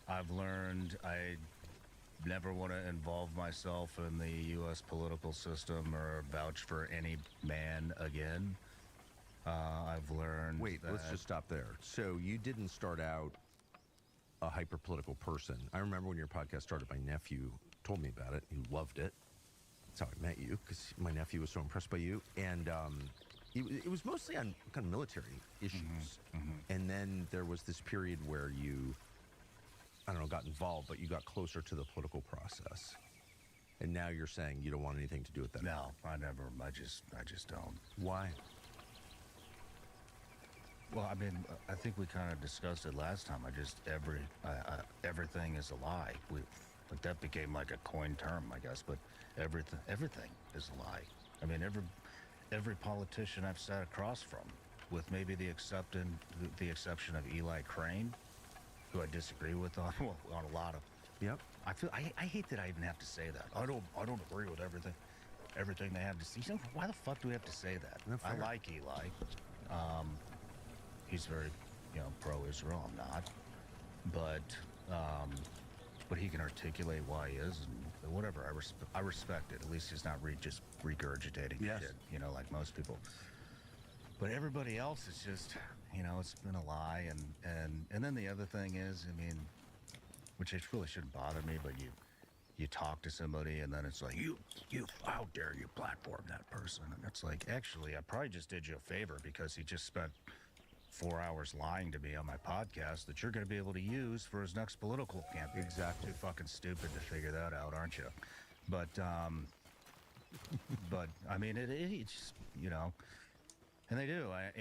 I've learned I never want to involve myself in the U.S. political system or vouch for any man again. I've learned. Wait, let's just stop there. So you didn't start out a hyper-political person. I remember when your podcast started, my nephew told me about it. He loved it. That's how I met you, because my nephew was so impressed by you. And it was mostly on kind of military issues. And then there was this period where you, I don't know, got involved, but you got closer to the political process. And now you're saying you don't want anything to do with that. No, I never. I just don't. Why? Well, I mean, I think we kind of discussed it last time. Everything is a lie. Like that became like a coined term, I guess. But everything is a lie. I mean, every politician I've sat across from, with maybe the exception of Eli Crane, who I disagree with on a lot of. Yep. I hate that I even have to say that. I don't agree with everything they have to say. You know, why the fuck do we have to say that? I like Eli. He's very, pro-Israel. I'm not, but he can articulate why he is and whatever. I respect it. At least he's not just regurgitating shit, like most people. But everybody else is just, it's been a lie. And then the other thing is, I mean, which it really shouldn't bother me, but you talk to somebody and then it's like, you, how dare you platform that person? And it's like, actually, I probably just did you a favor because he just spent 4 hours lying to me on my podcast that you're going to be able to use for his next political campaign. Exactly. Too fucking stupid to figure that out, aren't you? But I mean, it's just, and they do. I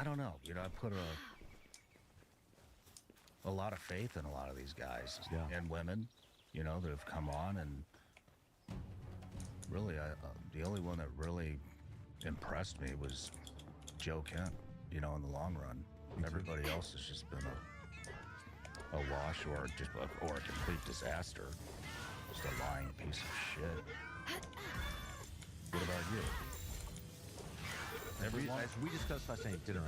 don't know. I put a lot of faith in a lot of these guys and women, that have come on, and really, the only one that really impressed me was Joe Kent, in the long run. Everybody else has just been a wash or a complete disaster. Just a lying piece of shit. What about you? As we discussed last night at dinner,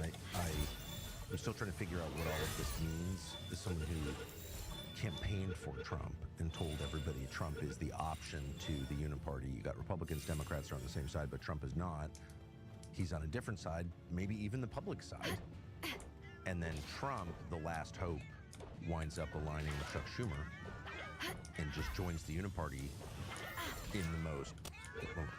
I'm still trying to figure out what all of this means. As someone who campaigned for Trump and told everybody Trump is the option to the Uniparty. You got Republicans, Democrats are on the same side, but Trump is not. He's on a different side, maybe even the public side. And then Trump, the last hope, winds up aligning with Chuck Schumer and just joins the Uniparty in the most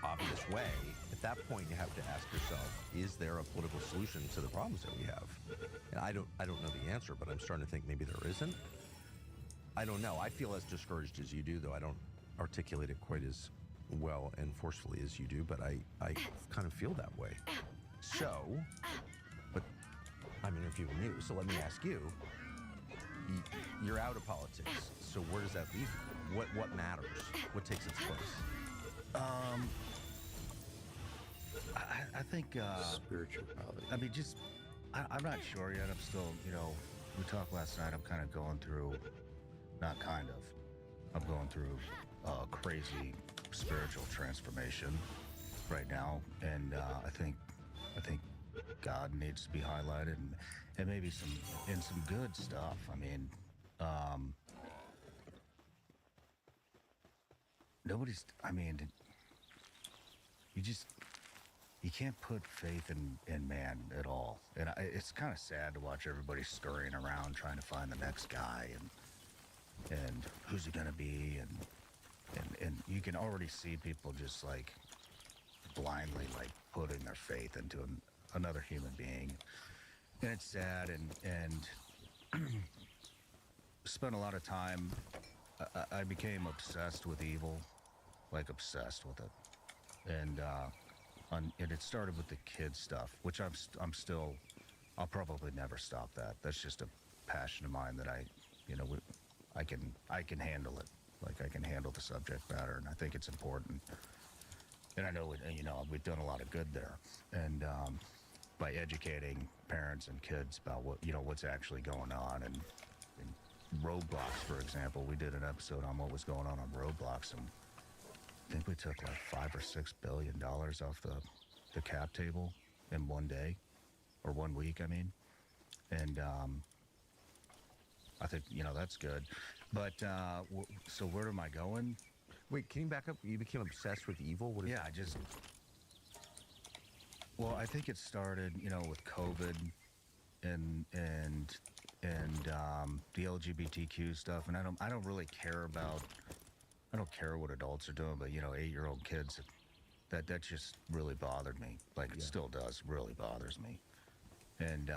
obvious way. At that point, you have to ask yourself, is there a political solution to the problems that we have? And I don't know the answer, but I'm starting to think maybe there isn't. I don't know. I feel as discouraged as you do, though I don't articulate it quite as well and forcefully as you do, but I kind of feel that way. So, but I'm interviewing you, so let me ask you. You're out of politics, so where does that leave you? What matters? What takes its place? I think spirituality. I mean, I'm not sure yet. I'm still, we talked last night. I'm kind of going through. I'm going through a crazy spiritual transformation right now, and I think God needs to be highlighted, and maybe some good stuff. I mean, you can't put faith in man at all, and it's kind of sad to watch everybody scurrying around trying to find the next guy and who's it gonna be, and you can already see people just like blindly like putting their faith into another human being, and it's sad, and spent a lot of time. I became obsessed with evil, like obsessed with it, and it started with the kid stuff, which I'm still. I'll probably never stop that. That's just a passion of mine that I can handle it. Like I can handle the subject matter, and I think it's important. And I know we've done a lot of good there, and by educating parents and kids about what's actually going on, and Roblox, for example, we did an episode on what was going on Roblox, and I think we took like $5 or $6 billion off the cap table in one day. or 1 week, I mean. And I think, that's good. But so where am I going? Wait, can you back up? You became obsessed with evil? What is Yeah, well, I think it started, with COVID and the LGBTQ stuff. And I don't really care about, I don't care what adults are doing, but 8-year-old kids, that just really bothered me. Like it still does, really bothers me. And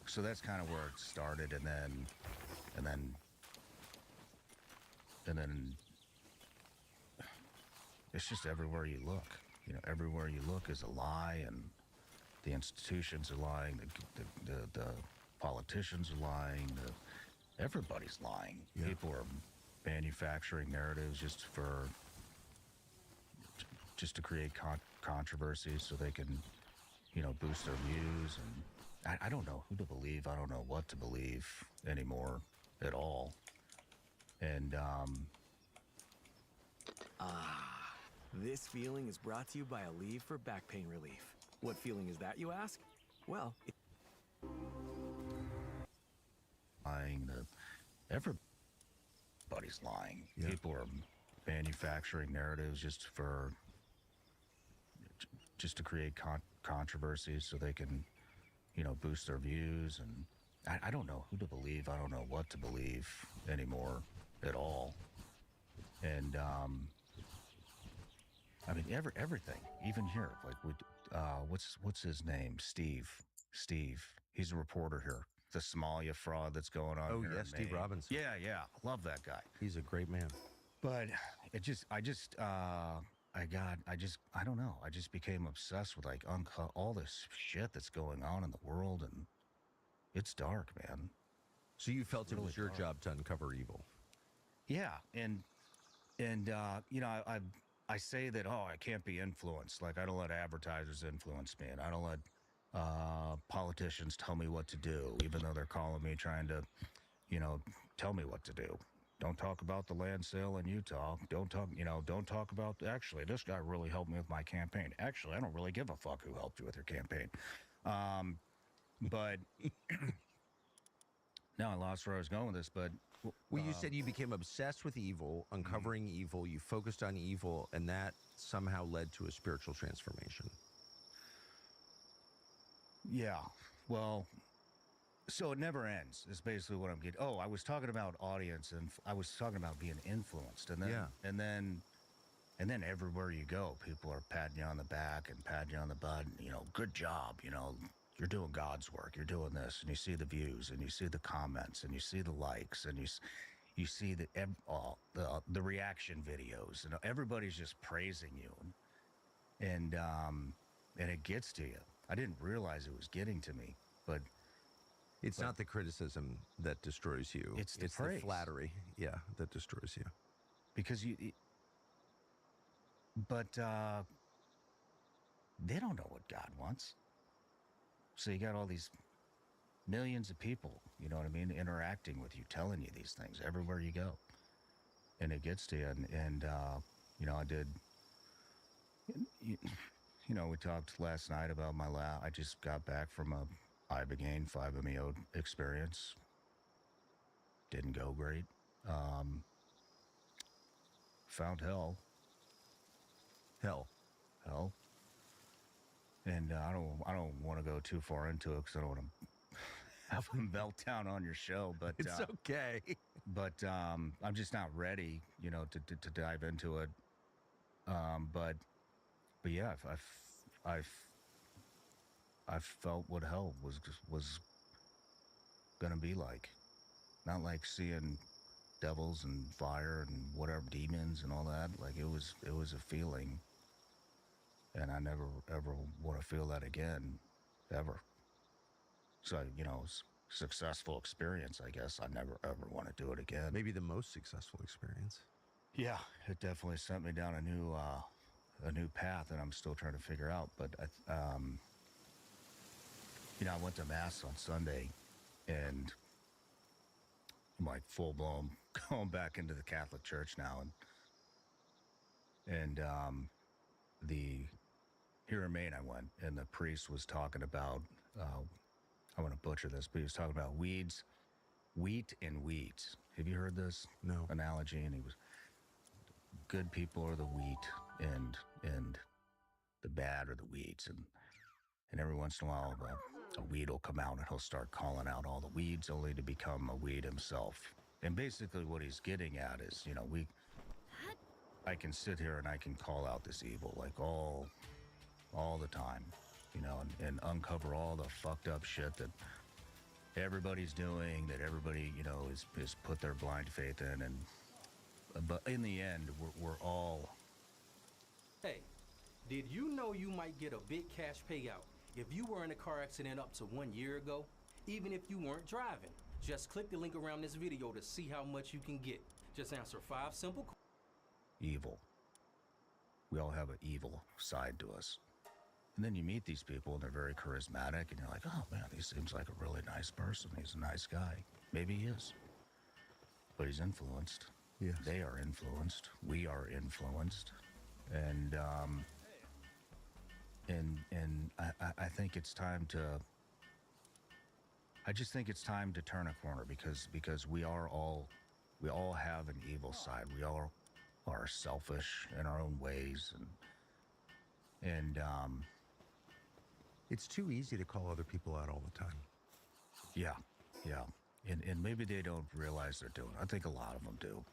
so that's kind of where it started, and then it's just everywhere you look. Everywhere you look is a lie, and the institutions are lying. The politicians are lying. Everybody's lying. Yeah. People are manufacturing narratives just to create controversies so they can, boost their views. And I don't know who to believe. I don't know what to believe anymore at all. And This feeling is brought to you by Aleve for back pain relief. What feeling is that, you ask? Well, lying. Everybody's lying. Yeah. People are manufacturing narratives just to create controversies so they can, boost their views. And I don't know who to believe. I don't know what to believe anymore at all. And I mean, everything, even here, like what's his name? Steve. He's a reporter here. The Somalia fraud that's going on. Oh, here yeah, in Steve Maine. Robinson. Yeah, love that guy. He's a great man. But I don't know. I just became obsessed with like all this shit that's going on in the world, and it's dark, man. So you felt it really was your dark. job to uncover evil. Yeah, and I say that, I can't be influenced. Like I don't let advertisers influence me, and I don't let politicians tell me what to do, even though they're calling me trying to, tell me what to do. Don't talk about the land sale in Utah. Don't talk about, actually, this guy really helped me with my campaign. Actually, I don't really give a fuck who helped you with your campaign. But now I lost where I was going with this, but. Well, you said you became obsessed with evil, uncovering evil. You focused on evil, and that somehow led to a spiritual transformation. Yeah, well, so it never ends is basically what I'm getting. I was talking about audience, and I was talking about being influenced, and then and then everywhere you go, people are patting you on the back and patting you on the butt. And, good job. You're doing God's work. You're doing this, and you see the views, and you see the comments, and you see the likes, and you see the reaction videos, and everybody's just praising you, and it gets to you. I didn't realize it was getting to me, but It's not the criticism that destroys you. It's the the praise. flattery, that destroys you. because but they don't know what God wants. So you got all these millions of people, you know what I mean, interacting with you, telling you these things everywhere you go, and it gets to you. And I did. We talked last night about my lab. I just got back from a Ibogaine 5-MeO experience. Didn't go great. Found hell. Hell. And I don't want to go too far into it because I don't want to have a meltdown on your show. But It's okay. but I'm just not ready, to dive into it. But yeah, I've felt what hell was gonna be like. Not like seeing devils and fire and whatever, demons and all that. Like it was a feeling, and I never ever want to feel that again, ever. So successful experience, I guess. I never ever want to do it again. Maybe the most successful experience. Yeah, it definitely sent me down a new path that I'm still trying to figure out. But I went to mass on Sunday, and I'm like full blown going back into the Catholic Church now, and here in Maine I went, and the priest was talking about uh, I'm going to butcher this, but he was talking about weeds, wheat and weeds. Have you heard this No. analogy? And he was, good people are the wheat, and the bad are the weeds. And every once in a while, a weed will come out and he'll start calling out all the weeds, only to become a weed himself. And basically, what he's getting at is, I can sit here and I can call out this evil like all the time, and uncover all the fucked up shit that everybody's doing, that everybody, is put their blind faith in. And but in the end, we're all. Hey, did you know you might get a big cash payout if you were in a car accident up to 1 year ago? Even if you weren't driving. Just click the link around this video to see how much you can get. Just answer 5 simple questions. Evil. We all have an evil side to us. And then you meet these people and they're very charismatic and you're like, oh man, he seems like a really nice person. He's a nice guy. Maybe he is. But he's influenced. Yes. They are influenced. We are influenced. And I think it's time to, I just think it's time to turn a corner because we all have an evil side. We all are selfish in our own ways, and It's too easy to call other people out all the time. yeah, and maybe they don't realize they're doing it. I think a lot of them do.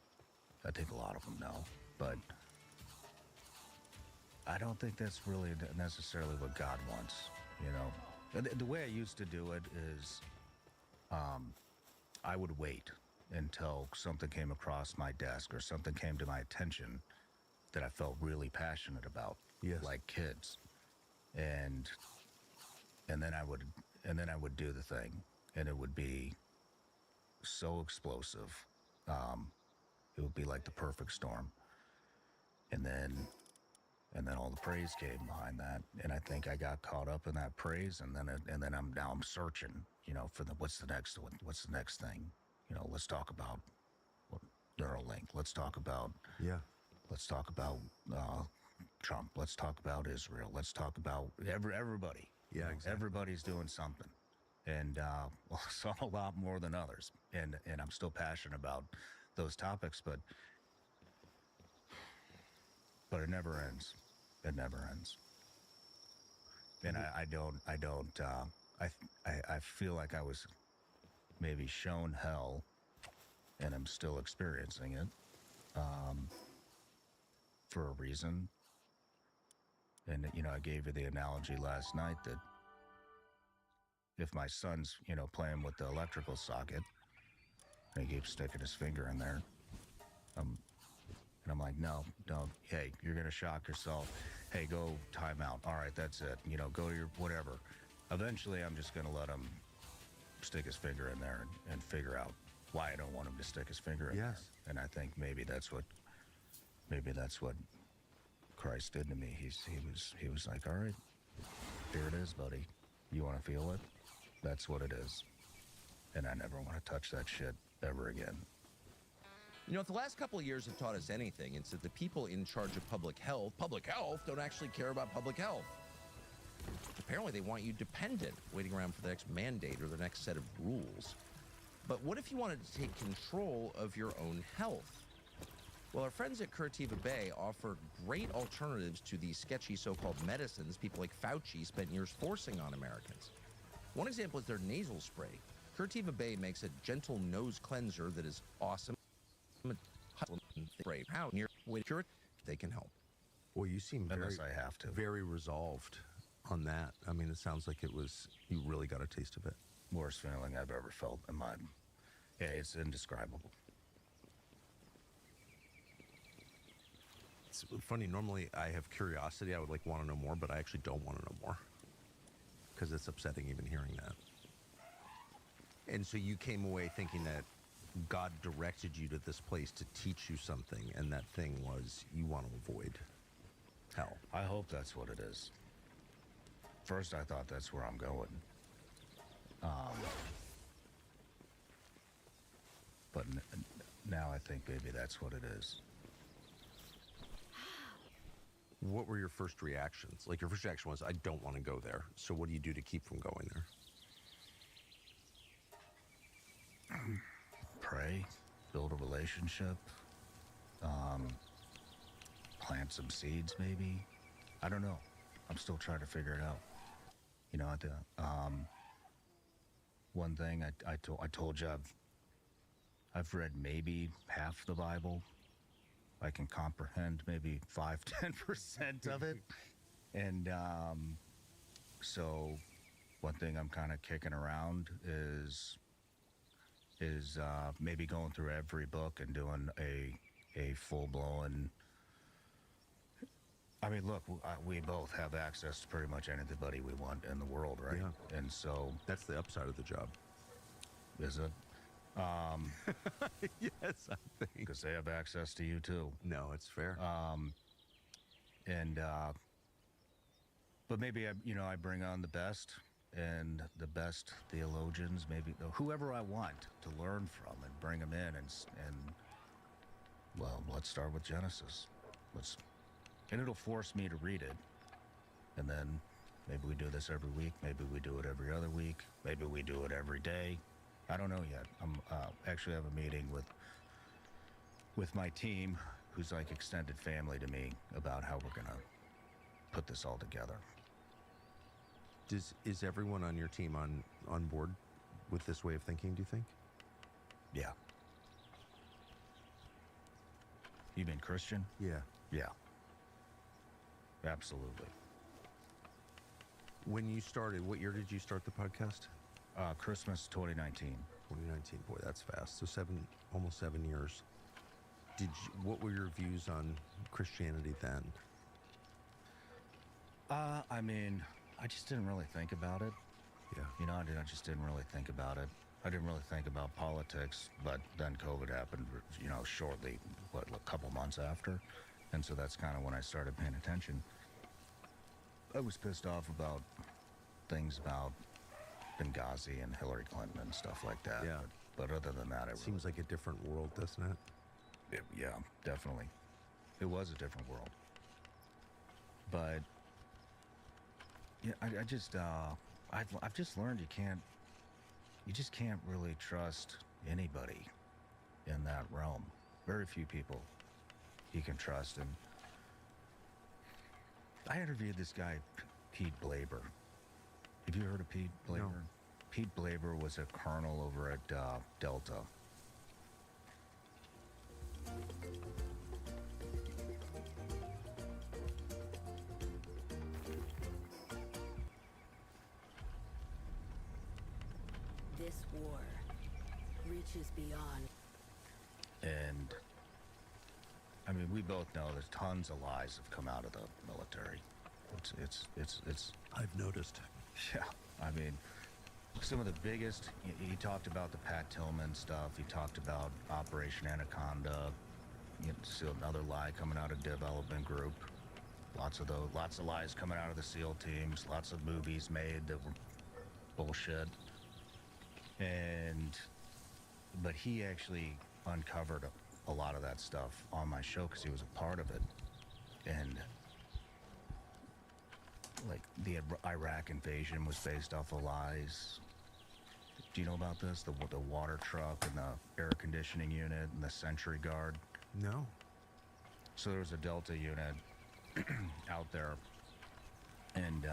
I think a lot of them know, but I don't think that's really necessarily what God wants. The way I used to do it is, I would wait until something came across my desk or something came to my attention that I felt really passionate about, Yes. like kids, and then I would do the thing, and it would be so explosive. It would be like the perfect storm, and then all the praise came behind that, and I think I got caught up in that praise, and then I'm searching, for what's the next thing. Let's talk about Neuralink. Let's talk about Yeah. Trump. Let's talk about Israel. Let's talk about everybody. Yeah, exactly. Everybody's doing something, and some a lot more than others. And I'm still passionate about those topics, but it never ends. It never ends. And I feel like I was maybe shown hell, and I'm still experiencing it, for a reason. And I gave you the analogy last night that if my son's playing with the electrical socket and he keeps sticking his finger in there, and I'm like, no, hey, you're gonna shock yourself. Hey, go time out. All right, that's it. Go to your whatever. Eventually, I'm just gonna let him stick his finger in there and figure out why I don't want him to stick his finger in there. Yes. And I think maybe that's what Christ did to me. He was like, all right, here it is, buddy. You want to feel it? That's what it is. And I never want to touch that shit ever again. If the last couple of years have taught us anything, it's that the people in charge of public health don't actually care about public health. Apparently, they want you dependent, waiting around for the next mandate or the next set of rules. But what if you wanted to take control of your own health? Well, our friends at Curitiba Bay offer great alternatives to these sketchy so-called medicines people like Fauci spent years forcing on Americans. One example is their nasal spray. Curitiba Bay makes a gentle nose cleanser that is awesome. How near cure they can help. Well, you seem Unless I have to. very resolved on that. I mean, it sounds like you really got a taste of it. Worst feeling I've ever felt in my. Yeah, it's indescribable. It's funny. Normally, I have curiosity. I would want to know more, but I actually don't want to know more because it's upsetting even hearing that. And so you came away thinking that God directed you to this place to teach you something, and that thing was you want to avoid hell. I hope that's what it is. First, I thought that's where I'm going. But now I think maybe that's what it is. What were your first reactions? Like, your first reaction was, I don't want to go there. So what do you do to keep from going there? Pray, build a relationship, plant some seeds maybe. I don't know. I'm still trying to figure it out. You know, one thing I told you I've read maybe half the Bible. I can comprehend maybe 5-10% of it. And so one thing I'm kind of kicking around is maybe going through every book and doing a full-blown. I mean, look, we both have access to pretty much anybody we want in the world, right? Yeah. And so That's the upside of the job. is it? Yes, I think. Because they have access to you too. No, it's fair. But maybe I bring on the best and the best theologians, maybe whoever I want to learn from, and bring them in and well, let's start with Genesis. And it'll force me to read it, and then maybe we do this every week. Maybe we do it every other week. Maybe we do it every day. I don't know yet. I'm actually have a meeting with my team, who's like extended family to me, about how we're gonna put this all together. Is everyone on your team on board with this way of thinking, do you think? Yeah. You mean Christian? Yeah. Yeah. Absolutely. When you started, what year did you start the podcast? Christmas 2019. 2019. Boy, that's fast. So almost 7 years. What were your views on Christianity then? I mean, I just didn't really think about it. Yeah. You know, I just didn't really think about it. I didn't really think about politics, but then COVID happened, you know, shortly, a couple months after. And so that's kind of when I started paying attention. I was pissed off about things about Benghazi and Hillary Clinton and stuff like that. Yeah. But other than that, it Seems like a different world, doesn't it? yeah, definitely. It was a different world. But yeah, I just I've just learned you just can't really trust anybody in that realm. Very few people you can trust. And I interviewed this guy, Pete Blaber. Have you heard of Pete Blaber? No. Pete Blaber was a colonel over at Delta. This war reaches beyond. And I mean, we both know there's tons of lies have come out of the military. It's I've noticed. yeah. I mean, some of the biggest. He talked about the Pat Tillman stuff. He talked about Operation Anaconda. See another lie coming out of Development Group. Lots of lies coming out of the SEAL teams. Lots of movies made that were bullshit. But he actually uncovered a lot of that stuff on my show because he was a part of it. And like the Iraq invasion was based off of lies. Do you know about this? The water truck and the air conditioning unit and the Sentry Guard. No. So there was a Delta unit out there, and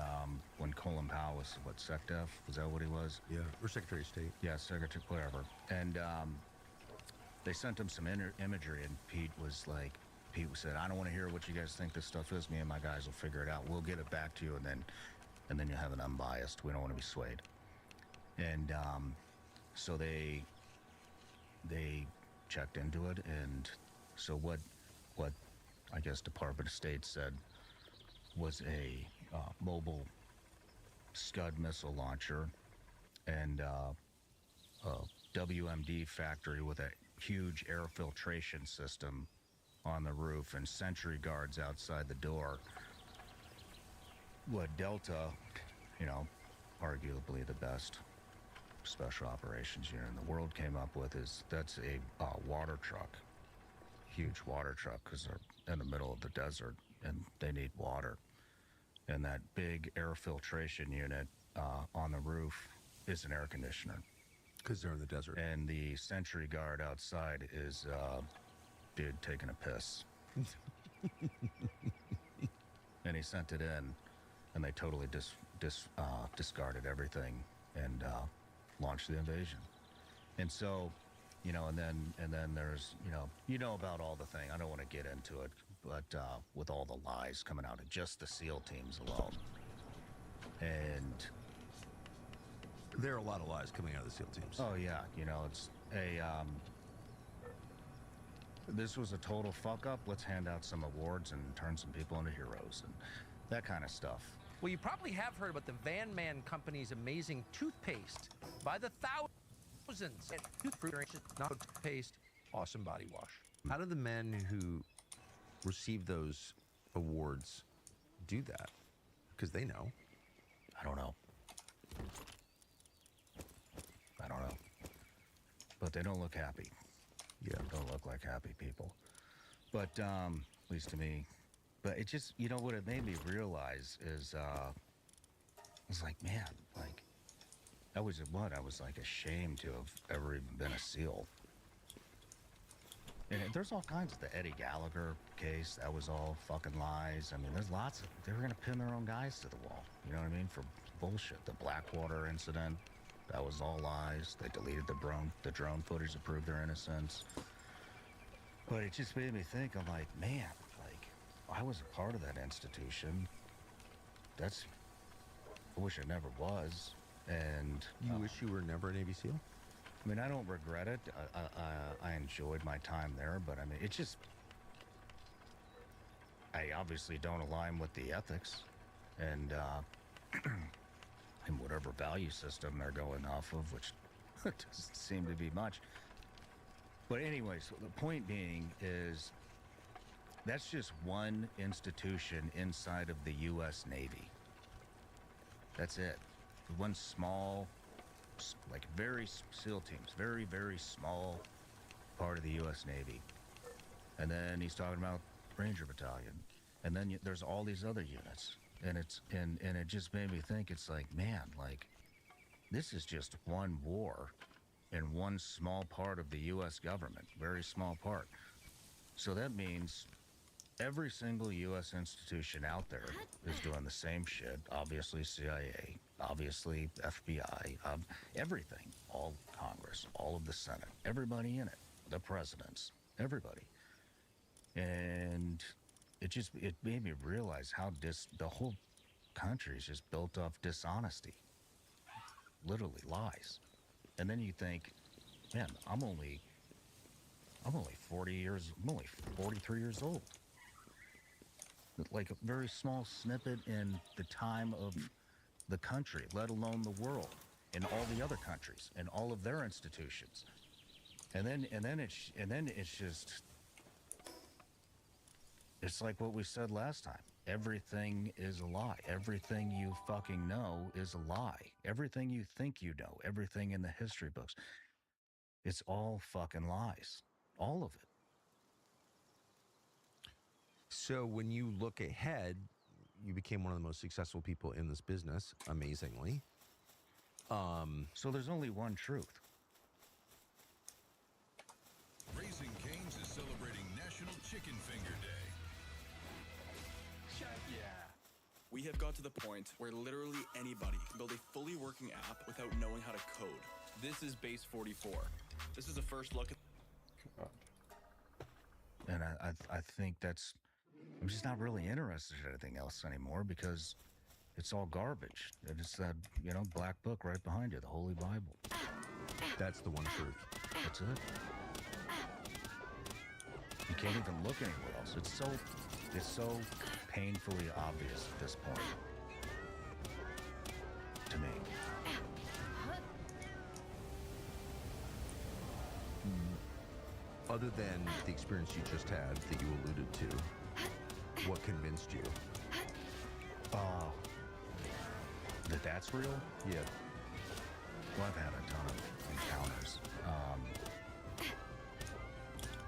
when Colin Powell was SecDef, was that what he was? Yeah. Or Secretary of State. Yeah, Secretary, whatever. And they sent him some imagery, and Pete said, "I don't want to hear what you guys think this stuff is. Me and my guys will figure it out. We'll get it back to you, and then you'll have it unbiased. We don't want to be swayed." And so they checked into it, and so what I guess Department of State said was a mobile Scud missile launcher and a WMD factory with a huge air filtration system on the roof and sentry guards outside the door. What Delta, arguably the best special operations unit in the world, came up with that's a water truck, huge water truck, because they're in the middle of the desert, and they need water. And that big air filtration unit on the roof is an air conditioner. Because they're in the desert. And the sentry guard outside is dude taking a piss. And he sent it in, and they totally discarded everything and launched the invasion. And so, you know, and then there's, you know about all the thing. I don't want to get into it, but with all the lies coming out of just the SEAL teams alone. And there are a lot of lies coming out of the SEAL teams. oh yeah, you know, it's a this was a total fuck up. Let's hand out some awards and turn some people into heroes and that kind of stuff. Well, you probably have heard about the Van Man Company's amazing toothpaste by the thousands. Not toothpaste, awesome body wash. How do the men who receive those awards do that? Because they know. I don't know. But they don't look happy. Yeah. They don't look like happy people. But at least to me. But it just, you know what it made me realize is I was like, man, like I was like ashamed to have ever even been a SEAL. And there's all kinds of the Eddie Gallagher case. That was all fucking lies. I mean, there's lots of, they were going to pin their own guys to the wall. You know what I mean? For bullshit. The Blackwater incident, that was all lies. They deleted the drone footage to prove their innocence. But it just made me think, I'm like, man, like, I was a part of that institution. I wish I never was. And You wish you were never a Navy SEAL? I mean, I don't regret it. I enjoyed my time there, but I mean, it just, I obviously don't align with the ethics and whatever value system they're going off of, which doesn't seem to be much. But anyways, the point being is that's just one institution inside of the U.S. Navy. That's it. One small, like very SEAL teams, very, very small part of the U.S. Navy. And then he's talking about Ranger Battalion. And then there's all these other units. And it just made me think, it's like, man, like, this is just one war in one small part of the U.S. government, very small part. So that means every single U.S. institution out there is doing the same shit. Obviously CIA, obviously FBI, everything. All Congress, all of the Senate, everybody in it, the presidents, everybody. And it made me realize how the whole country is just built off dishonesty. Literally lies. And then you think, man, I'm only 43 years old. Like a very small snippet in the time of the country, let alone the world, and all the other countries and all of their institutions. And then it's just, it's like what we said last time. Everything is a lie. Everything you fucking know is a lie. Everything you think you know, everything in the history books, it's all fucking lies. All of it. So when you look ahead, you became one of the most successful people in this business, amazingly. So there's only one truth. Raising Cane's is celebrating National Chicken Finger Day. We have got to the point where literally anybody can build a fully working app without knowing how to code. This is Base 44. This is a first look at... And I think I'm just not really interested in anything else anymore because it's all garbage. It's that, black book right behind you, the Holy Bible. That's the one truth. That's it. You can't even look anywhere else. It's so painfully obvious at this point. To me. Other than the experience you just had that you alluded to, what convinced you? That's real? Yeah. Well, I've had a ton of encounters.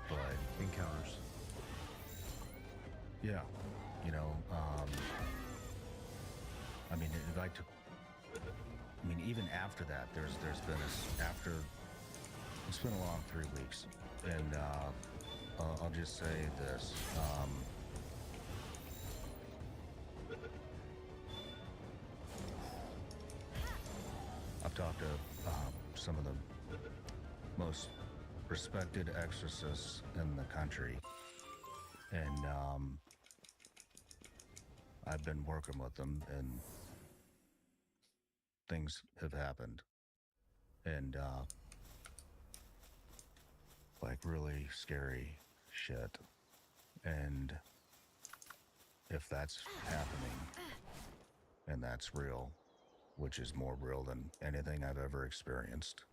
But Encounters. yeah. you know. I mean, if I took, I mean, even after that, there's been it's been a long 3 weeks, and I'll just say this. I've talked to some of the most respected exorcists in the country, and I've been working with them, and things have happened, and like really scary shit. And if that's happening and that's real, which is more real than anything I've ever experienced,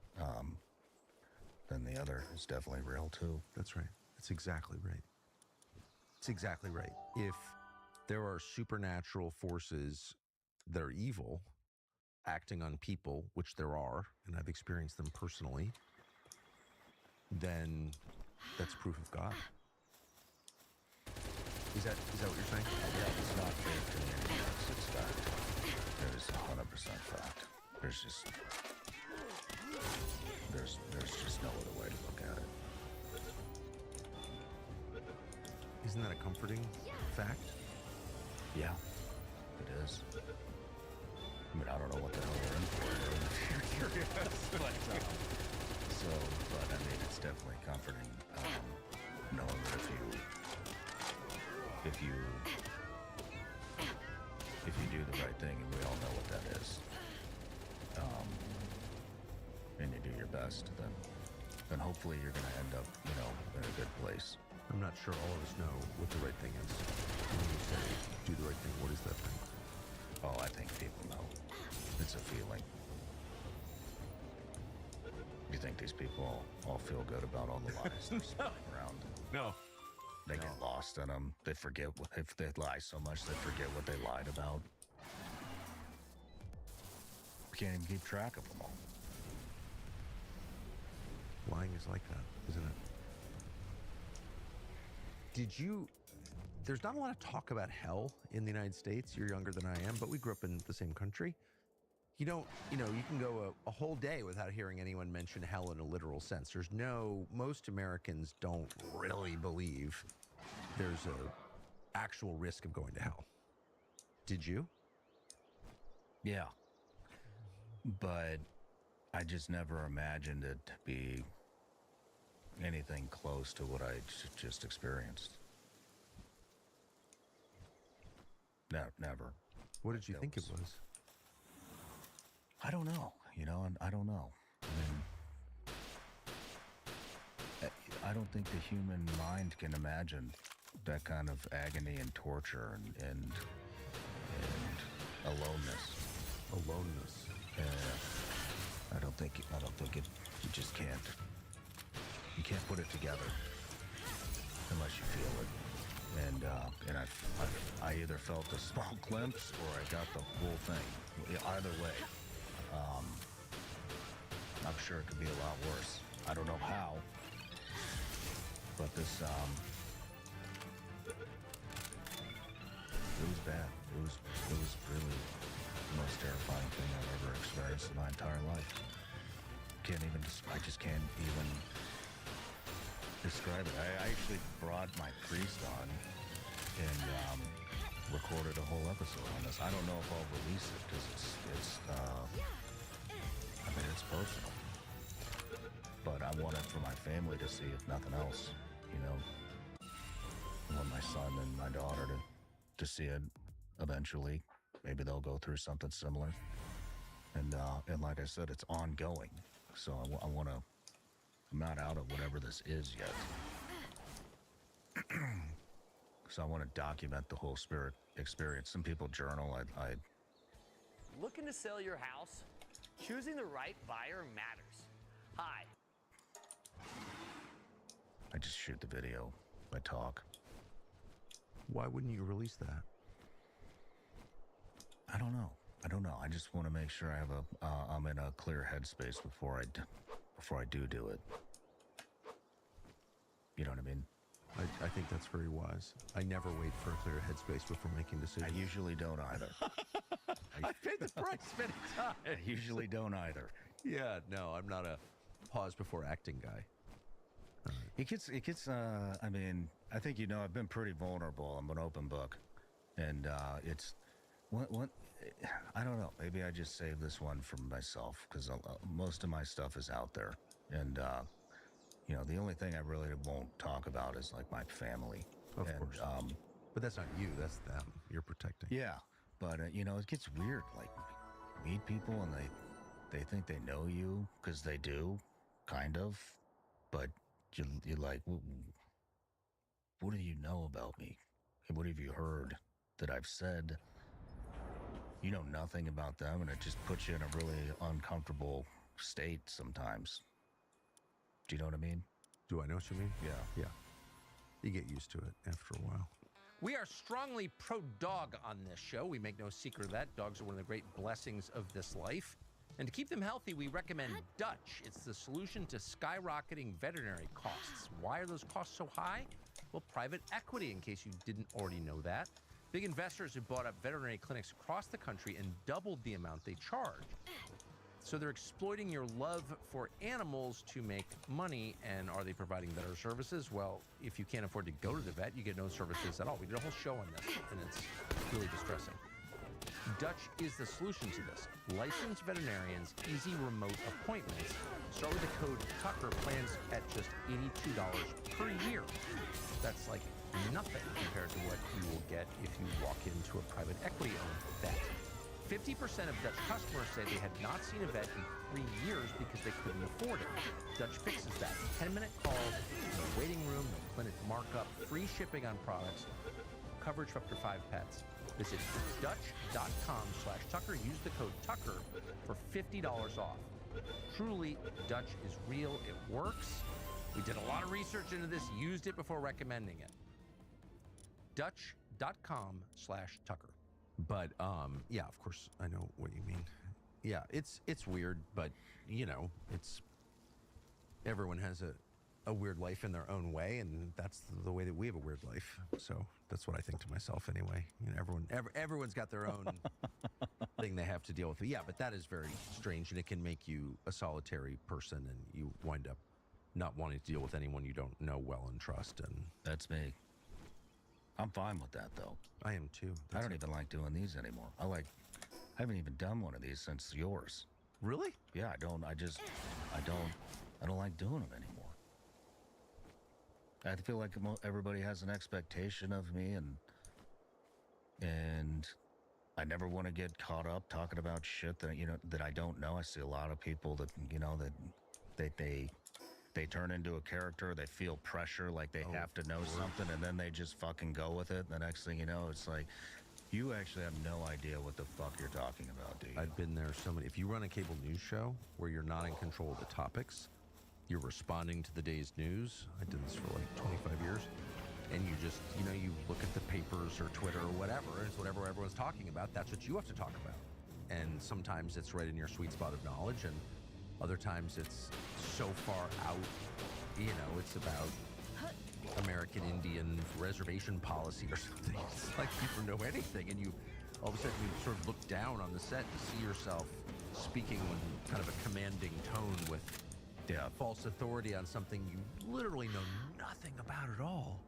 then the other is definitely real too. That's right. That's exactly right. It's exactly right. If there are supernatural forces that are evil acting on people, which there are, and I've experienced them personally, then that's proof of God. Is that what you're saying? Yeah, it's not faith to me anymore. It's fact. It is 100% fact. There's just no other way to look at it. Isn't that a comforting fact? Yeah, it is. I mean, I don't know what the hell they're in for, if you're curious. But I mean, it's definitely comforting, knowing that if you do the right thing, and we all know what that is, and you do your best, then hopefully you're going to end up, you know, in a good place. I'm not sure all of us know what the right thing is. When you say do the right thing, what is that thing? Oh, I think people know. It's a feeling. You think these people all feel good about all the lies they're spreading around? No. They get lost in them. They forget if they lie so much, they forget what they lied about. We can't even keep track of them all. Lying is like that, isn't it? There's not a lot of talk about hell in the United States. You're younger than I am, but we grew up in the same country. You can go a whole day without hearing anyone mention hell in a literal sense. Most Americans don't really believe there's a actual risk of going to hell. Did you? Yeah. But I just never imagined it to be anything close to what I just experienced. No, never. What did you think it was? I don't know, and I don't know. I mean, I don't think the human mind can imagine that kind of agony and torture and aloneness. Aloneness. I don't think it. You just can't. You can't put it together unless you feel it. And I either felt a small glimpse or I got the whole thing. Either way, I'm sure it could be a lot worse. I don't know how, but this it was bad. It was really the most terrifying thing I've ever experienced in my entire life. I just can't even describe it. I actually brought my priest on and recorded a whole episode on this. I don't know if I'll release it because it's personal. But I want it for my family to see, if nothing else. I want my son and my daughter to see it eventually. Maybe they'll go through something similar. And like I said, it's ongoing. So I'm not out of whatever this is yet. So I want to document the whole spirit experience. Some people journal. I Looking to sell your house? Choosing the right buyer matters. Hi. I just shoot the video. I talk. Why wouldn't you release that? I don't know. I just want to make sure I'm in a clear headspace before I do it. You know what I mean? I think that's very wise. I never wait for a clear headspace before making I decisions. usually don't either. I paid the price many times. I usually don't either. Yeah, no, I'm not a pause before acting guy. It gets, I mean, I think, I've been pretty vulnerable. I'm an open book. And it's, what, I don't know. Maybe I just saved this one for myself because most of my stuff is out there. And, the only thing I really won't talk about is like my family. Of course. But that's not you, that's them you're protecting. Yeah. But, it gets weird. Like, meet people and they think they know you because they do, kind of. But you're like, what do you know about me? And what have you heard that I've said? You know nothing about them, and it just puts you in a really uncomfortable state sometimes. Do you know what I mean? Do I know what you mean? Yeah. Yeah. You get used to it after a while. We are strongly pro-dog on this show. We make no secret of that. Dogs are one of the great blessings of this life. And to keep them healthy, we recommend Dutch. It's the solution to skyrocketing veterinary costs. Why are those costs so high? Well, private equity, in case you didn't already know that. Big investors have bought up veterinary clinics across the country and doubled the amount they charge. So they're exploiting your love for animals to make money. And are they providing better services? Well, if you can't afford to go to the vet, you get no services at all. We did a whole show on this, and it's really distressing. Dutch is the solution to this. Licensed veterinarians, easy remote appointments. Start with the code Tucker. Plans at just $82 per year. That's like nothing compared to what you will get if you walk into a private equity-owned vet. 50% of Dutch customers say they had not seen a vet in 3 years because they couldn't afford it. Dutch fixes that. 10-minute calls, no waiting room, no clinic markup, free shipping on products, coverage for up to 5 pets. Visit Dutch.com/Tucker. Use the code Tucker for $50 off. Truly, Dutch is real. It works. We did a lot of research into this, used it before recommending it. Dutch.com/Tucker. But yeah, of course I know what you mean. Yeah, it's weird, but it's everyone has a weird life in their own way, and that's the way that we have a weird life. So that's what I think to myself anyway. Everyone's got their own thing they have to deal with. Yeah, but that is very strange, and it can make you a solitary person, and you wind up not wanting to deal with anyone you don't know well and trust. And That's me. I'm fine with that, though. I am too. I don't even like doing these anymore. I haven't even done one of these since yours. Really? Yeah, I don't like doing them anymore. I feel like everybody has an expectation of me, and I never want to get caught up talking about shit that I don't know. I see a lot of people that that they turn into a character. They feel pressure, like they have to know something, and then they just fucking go with it. And the next thing you know, it's like, you actually have no idea what the fuck you're talking about, do you? I've been there so many. If you run a cable news show where you're not in control of the topics, you're responding to the day's news. I did this for like 25 years. And you just, you look at the papers or Twitter or whatever, and it's whatever everyone's talking about. That's what you have to talk about. And sometimes it's right in your sweet spot of knowledge, and other times it's so far out, it's about American Indian reservation policy or something. It's like you don't know anything, and you all of a sudden you sort of look down on the set to see yourself speaking in kind of a commanding tone with false authority on something you literally know nothing about at all.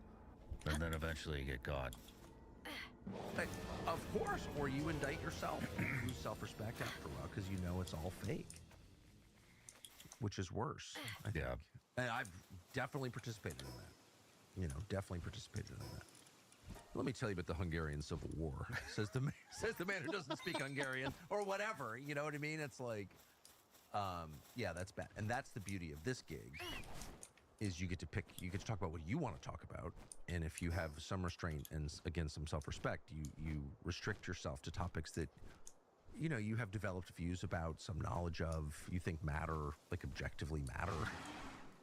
And then eventually you get caught. Of course, or you indict yourself. You lose self-respect after a while because you know it's all fake. Which is worse, I think. Yeah. And I've definitely participated in that. Definitely participated in that. Let me tell you about the Hungarian Civil War. says the man who doesn't speak Hungarian or whatever. You know what I mean? It's like, yeah, that's bad. And that's the beauty of this gig, is you get to talk about what you want to talk about. And if you have some restraint and, again, some self-respect, you restrict yourself to topics that you have developed views about, some knowledge of, you think matter, like objectively matter.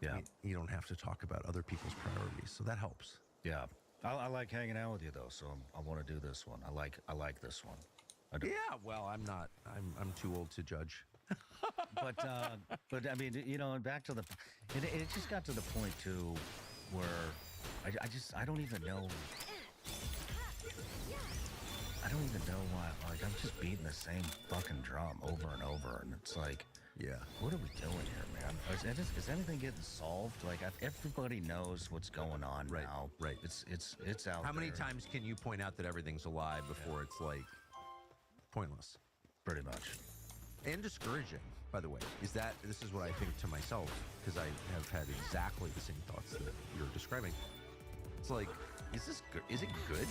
Yeah. You don't have to talk about other people's priorities, so that helps. Yeah. I like hanging out with you, though, so I want to do this one. I like this one. I do. Yeah, well, I'm not. I'm too old to judge. But I mean, and back to it just got to the point, too, where I I don't even know. I don't even know why. Like, I'm just beating the same fucking drum over and over, and it's like, Yeah. what are we doing here, man? Is anything getting solved? Like, everybody knows what's going on Right, now. right. It's out. How many there, times can you point out that everything's a lie before it's like pointless? Pretty much. And discouraging, by the way. This is what I think to myself, because I have had exactly the same thoughts that you're describing. It's like, is it good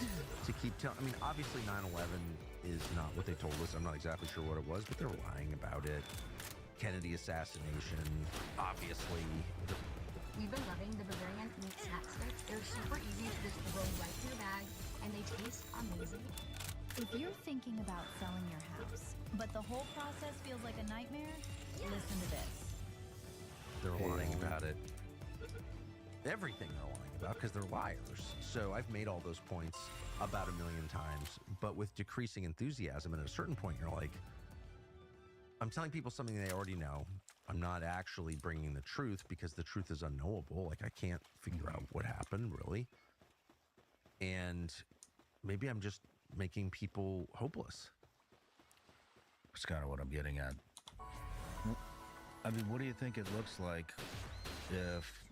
to keep telling? I mean, obviously 9/11 is not what they told us. I'm not exactly sure what it was, but they're lying about it. Kennedy assassination, obviously. We've been loving the Bavarian meat snack sticks. They're super easy to just roll right in your bag, and they taste amazing. If you're thinking about selling your house, but the whole process feels like a nightmare, listen to this. They're lying about it. Everything they're lying about, because they're liars. So I've made all those points about 1,000,000 times, but with decreasing enthusiasm, and at a certain point you're like, I'm telling people something they already know. I'm not actually bringing the truth because the truth is unknowable. Like, I can't figure out what happened, really. And maybe I'm just making people hopeless. That's kind of what I'm getting at. I mean, what do you think it looks like if,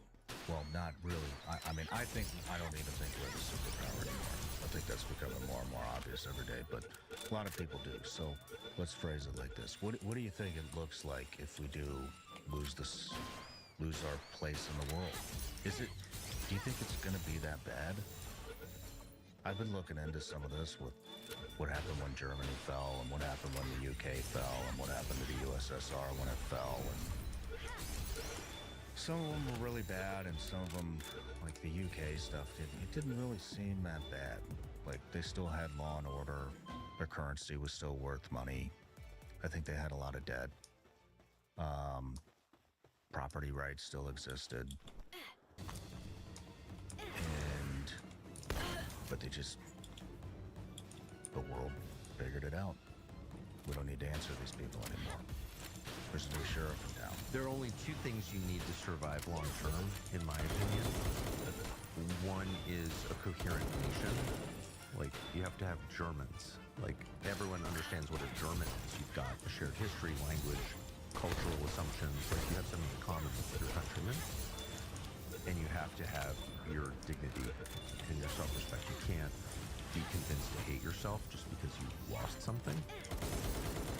well, not really. I mean, I don't even think we have a superpower anymore. I think that's becoming more and more obvious every day, but a lot of people do. So let's phrase it like this. What do you think it looks like if we do lose our place in the world? Do you think it's going to be that bad? I've been looking into some of this with what happened when Germany fell and what happened when the UK fell and what happened to the USSR when it fell. And some of them were really bad and some of them, like the UK stuff, it didn't really seem that bad. Like, they still had law and order. Their currency was still worth money. I think they had a lot of debt. Property rights still existed. But the world figured it out. We don't need to answer these people anymore. There's a new sheriff in town. There are only two things you need to survive long term, in my opinion. One is a coherent nation. Like, you have to have Germans. Like, everyone understands what a German is. You've got a shared history, language, cultural assumptions. Like, you have something in common with your countrymen. And you have to have your dignity and your self-respect. You can't be convinced to hate yourself just because you lost something.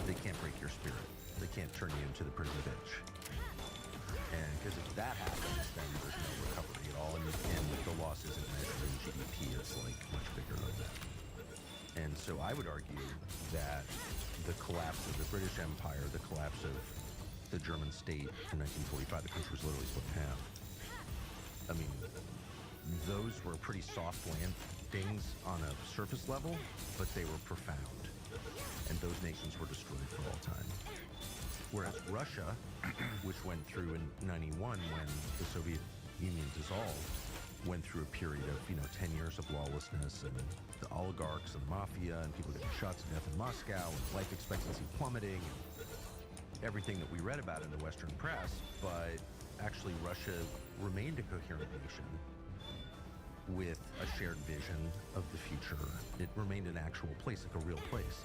They can't break your spirit. They can't turn you into the prison bitch. And because if that happens, then there's no recovery at all. And the loss isn't measured in GDP. It's like much bigger than that. And so I would argue that the collapse of the British Empire, the collapse of the German state in 1945, the country was literally split in half. I mean, those were pretty soft landings on a surface level, but they were profound. And those nations were destroyed for all time. Whereas Russia, which went through in 91 when the Soviet Union dissolved, went through a period of, 10 years of lawlessness and the oligarchs and the mafia and people getting shot to death in Moscow and life expectancy plummeting and everything that we read about in the Western press. But actually, Russia remained a coherent nation with a shared vision of the future. It remained an actual place, like a real place.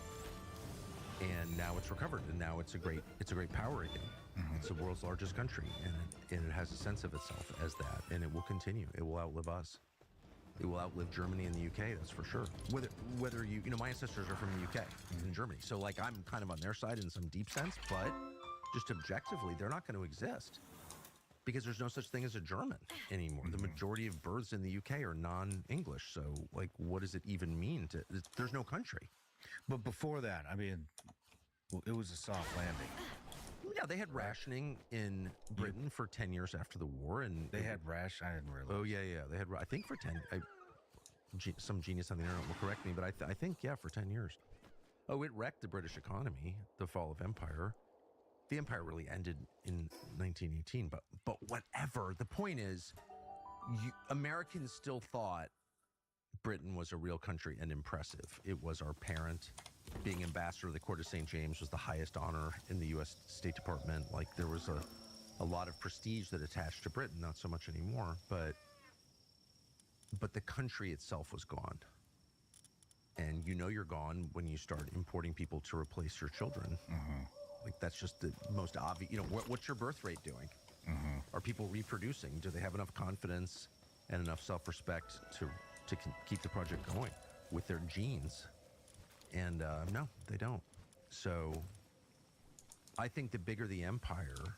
And now it's recovered, and now it's a great power again. Mm-hmm. It's the world's largest country, and it has a sense of itself as that, and it will continue. It will outlive us. It will outlive Germany and the UK, that's for sure. Whether you my ancestors are from the UK and Germany, so like I'm kind of on their side in some deep sense, but just objectively, they're not going to exist. Because there's no such thing as a German anymore. The majority of births in the UK are non-English. So, like, what does it even mean there's no country? But before that, I mean, it was a soft landing. Yeah, they had rationing in Britain for 10 years after the war. And they had I didn't realize. Oh, yeah. They had, I think for 10, some genius on the internet will correct me, but I think, for 10 years. Oh, it wrecked the British economy, the fall of empire. The empire really ended in 1918, but whatever. The point is, Americans still thought Britain was a real country and impressive. It was our parent. Being ambassador of the Court of St. James was the highest honor in the U.S. State Department. Like, there was a lot of prestige that attached to Britain, not so much anymore. But but the country itself was gone. And you know you're gone when you start importing people to replace your children. Like, that's just the most obvious. You know, what's your birth rate doing? Are people reproducing? Do they have enough confidence and enough self-respect to keep the project going with their genes? And no, they don't. So I think the bigger the empire,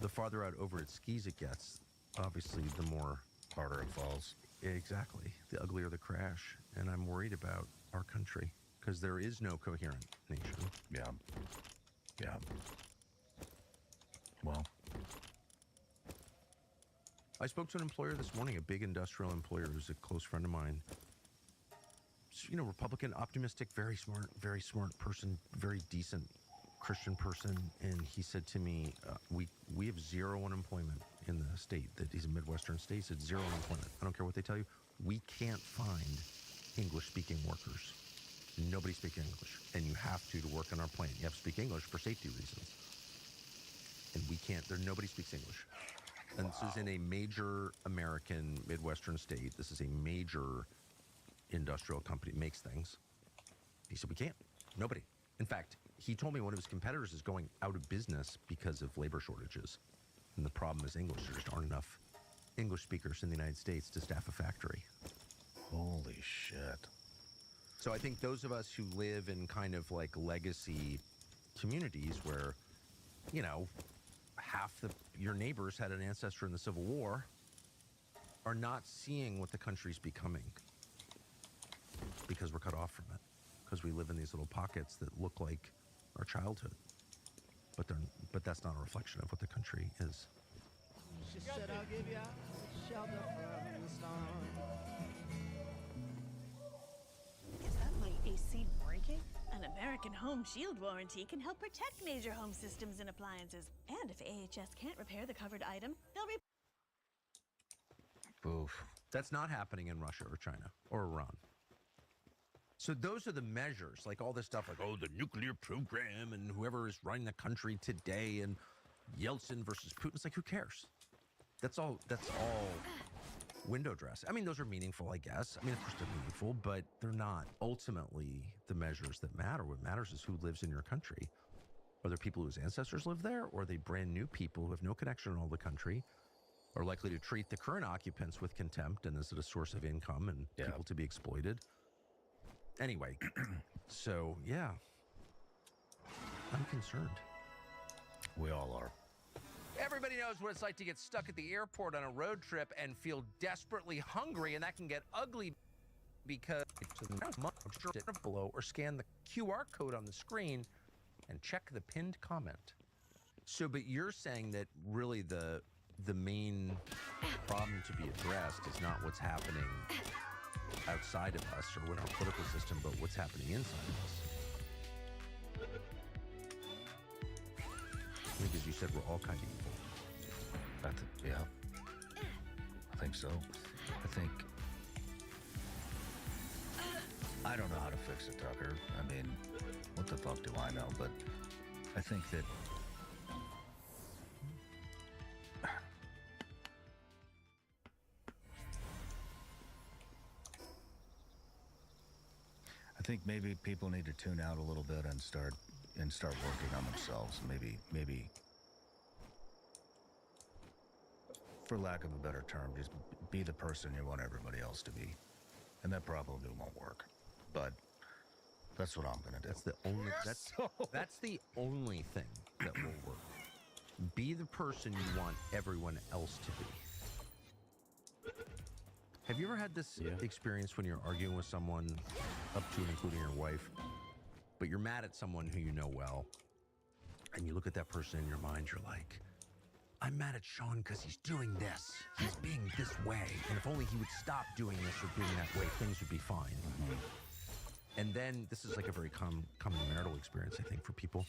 the farther out over its skis it gets, obviously, the more Harder it falls. Exactly. The uglier the crash. And I'm worried about our country because there is no coherent nation. Yeah. Yeah. Well, I spoke to an employer this morning, a big industrial employer who's a close friend of mine. You know, Republican, optimistic, very smart person, very decent Christian person. And he said to me, we have zero unemployment in the state. That he's a Midwestern state. He said zero unemployment. I don't care what they tell you. We can't find English-speaking workers. Nobody speaks English. And you have to work on our plant. You have to speak English for safety reasons. And we can't, nobody speaks English. And this is in a major American Midwestern state. This is a major industrial company, makes things. He said, we can't. Nobody. In fact, he told me one of his competitors is going out of business because of labor shortages. And the problem is English. There just aren't enough English speakers in the United States to staff a factory. holy shit. So I think those of us who live in kind of like legacy communities where, you know, half your neighbors had an ancestor in the Civil War are not seeing what the country's becoming because we're cut off from it. Because we live in these little pockets that look like our childhood. But that's not a reflection of what the country is. She said, I'll give you shelter from the storm. Is that my AC breaking? An American Home Shield warranty can help protect major home systems and appliances. And if AHS can't repair the covered item, they'll Oof. That's not happening in Russia or China or Iran. So those are the measures, like all this stuff, like, oh, the nuclear program and whoever is running the country today and Yeltsin versus Putin. It's like, who cares? That's all window dress. I mean, those are meaningful, I guess. I mean, of course they're meaningful, but they're not ultimately the measures that matter. What matters is who lives in your country. Are there people whose ancestors live there, or are they brand new people who have no connection in all the country, are likely to treat the current occupants with contempt, and is it a source of income and people to be exploited? Anyway, so, yeah, I'm concerned. We all are. Everybody knows what it's like to get stuck at the airport on a road trip and feel desperately hungry, and that can get ugly because below or scan the QR code on the screen and check the pinned comment. So, but you're saying that really the main problem to be addressed is not what's happening outside of us or in our political system, but what's happening inside of us. Because you said we're all kind of evil. Yeah, I think so. I don't know how to fix it, Tucker. I mean, what the fuck do I know? But I think that maybe people need to tune out a little bit and start working on themselves. Maybe for lack of a better term, just be the person you want everybody else to be. And that probably won't work. But that's what I'm gonna do. That's the only thing that will work. Be the person you want everyone else to be. Have you ever had this experience when you're arguing with someone, up to and including your wife, but you're mad at someone who you know well, and you look at that person in your mind, you're like, I'm mad at Sean because he's doing this. He's being this way. And if only he would stop doing this or being that way, things would be fine. And then, this is like a very common marital experience, I think, for people.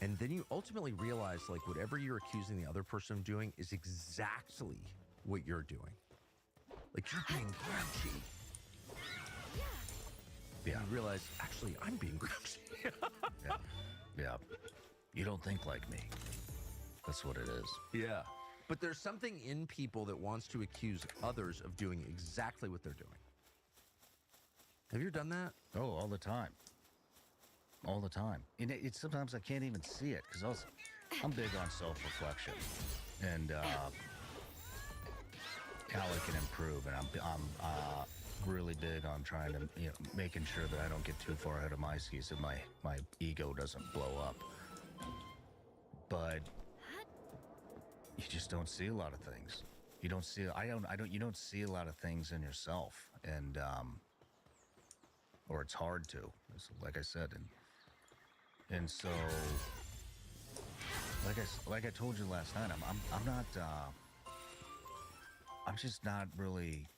And then you ultimately realize, like, whatever you're accusing the other person of doing is exactly what you're doing. Like, you're being grouchy. Yeah. And you realize, actually, I'm being grouchy. Yeah. You don't think like me. That's what it is. Yeah. But there's something in people that wants to accuse others of doing exactly what they're doing. Have you ever done that? Oh, all the time. All the time. And it's sometimes I can't even see it because I'm big on self-reflection and how I can improve, and I'm really big on trying to, making sure that I don't get too far ahead of my skis, that my ego doesn't blow up. But you just don't see a lot of things. You don't see. You don't see a lot of things in yourself, and or it's hard to, like I said, and so, like I told you last night, I'm not. I'm just not really.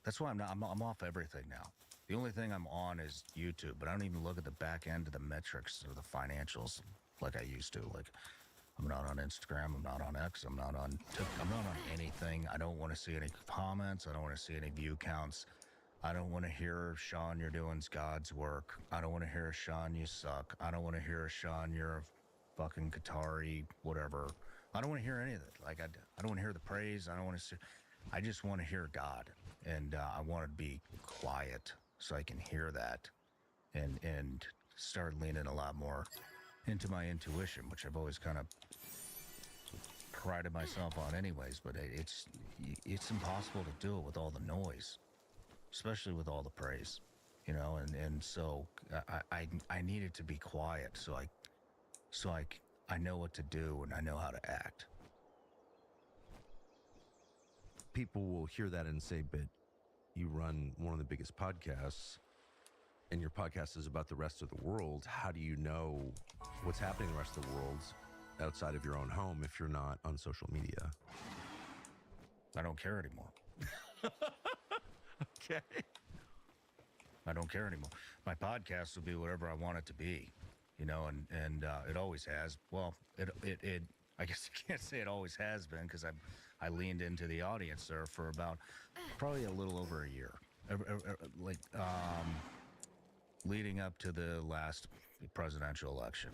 That's why I'm off everything now. The only thing I'm on is YouTube, but I don't even look at the back end of the metrics or the financials like I used to. Like, I'm not on Instagram. I'm not on X. I'm not on anything. I don't want to see any comments. I don't want to see any view counts. I don't want to hear, Sean, you're doing God's work. I don't want to hear, Sean, you suck. I don't want to hear, Sean, you're a fucking Qatari, whatever. I don't want to hear any of it. Like, I don't want to hear the praise. I don't want to see. I just want to hear God. And I want to be quiet so I can hear that and start leaning a lot more into my intuition, which I've always kind of prided myself on anyways, but it's impossible to do it with all the noise, especially with all the praise, and so I needed to be quiet so I know what to do and I know how to act. People will hear that and say, but you run one of the biggest podcasts and your podcast is about the rest of the world. How do you know what's happening in the rest of the world outside of your own home if you're not on social media? I don't care anymore. Okay. I don't care anymore. My podcast will be whatever I want it to be, and it always has. Well, it I guess I can't say it always has been because I leaned into the audience there for about probably a little over a year, leading up to the last presidential election.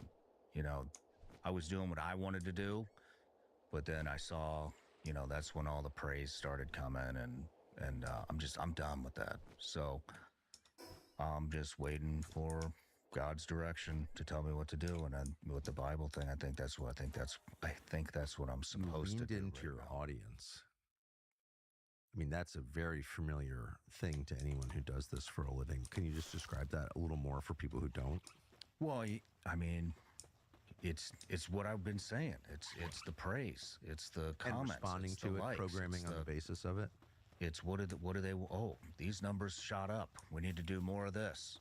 I was doing what I wanted to do, but then I saw, that's when all the praise started coming, and I'm done with that. So I'm just waiting for God's direction to tell me what to do, and then with the Bible thing, I think that's what I'm supposed to do. You leaned into your audience. I mean, that's a very familiar thing to anyone who does this for a living. Can you just describe that a little more for people who don't? Well, I mean, it's what I've been saying. It's the praise. It's the comments. And responding to it, programming on the basis of it. It's what do they? Oh, these numbers shot up. We need to do more of this.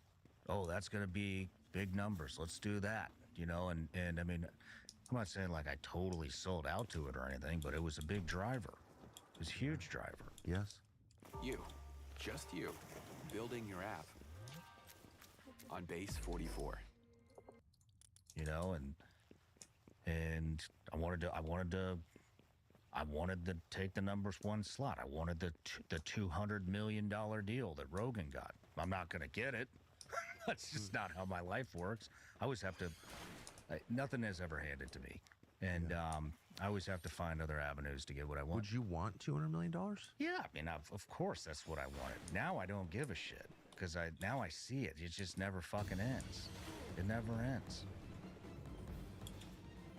Oh, that's going to be big numbers. Let's do that. And I mean, I'm not saying like I totally sold out to it or anything, but it was a big driver. It was a huge driver. Yes. Just you, building your app on base 44. And I wanted to take the numbers one slot. I wanted the $200 million deal that Rogan got. I'm not going to get it. That's just not how my life works. I always have to. Nothing is ever handed to me, and I always have to find other avenues to get what I want. Would you want $200 million? Yeah, I mean, of course, that's what I wanted. Now I don't give a shit because now I see it. It just never fucking ends. It never ends.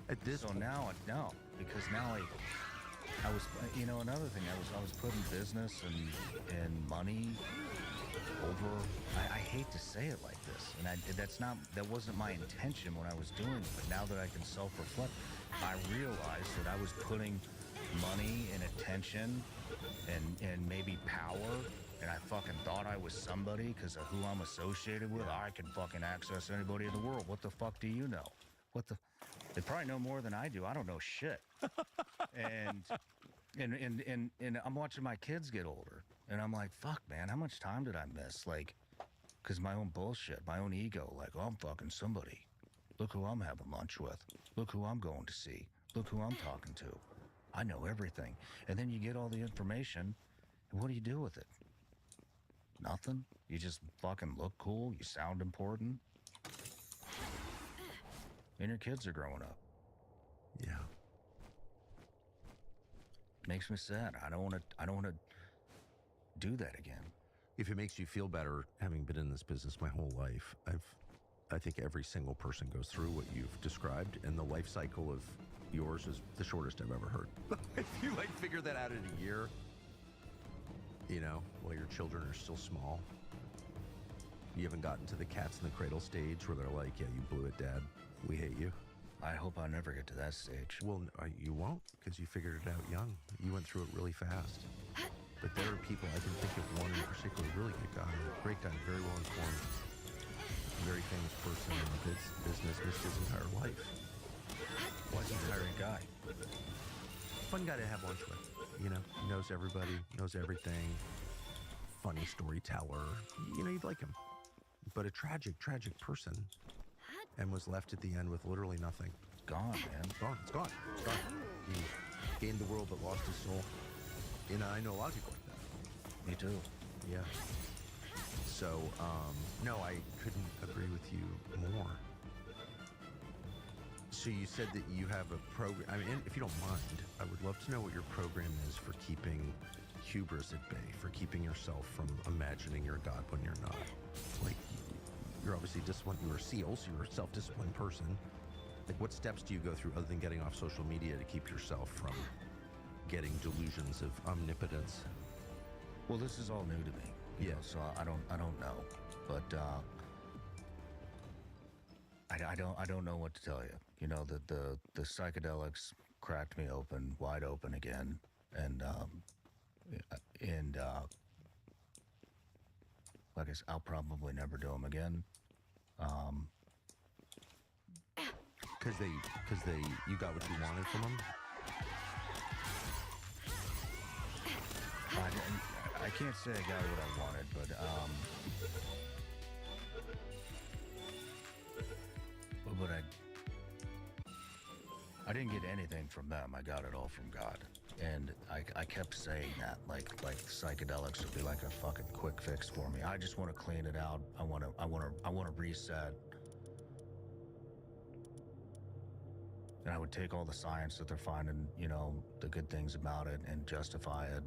At this so point. now no, because now I was another thing I was putting business and money over. I hate to say it like this, and that wasn't my intention when I was doing it. But now that I can self-reflect, I realized that I was putting money and attention and maybe power, and I fucking thought I was somebody because of who I'm associated with. I can fucking access anybody in the world. What the fuck do you know? They probably know more than I do. I don't know shit. And I'm watching my kids get older, and I'm like, fuck, man, how much time did I miss? Like, because my own bullshit, my own ego, like, oh, I'm fucking somebody. Look who I'm having lunch with. Look who I'm going to see. Look who I'm talking to. I know everything. And then you get all the information, and what do you do with it? Nothing. You just fucking look cool. You sound important. And your kids are growing up. Yeah. makes me sad. I don't want to do that again. If it makes you feel better, having been in this business my whole life, I think every single person goes through what you've described, and the life cycle of yours is the shortest I've ever heard. If you like figure that out in a year, you know, while your children are still small, you haven't gotten to the cats in the cradle stage where they're like, yeah, you blew it, Dad. We hate you. I hope I never get to that stage. Well, you won't, because you figured it out young. You went through it really fast. But there are people, I can think of one in particular, really good guy, great guy, very well informed, very famous person in the business, missed his entire life. Why's he hiring a guy? Fun guy to have lunch with, you know, knows everybody, knows everything, funny storyteller, you know, you'd like him. But a tragic, tragic person, and was left at the end with literally nothing. Gone, man. Gone. It's gone. It's gone. He gained the world but lost his soul. And I know a lot of people like that. Me too. Yeah. So, no, I couldn't agree with you more. So you said that you have a program. I mean, if you don't mind, I would love to know what your program is for keeping hubris at bay, for keeping yourself from imagining you're God when you're not. Like, you're obviously disciplined. You were SEALs. You're a self-disciplined person. Like, what steps do you go through other than getting off social media to keep yourself from getting delusions of omnipotence? Well, this is all new to me. You know, so I don't know, but I don't know what to tell you. You know, the psychedelics cracked me open, wide open again, and like I said, I'll probably never do them again. Because you got what you wanted from them. I can't say I got what I wanted, but I didn't get anything from them. I got it all from God, and I kept saying that like psychedelics would be like a fucking quick fix for me. I just want to clean it out. I want to reset. And I would take all the science that they're finding, you know, the good things about it, and justify it,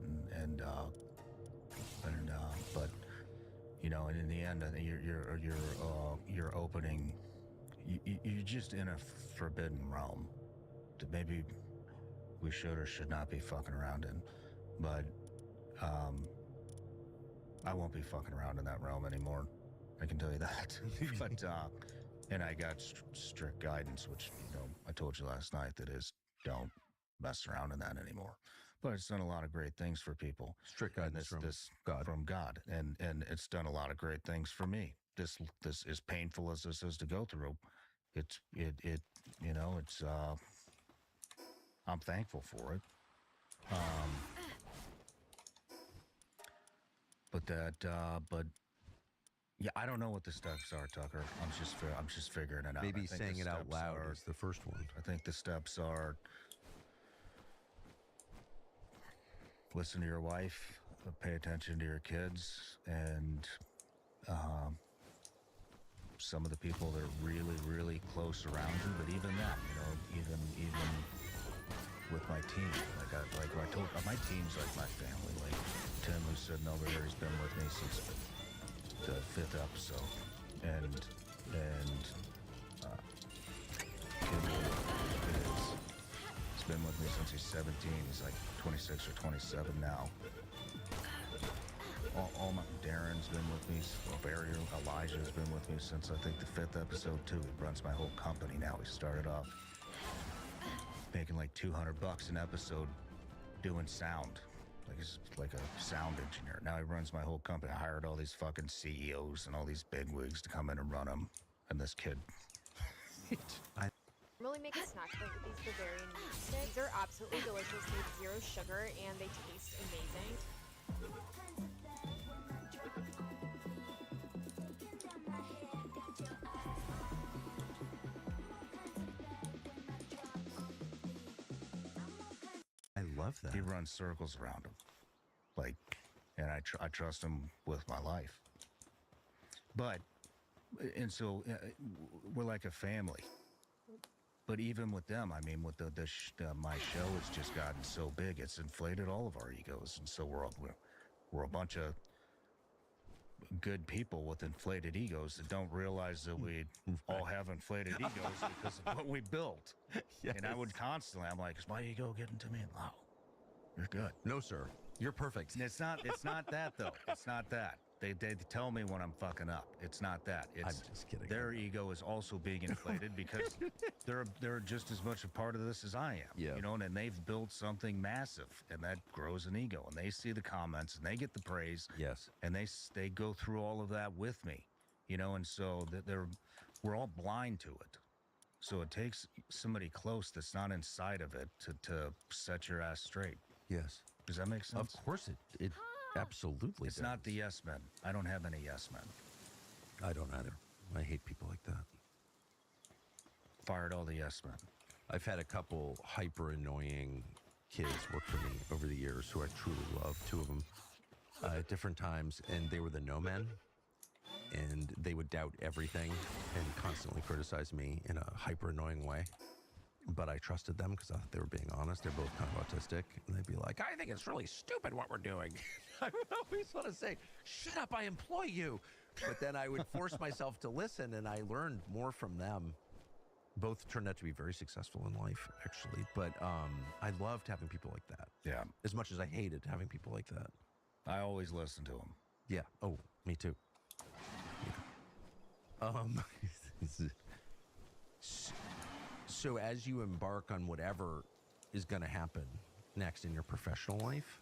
but you know, and in the end, I think you're opening. You're just in a forbidden realm that maybe we should or should not be fucking around in, but I won't be fucking around in that realm anymore. I can tell you that. But and I got strict guidance, which, you know, I told you last night, that is, don't mess around in that anymore. But it's done a lot of great things for people. Strict guidance from God, and it's done a lot of great things for me. This as painful as this is to go through, it you know, it's I'm thankful for it. But yeah, I don't know what the steps are, Tucker. I'm just figuring it out. Maybe saying it out loud is the first one. I think the steps are: listen to your wife, pay attention to your kids, and some of the people that are really, really close around you. But even them, you know, even with my team, like I told, my team's like my family. Like Tim, who's sitting over there, he's been with me since the 5th episode, and he's been with me since he's 17. He's like 26 or 27 now. All my Darren's been with me. Barry, Elijah's been with me since I think the 5th episode too. He runs my whole company now. He started off making like $200 an episode doing sound. Like he's like a sound engineer. Now he runs my whole company. I hired all these fucking CEOs and all these bigwigs to come in and run them. And this kid. I normally make a snack with these Bavarian meat sticks. They're absolutely delicious. They have 0 sugar and they taste amazing. I love that. He runs circles around him, like, and I trust him with my life. But, and so we're like a family. But even with them, I mean, with my show has just gotten so big, it's inflated all of our egos, and so we're a bunch of good people with inflated egos that don't realize that we all have inflated egos because of what we built. Yes. And I would constantly, I'm like, is my ego getting to me? No, you're good. No, sir. You're perfect. And it's not that though. It's not that. They tell me when I'm fucking up. It's not that. It's I'm just kidding. Their ego is also being inflated because they're just as much a part of this as I am. Yeah. You know, and they've built something massive, and that grows an ego. And they see the comments, and they get the praise. Yes. And they go through all of that with me. You know, and so we're all blind to it. So it takes somebody close that's not inside of it to set your ass straight. Yes. Does that make sense? Of course it absolutely It's does. not the yes men. I don't have any yes men. I don't either. I hate people like that. Fired all the yes men. I've had a couple hyper annoying kids work for me over the years who I truly love, two of them, at different times, and they were the no men, and they would doubt everything and constantly criticize me in a hyper annoying way. But I trusted them because I thought they were being honest. They're both kind of autistic, and they'd be like, I think it's really stupid what we're doing. I would always want to say, shut up, I employ you. But then I would force myself to listen, and I learned more from them. Both turned out to be very successful in life, actually. But I loved having people like that. Yeah. As much as I hated having people like that. I always listen to them. Yeah. Oh, me too. Yeah. So as you embark on whatever is going to happen next in your professional life,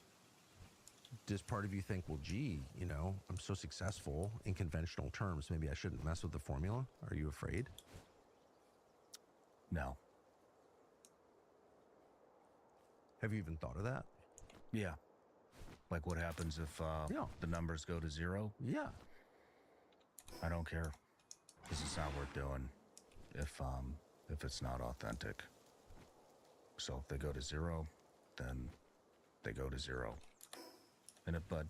does part of you think, well, gee, you know, I'm so successful in conventional terms, maybe I shouldn't mess with the formula? Are you afraid? No. Have you even thought of that? Yeah. Like what happens if the numbers go to zero? Yeah. I don't care. Because it's not worth doing if it's not authentic. So if they go to zero, then they go to zero. But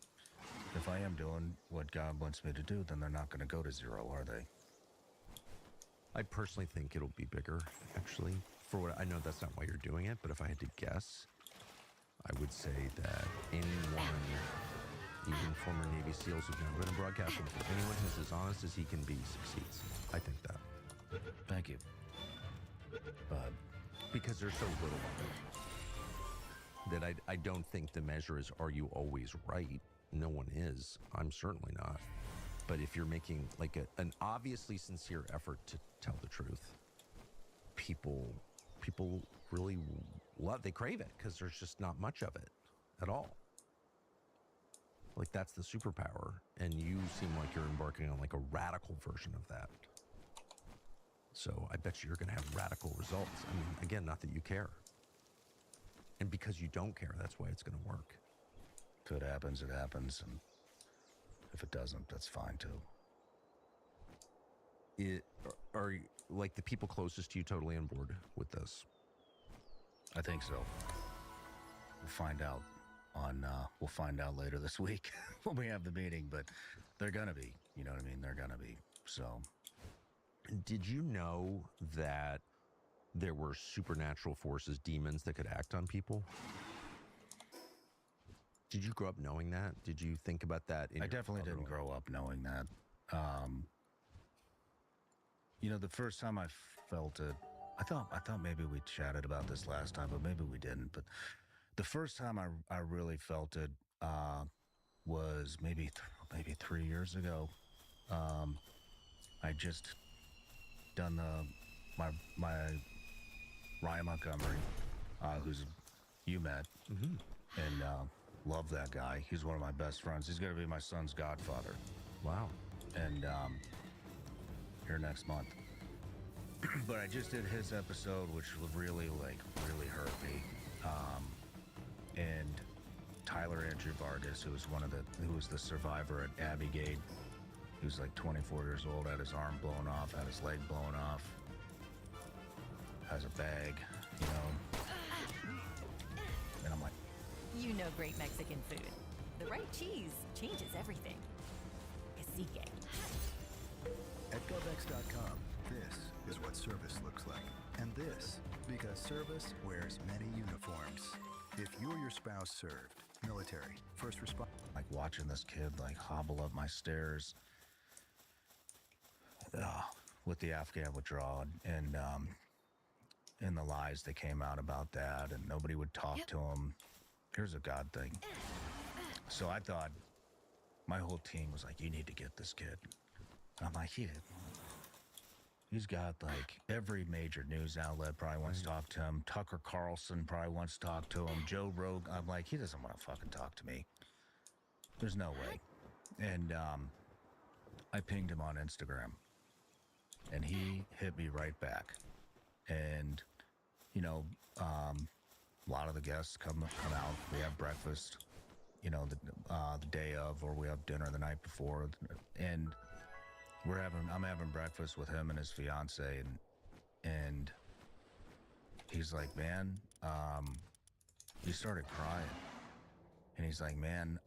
if I am doing what God wants me to do, then they're not going to go to zero, are they? I personally think it'll be bigger, actually. For what I know, that's not why you're doing it, but if I had to guess, I would say that anyone, even former Navy SEALs who've never been in broadcasting, anyone who's as honest as he can be succeeds. I think that. Thank you. But because there's so little of it, that I don't think the measure is, are you always right? No one is. I'm certainly not. But if you're making like an obviously sincere effort to tell the truth, people really love, they crave it because there's just not much of it at all. Like that's the superpower, and you seem like you're embarking on like a radical version of that. So I bet you're going to have radical results. I mean, again, not that you care. And because you don't care, that's why it's going to work. if it happens, it happens. And if it doesn't, that's fine too. Are like the people closest to you totally on board with this? I think so. We'll find out we'll find out later this week when we have the meeting, but they're gonna be, you know what I mean? They're gonna be. So did you know that there were supernatural forces, demons that could act on people? Did you grow up knowing that? Did you think about that? I definitely didn't grow up knowing that. You know, the first time I felt it, I thought maybe we chatted about this last time, but maybe we didn't. But the first time I really felt it was maybe 3 years ago. I just done my Ryan Montgomery, who's you met, and love that guy. He's one of my best friends. He's gonna be my son's godfather. Wow. And here next month. But I just did his episode, which really hurt me. And Tyler Andrew Vargas, who was the survivor at Abbey Gate. He was like 24 years old, had his arm blown off, had his leg blown off, has a bag, you know. And I'm like, you know great Mexican food. The right cheese changes everything. Cacique. At GovX.com, this is what service looks like. And this, because service wears many uniforms. If you or your spouse served, military, first responder. Like watching this kid like hobble up my stairs with the Afghan withdrawal and the lies that came out about that, and nobody would talk to him. Here's a God thing. So I thought my whole team was like, you need to get this kid. I'm like, he's got like every major news outlet probably wants to talk to him. Tucker Carlson probably wants to talk to him. Joe Rogan. I'm like, he doesn't want to fucking talk to me. There's no way. And I pinged him on Instagram, and he hit me right back. And you know, a lot of the guests come out. We have breakfast, you know, the day of, or we have dinner the night before, and I'm having breakfast with him and his fiance, and he's like, man, he started crying, and he's like, man,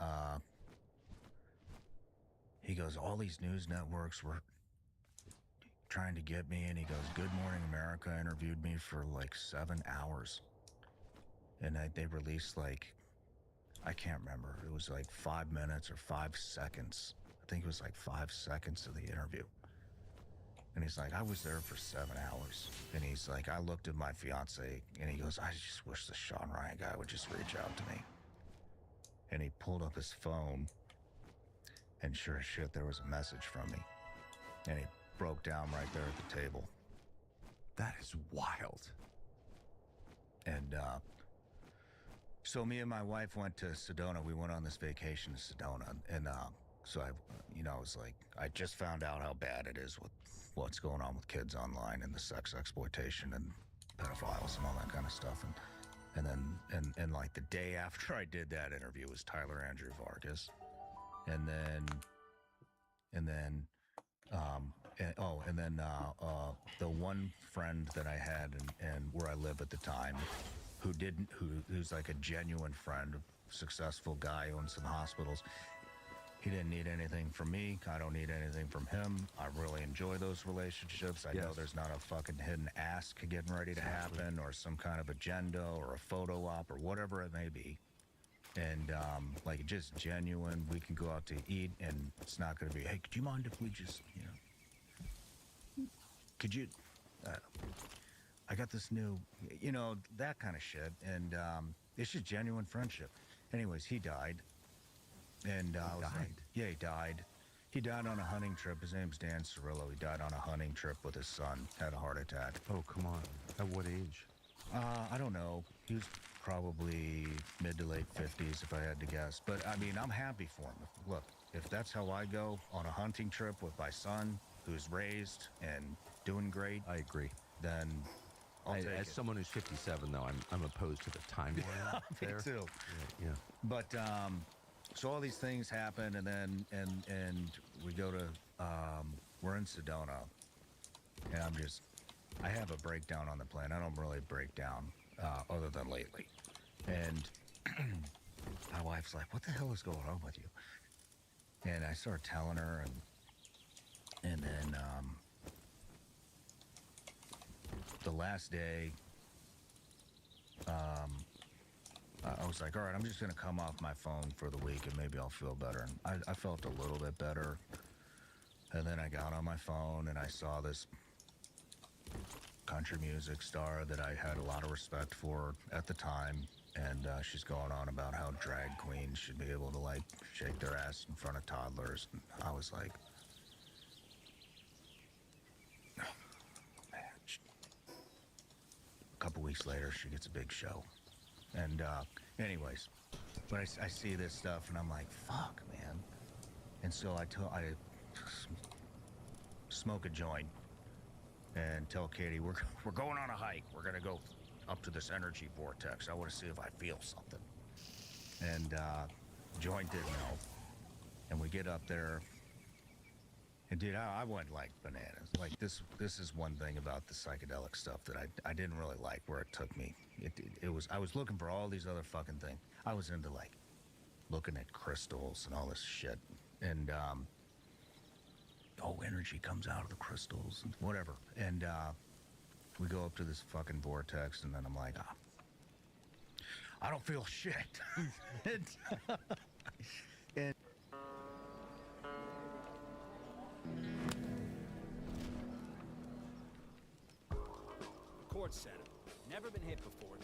he goes, all these news networks were trying to get me, and he goes, Good Morning America interviewed me for like 7 hours, and they released like, I can't remember, it was like 5 minutes or 5 seconds. I think it was like 5 seconds of the interview. And he's like, I was there for 7 hours. And he's like, I looked at my fiance, and he goes, I just wish the Sean Ryan guy would just reach out to me. And he pulled up his phone, and sure as shit, there was a message from me. And he broke down right there at the table. That is wild. And so me and my wife went to Sedona. We went on this vacation to Sedona, and so I was like, I just found out how bad it is with what's going on with kids online and the sex exploitation and pedophiles and all that kind of stuff. And then like the day after I did that interview was Tyler Andrew Vargas, and then the one friend that I had and where I live at the time, who's like a genuine friend, successful guy, owns some hospitals. He didn't need anything from me. I don't need anything from him. I really enjoy those relationships. I know there's not a fucking hidden ask getting ready to happen, or some kind of agenda or a photo op or whatever it may be. And like just genuine, we can go out to eat, and it's not going to be, hey, could you mind if we just, could you, I got this new, that kind of shit. And it's just genuine friendship. Anyways, he died. And I was like, yeah, he died. He died on a hunting trip. His name's Dan Cirillo. He died on a hunting trip with his son. Had a heart attack. Oh, come on. At what age? I don't know. He was probably mid to late 50s, if I had to guess. But, I mean, I'm happy for him. Look, if that's how I go on a hunting trip with my son, who's raised and doing great. I agree. Then I'll take it. As someone who's 57, though, I'm opposed to the timeline there. Me too. Yeah. But, so all these things happen, and then and we go to we're in Sedona, and I have a breakdown on the plane. I don't really break down other than lately. And my wife's like, what the hell is going on with you? And I start telling her, and then the last day, I was like, all right, I'm just going to come off my phone for the week, and maybe I'll feel better. And I felt a little bit better. And then I got on my phone, and I saw this country music star that I had a lot of respect for at the time. And she's going on about how drag queens should be able to, like, shake their ass in front of toddlers. And I was like, man. A couple weeks later, she gets a big show. And anyways, but I see this stuff, and I'm like, fuck, man. And so I smoke a joint and tell Katie, we're going on a hike. We're going to go up to this energy vortex. I want to see if I feel something. And joint didn't help. And we get up there. And dude, I went like bananas. Like this is one thing about the psychedelic stuff that I didn't really like, where it took me. I was looking for all these other fucking things. I was into like looking at crystals and all this shit. And energy comes out of the crystals and whatever. And we go up to this fucking vortex, and then I'm like, I don't feel shit. and Cord setup. Never been hit before.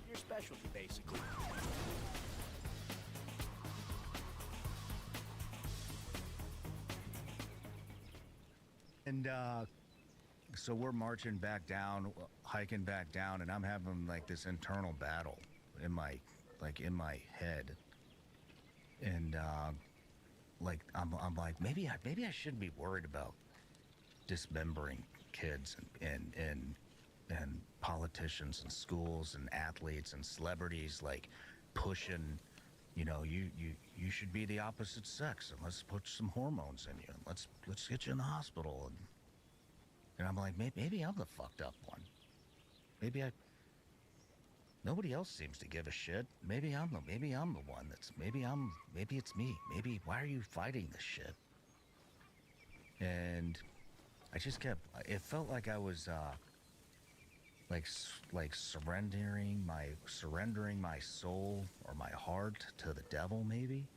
Your specialty, basically. And so we're marching back down, hiking back down, and I'm having like this internal battle in my head. And like I'm like maybe I shouldn't be worried about dismembering kids and politicians and schools and athletes and celebrities, like pushing, you know, you should be the opposite sex, and let's put some hormones in you, and let's get you in the hospital. And I'm like, maybe I'm the fucked up one. Nobody else seems to give a shit. Maybe I'm the one that's, maybe it's me. Maybe, why are you fighting this shit? And I just kept, it felt like I was, like surrendering my soul or my heart to the devil, maybe.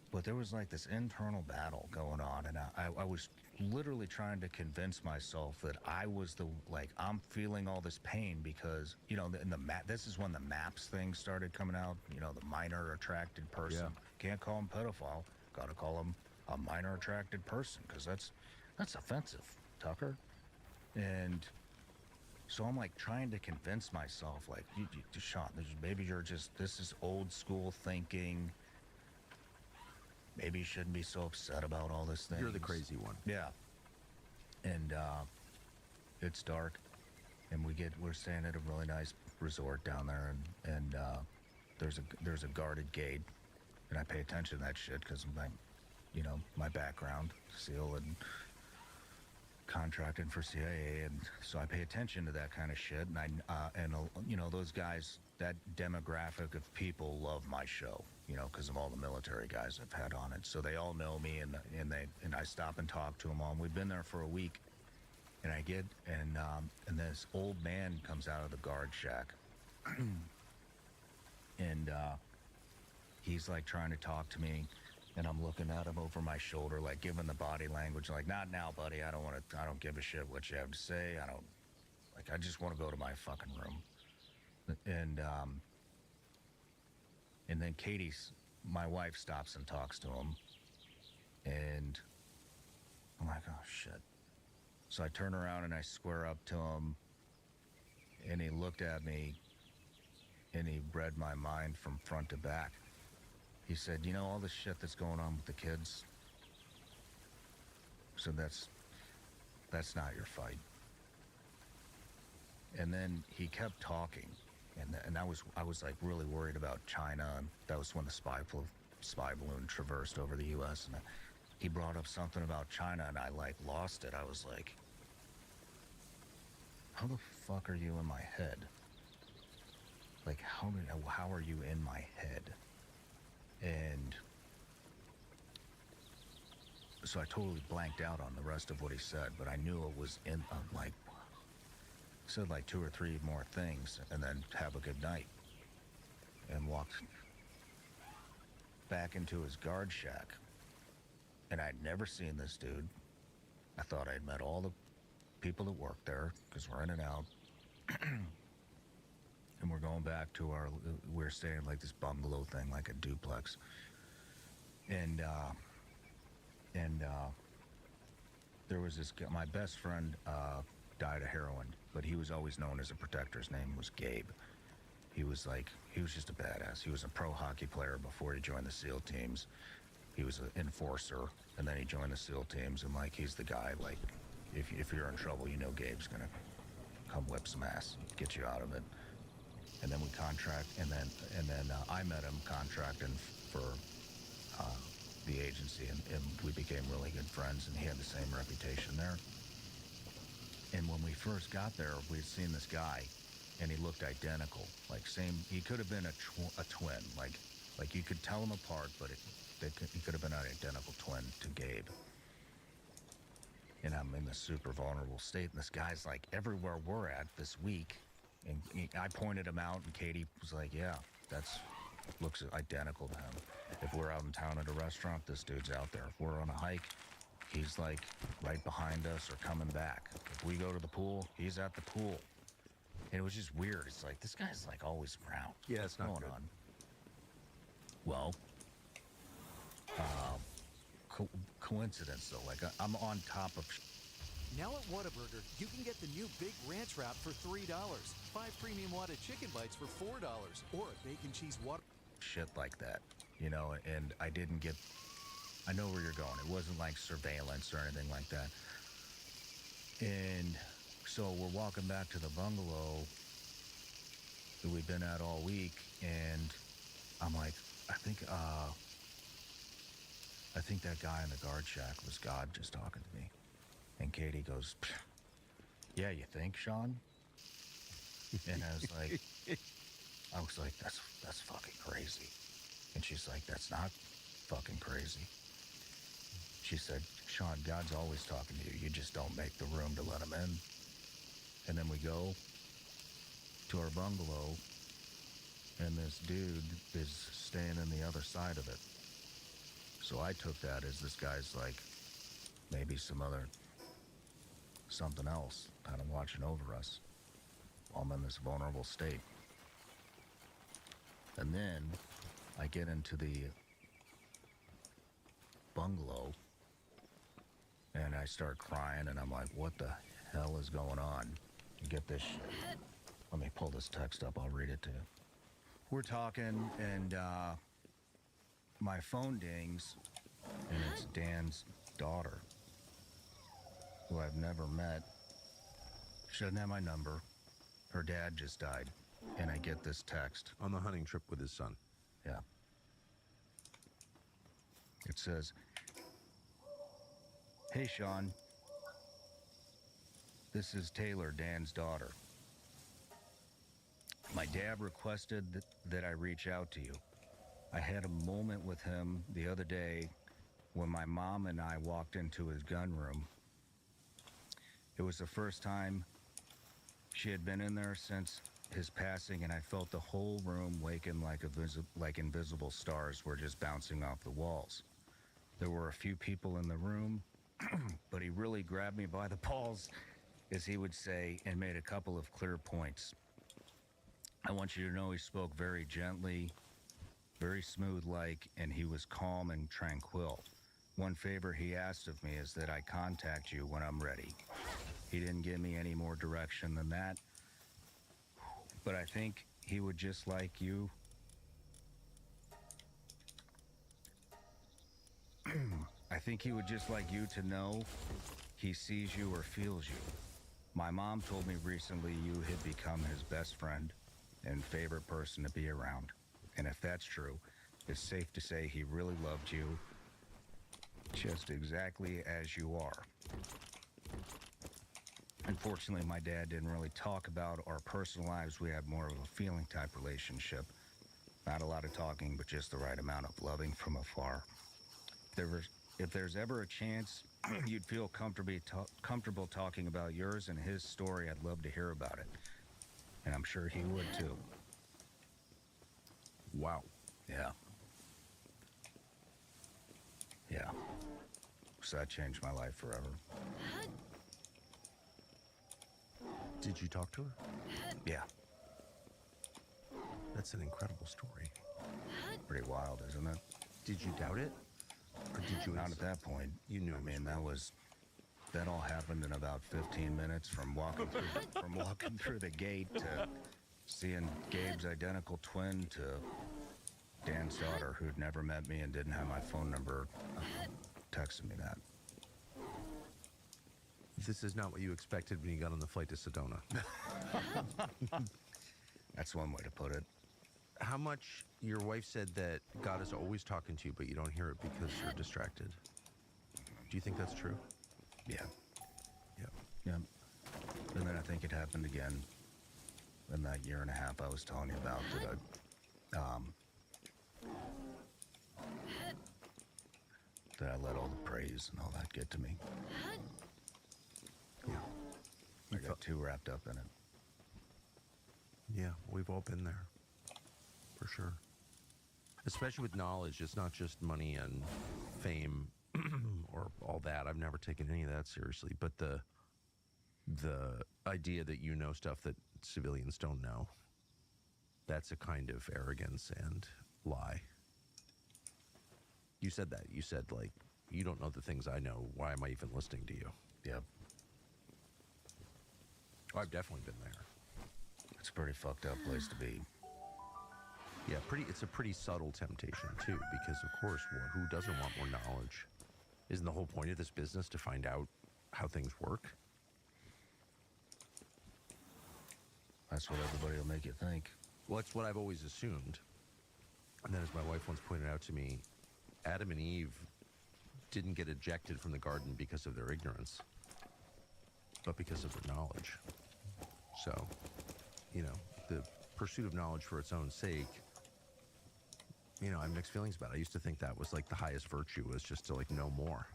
But there was like this internal battle going on, and I was literally trying to convince myself that I was I'm feeling all this pain because, you know, this is when the MAPS thing started coming out, you know, the minor attracted person. Yeah. Can't call him pedophile, gotta call him a minor attracted person, because that's offensive, Tucker. And so I'm like trying to convince myself, like, Sean, maybe this is old school thinking. Maybe you shouldn't be so upset about all this thing. You're the crazy one. Yeah. And it's dark, and we're staying at a really nice resort down there, and there's a guarded gate, and I pay attention to that shit because of my background, SEAL and contracting for CIA, and so I pay attention to that kind of shit, and those guys, that demographic of people love my show, you know, because of all the military guys I've had on it. So they all know me, and I stop and talk to them all. And we've been there for a week, and and this old man comes out of the guard shack, and he's like trying to talk to me, and I'm looking at him over my shoulder, like giving the body language, like, not now, buddy. I don't give a shit what you have to say. I just want to go to my fucking room. And then my wife, stops and talks to him, and I'm like, oh shit. So I turn around and I square up to him, and he looked at me, and he read my mind from front to back. He said, you know, all the shit that's going on with the kids, so that's not your fight. And then he kept talking. And I was like really worried about China, and that was when the spy balloon traversed over the U.S. and he brought up something about China, and I like lost it. I was like, how the fuck are you in my head? Like, how are you in my head? And so I totally blanked out on the rest of what he said, but I knew it was in said like 2 or 3 more things, and then have a good night, and walked back into his guard shack. And I'd never seen this dude. I thought I'd met all the people that worked there, because we're in and out. And we're going back to we're staying like this bungalow thing, like a duplex. And there was this guy, my best friend died of heroin, but he was always known as a protector. His name was Gabe. He was just a badass. He was a pro hockey player before he joined the SEAL teams. He was an enforcer, and then he joined the SEAL teams, and like, he's the guy, like, if you're in trouble, you know Gabe's gonna come whip some ass, get you out of it. And then we and then I met him contracting for the agency, and we became really good friends, and he had the same reputation there. And when we first got there, we'd seen this guy, and he looked identical, like same. He could have been a twin, like you could tell them apart, but he could have been an identical twin to Gabe. and I'm in this super vulnerable state. And this guy's like everywhere we're at this week. And I pointed him out, and Katie was like, yeah, that's looks identical to him. If we're out in town at a restaurant, this dude's out there. If we're on a hike, he's like right behind us or coming back. If we go to the pool, he's at the pool. And it was just weird. It's like, this guy's like always around. Yeah, it's not going good. on. Well, coincidence though. Like I'm on top of. Now at Whataburger, you can get the new Big Ranch Wrap for $3, 5 premium wadded chicken bites for $4, or a bacon cheese water. Shit like that, you know, and I didn't get. I know where you're going. It wasn't like surveillance or anything like that. And so we're walking back to the bungalow that we've been at all week, and I'm like, I think that guy in the guard shack was God just talking to me. And Katie goes, yeah, you think, Sean? And I was like, that's fucking crazy. And she's like, that's not fucking crazy. She said, Sean, God's always talking to you. You just don't make the room to let him in. And then we go to our bungalow, and this dude is staying on the other side of it. So I took that as this guy's like maybe something else kind of watching over us while I'm in this vulnerable state. And then I get into the bungalow and I start crying, and I'm like, what the hell is going on? You get this shit. Let me pull this text up. I'll read it to you. We're talking, and my phone dings, and it's Dan's daughter, who I've never met. She doesn't have my number. Her dad just died, and I get this text. On the hunting trip with his son. Yeah. It says, hey, Sean. This is Taylor, Dan's daughter. My dad requested that I reach out to you. I had a moment with him the other day when my mom and I walked into his gun room. It was the first time she had been in there since his passing, and I felt the whole room waken like invisible stars were just bouncing off the walls. There were a few people in the room, but he really grabbed me by the balls, as he would say, and made a couple of clear points. I want you to know he spoke very gently, very smooth-like, and he was calm and tranquil. One favor he asked of me is that I contact you when I'm ready. He didn't give me any more direction than that, but I think he would just like you. I think he would just like you to know he sees you or feels you. My mom told me recently you had become his best friend and favorite person to be around. And if that's true, it's safe to say he really loved you just exactly as you are. Unfortunately, my dad didn't really talk about our personal lives. We had more of a feeling type relationship. Not a lot of talking, but just the right amount of loving from afar. If there's ever a chance you'd feel comfortable talking about yours and his story, I'd love to hear about it. And I'm sure he would too. Wow. Yeah. Yeah. So that changed my life forever. Did you talk to her? Yeah. That's an incredible story. Pretty wild, isn't it? Did you doubt it? Or did you? Not at that point. You knew. I mean, that all happened in about 15 minutes from walking through the gate to seeing Gabe's identical twin to Dan's daughter, who'd never met me and didn't have my phone number, texted me that. This is not what you expected when you got on the flight to Sedona. That's one way to put it. How much your wife said that God is always talking to you, but you don't hear it because you're distracted. Do you think that's true? Yeah. Yeah. Yeah. And then I think it happened again in that year and a half I was telling you about that I let all the praise and all that get to me. I got too wrapped up in it. Yeah, we've all been there, for sure. Especially with knowledge, it's not just money and fame or all that. I've never taken any of that seriously, but the idea that you know stuff that civilians don't know, that's a kind of arrogance and lie. You said that. You said, like, you don't know the things I know. Why am I even listening to you? Yep. Oh, I've definitely been there. It's a pretty fucked up place to be. Yeah, it's a pretty subtle temptation, too, because, of course, who doesn't want more knowledge? Isn't the whole point of this business to find out how things work? That's what everybody will make you think. Well, that's what I've always assumed. And then, as my wife once pointed out to me, Adam and Eve didn't get ejected from the garden because of their ignorance, but because of their knowledge. So, you know, the pursuit of knowledge for its own sake, you know, I have mixed feelings about it. I used to think that was like the highest virtue, was just to like know more.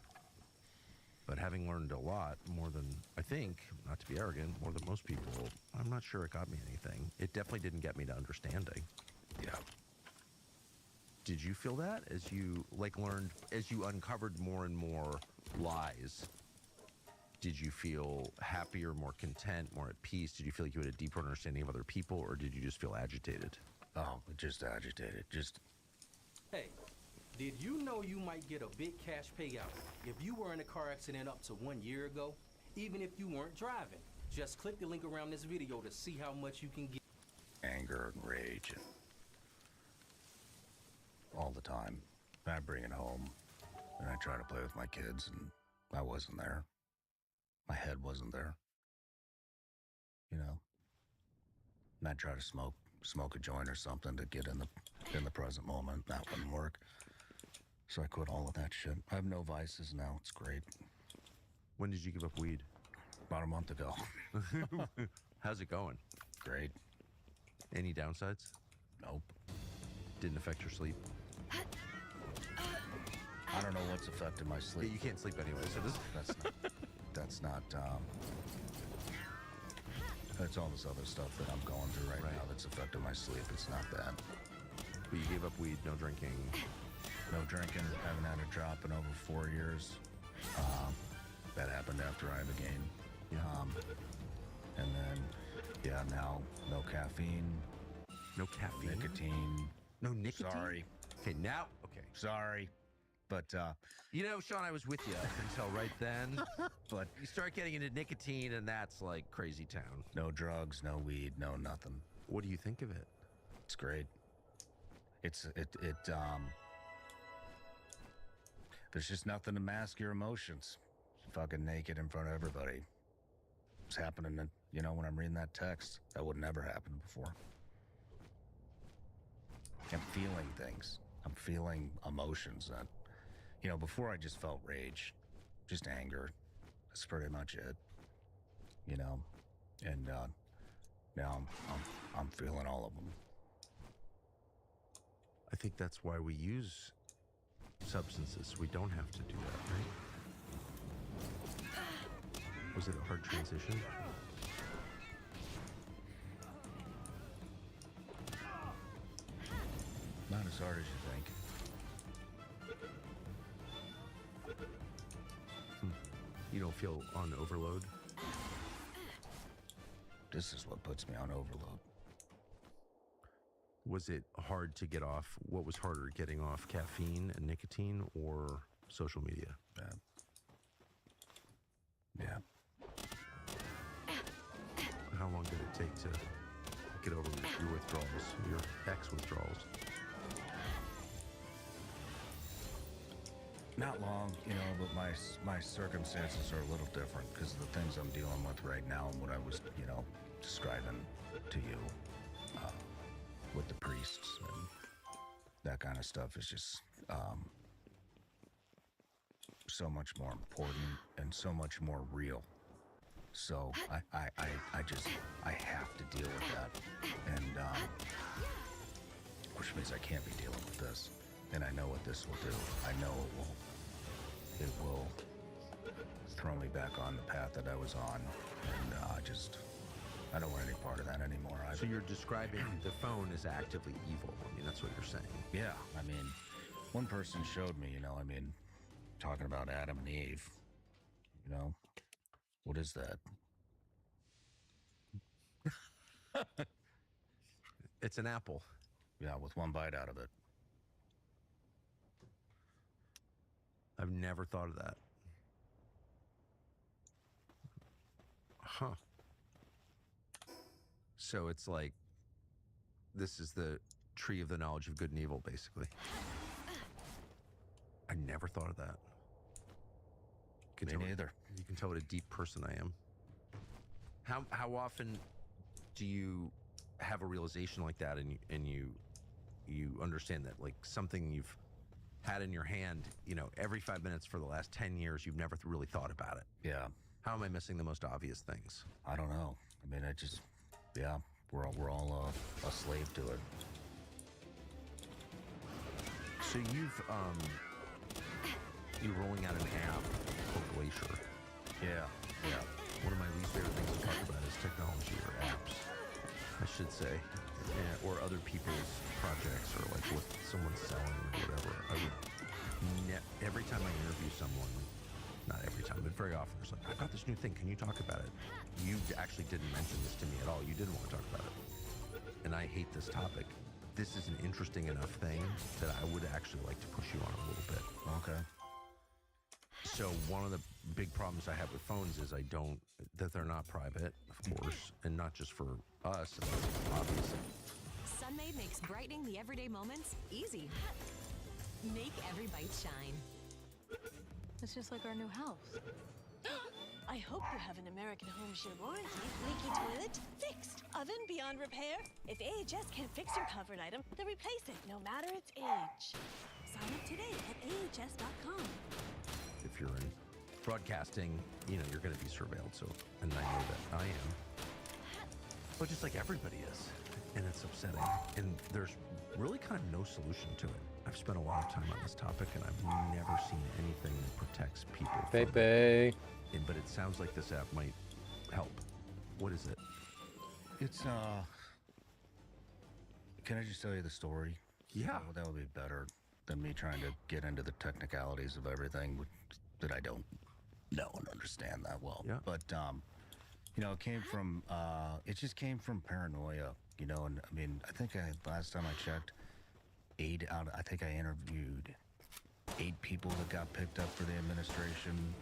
But having learned a lot, more than, I think, not to be arrogant, more than most people, I'm not sure it got me anything. It definitely didn't get me to understanding. Yeah. Did you feel that as you learned, as you uncovered more and more lies? Did you feel happier, more content, more at peace? Did you feel like you had a deeper understanding of other people, or did you just feel agitated? Oh, just agitated. Hey, did you know you might get a big cash payout if you were in a car accident up to 1 year ago, even if you weren't driving? Just click the link around this video to see how much you can get. Anger and rage and all the time. I bring it home and I try to play with my kids, and I wasn't there. My head wasn't there. You know? And I try to smoke a joint or something to get in the present moment. That wouldn't work. So I quit all of that shit. I have no vices now. It's great. When did you give up weed? About a month ago. How's it going? Great. Any downsides? Nope. Didn't affect your sleep? I don't know what's affected my sleep. Yeah, you can't sleep anyway, so this... That's not that's all this other stuff that I'm going through right now that's affecting my sleep. It's not that. But you gave up weed, no drinking. No drinking. Haven't had a drop in over 4 years. That happened after Ibogaine. And then, yeah, now no caffeine. No caffeine? Nicotine. No nicotine? Sorry. Okay, now, okay. Sorry. But, you know, Sean, I was with you until right then. But you start getting into nicotine, and that's like crazy town. No drugs, no weed, no nothing. What do you think of it? It's great. There's just nothing to mask your emotions. Fucking naked in front of everybody. It's happening, you know, when I'm reading that text. That would never happen before. I'm feeling things. I'm feeling emotions that, you know, before I just felt rage, just anger. That's pretty much it, you know. And now I'm feeling all of them. I think that's why we use substances, so we don't have to do that, right? Was it a hard transition? Not as hard as you think. You don't feel on overload? This is what puts me on overload. Was it hard to get off? What was harder, getting off caffeine and nicotine or social media? Yeah. How long did it take to get over your withdrawals, your ex-withdrawals? Not long, you know, but my circumstances are a little different because of the things I'm dealing with right now and what I was, you know, describing to you with the priests and that kind of stuff is just so much more important and so much more real. So I have to deal with that, and which means I can't be dealing with this. And I know what this will do. I know it will throw me back on the path that I was on. And I don't want any part of that anymore. So you're describing the phone as actively evil. I mean, that's what you're saying. Yeah, I mean, one person showed me, talking about Adam and Eve, what is that? It's an apple. Yeah, with one bite out of it. I've never thought of that. Huh. So it's like, this is the tree of the knowledge of good and evil, basically. I never thought of that. Me neither. You can tell what a deep person I am. How often do you have a realization like that, and you understand that, like, something you've had in your hand, every 5 minutes for the last 10 years, you've never really thought about it? Yeah. How am I missing the most obvious things? I don't know. I mean, we're all a slave to it. So you're rolling out an app called Glacier. Yeah. One of my least favorite things to talk about is technology or apps, I should say, or other people's projects, or like what someone's selling or whatever. I would every time I interview someone, not every time, but very often, there's like, I've got this new thing. Can you talk about it? You actually didn't mention this to me at all. You didn't want to talk about it. And I hate this topic. This is an interesting enough thing that I would actually like to push you on a little bit. Okay. So one of the big problems I have with phones is that they're not private, of course, and not just for us, obviously. Sunmade makes brightening the everyday moments easy. Make every bite shine. It's just like our new house. I hope you have an American Home Shield warranty. Leaky toilet? Fixed. Oven beyond repair? If AHS can't fix your covered item, they'll replace it, no matter its age. Sign up today at ahs.com. If you're in broadcasting, you're going to be surveilled. So, and I know that I am. But just like everybody is. And it's upsetting. And there's really kind of no solution to it. I've spent a lot of time on this topic, and I've never seen anything that protects people from it. But it sounds like this app might help. What is it? It's, can I just tell you the story? Yeah. That would be better than me trying to get into the technicalities of everything that I don't know and understand that well. Yeah. But, it just came from paranoia, and I mean, I think last time I checked, I think I interviewed 8 people that got picked up for the administration.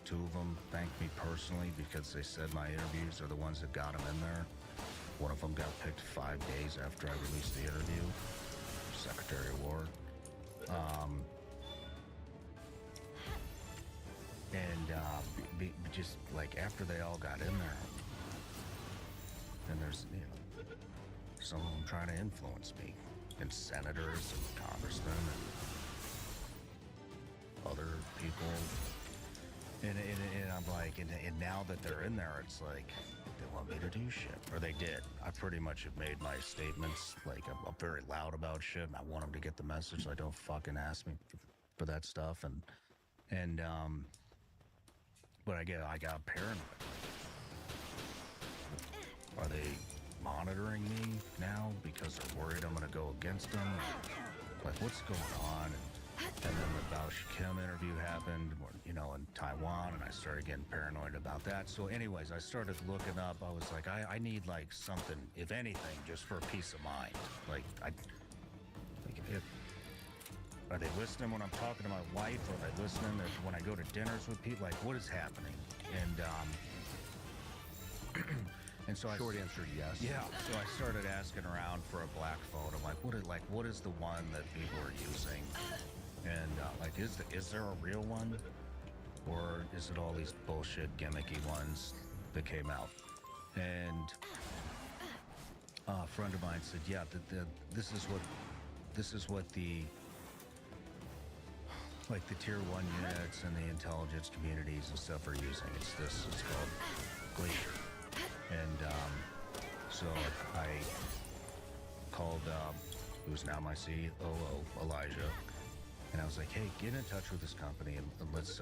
Two of them thanked me personally because they said my interviews are the ones that got them in there. One of them got picked 5 days after I released the interview, Secretary of War. Just like after they all got in there, and there's, some of them trying to influence me, and senators and congressmen and other people. And I'm like, and now that they're in there, it's like, they want me to do shit. Or they did. I pretty much have made my statements, like, I'm very loud about shit, and I want them to get the message, like, don't fucking ask me for that stuff. But I got paranoid. Are they monitoring me now because they're worried I'm gonna go against them? Like, what's going on? And then the Bao Kim interview happened, in Taiwan, and I started getting paranoid about that. So anyways, I started looking up. I was like, I need, like, something, if anything, just for peace of mind. Are they listening when I'm talking to my wife? Are they listening when I go to dinners with people? Like, what is happening? And so Short answer, yes. Yeah. So I started asking around for a black phone. I'm like, what is the one that people are using? And is there a real one, or is it all these bullshit gimmicky ones that came out? And a friend of mine said, yeah, this is what the tier 1 units and the intelligence communities and stuff are using. It's called Glacier. And so I called, who's now my COO, Elijah, And I was like, hey, get in touch with this company and let's,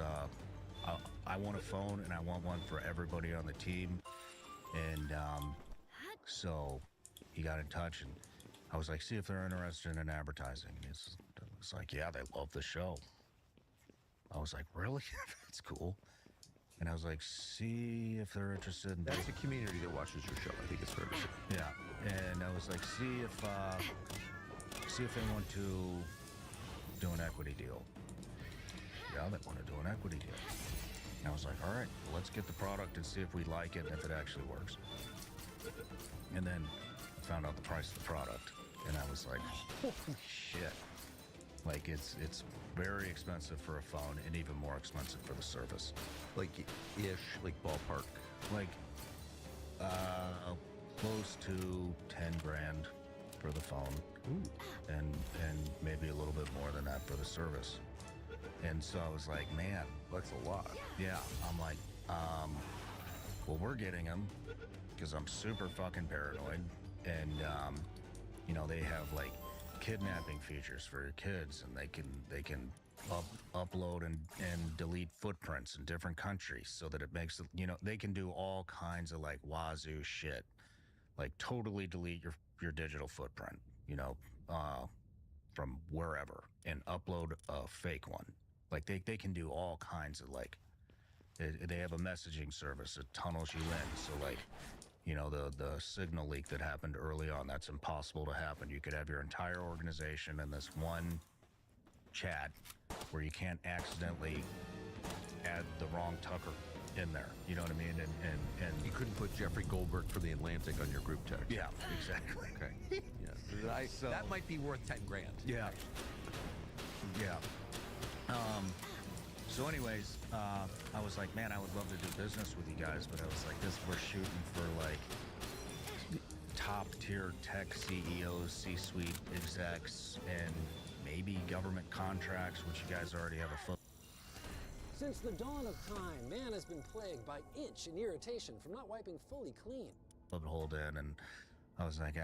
I want a phone and I want one for everybody on the team. And so he got in touch and I was like, see if they're interested in advertising. And he's like, yeah, they love the show. I was like, really? That's cool. And I was like, see if they're interested in... That's a community that watches your show, I think it's fair to say. Yeah. And I was like, see if they want to do an equity deal. Yeah, they want to do an equity deal. And I was like, all right, well, let's get the product and see if we like it and if it actually works. And then I found out the price of the product. And I was like, holy shit. Like, it's very expensive for a phone and even more expensive for the service. Like, like ballpark. Like, close to 10 grand for the phone. Ooh. And maybe a little bit more than that for the service. And so I was like, man, that's a lot. Yeah. I'm like, well, we're getting them because I'm super fucking paranoid. And, you know, they have like kidnapping features for your kids, and they can upload and delete footprints in different countries so that it makes, you know, they can do all kinds of like wazoo shit, like totally delete your digital footprint, you know, from wherever and upload a fake one. Like they can do all kinds of like, they have a messaging service that tunnels you in. So like, you know, the signal leak that happened early on, that's impossible to happen. You could have your entire organization in this one chat where you can't accidentally add the wrong Tucker in there. You know what I mean? And you couldn't put Jeffrey Goldberg for the Atlantic on your group text. Yeah, exactly. Okay. Yeah. That might be worth 10 grand. Yeah. Yeah. So anyways, I was like, man, I would love to do business with you guys, but I was like, we're shooting for like top tier tech CEOs, C-suite execs, and maybe government contracts, which you guys already have a foot. Since the dawn of time, man has been plagued by itch and irritation from not wiping fully clean. Hold in, and I was like,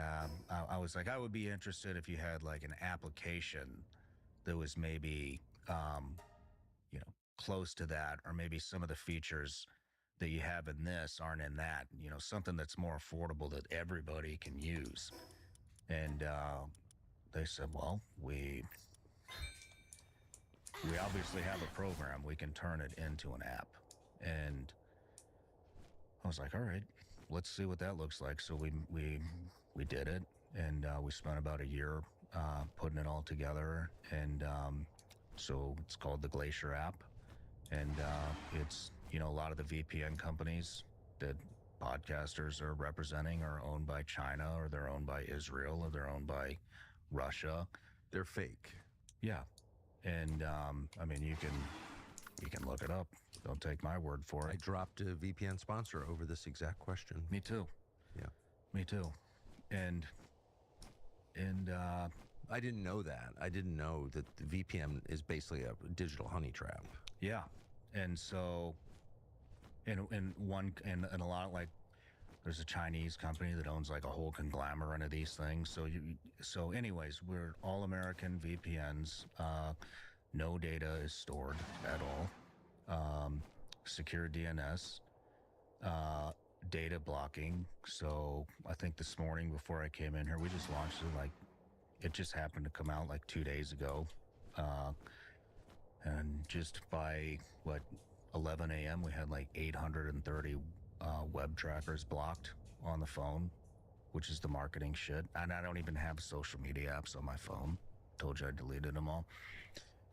I would be interested if you had like an application that was maybe, you know, close to that, or maybe some of the features that you have in this aren't in that, you know, something that's more affordable that everybody can use. And they said, well, we obviously have a program. We can turn it into an app. And I was like, all right, let's see what that looks like. So we did it, and we spent about a year putting it all together. And so it's called the Glacier app. And it's, you know, a lot of the VPN companies that podcasters are representing are owned by China, or they're owned by Israel, or they're owned by Russia. They're fake. Yeah. And I mean, you can look it up. Don't take my word for it. I dropped a VPN sponsor over this exact question. Me too. Yeah. Me too. And I didn't know that. I didn't know that the VPN is basically a digital honey trap. Yeah. And so, and a lot, like, there's a Chinese company that owns like a whole conglomerate of these things. So anyways, we're all American VPNs. No data is stored at all. Secure DNS, data blocking. So I think this morning before I came in here, we just launched it. Like, it just happened to come out like 2 days ago. And just by 11 a.m., we had like 830 web trackers blocked on the phone, which is the marketing shit. And I don't even have social media apps on my phone. Told you I deleted them all.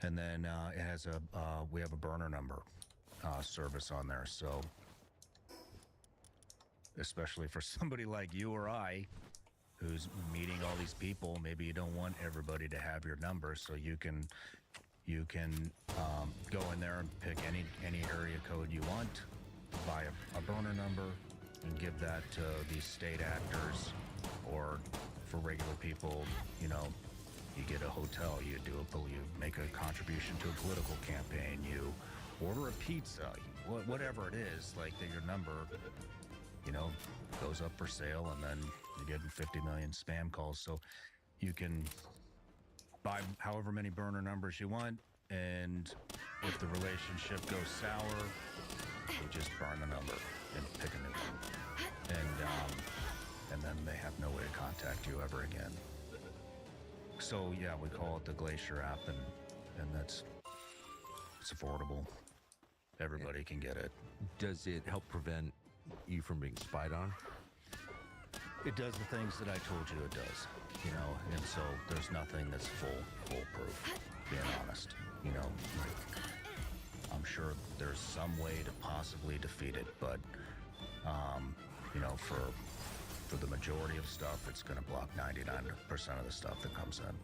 And then it has we have a burner number service on there. So especially for somebody like you or I, who's meeting all these people, maybe you don't want everybody to have your number, so you can go in there and pick any area code you want, buy a burner number, and give that to these state actors, or for regular people, you know, you get a hotel, you make a contribution to a political campaign, you order a pizza, whatever it is, like that your number, you know, goes up for sale, and then you're getting 50 million spam calls. So you can buy however many burner numbers you want, and if the relationship goes sour, you just burn the number and pick a new one. And then they have no way to contact you ever again. So yeah, we call it the Glacier app, and it's affordable. Everybody can get it. Does it help prevent you from being spied on? It does the things that I told you it does, you know, and so there's nothing that's foolproof, being honest. You know, I'm sure there's some way to possibly defeat it, but, you know, for the majority of stuff, it's going to block 99% of the stuff that comes in.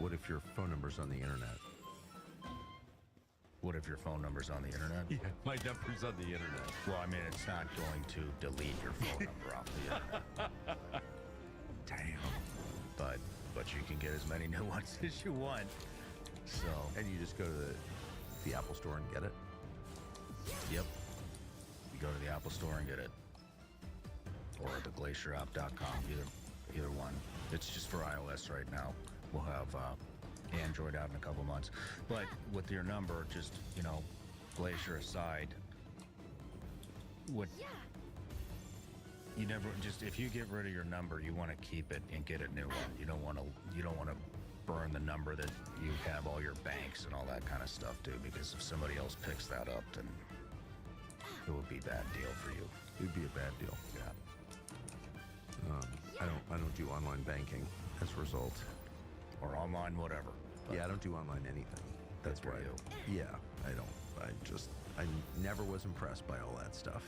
What if your phone number's on the internet? What if your phone number's on the internet? Yeah, my number's on the internet. Well, I mean, it's not going to delete your phone number off the internet. Damn. But you can get as many new ones as you want. So. And you just go to the Apple Store and get it? Yep. You go to the Apple Store and get it. Or at theglacierapp.com, either one. It's just for iOS right now. We'll have Android out in a couple months. But with your number, just, you know, Glacier aside, you never just, if you get rid of your number, you want to keep it and get a new one. You don't want to burn the number that you have all your banks and all that kind of stuff too, because if somebody else picks that up, then it would be a bad deal for you. It would be a bad deal. Yeah. I don't do online banking as a result. Or online whatever. Yeah, I don't do online anything. That's why. Yeah, I don't. I never was impressed by all that stuff.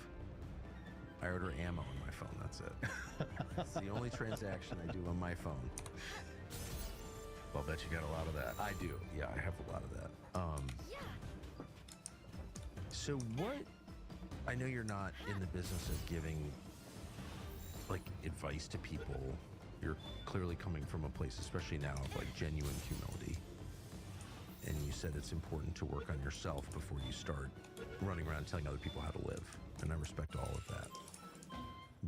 I order ammo on my phone, that's it. It's the only transaction I do on my phone. Well, I bet you got a lot of that. I do. Yeah, I have a lot of that. So what, I know you're not in the business of giving like advice to people. You're clearly coming from a place, especially now, of like genuine humility. And you said it's important to work on yourself before you start running around telling other people how to live. And I respect all of that.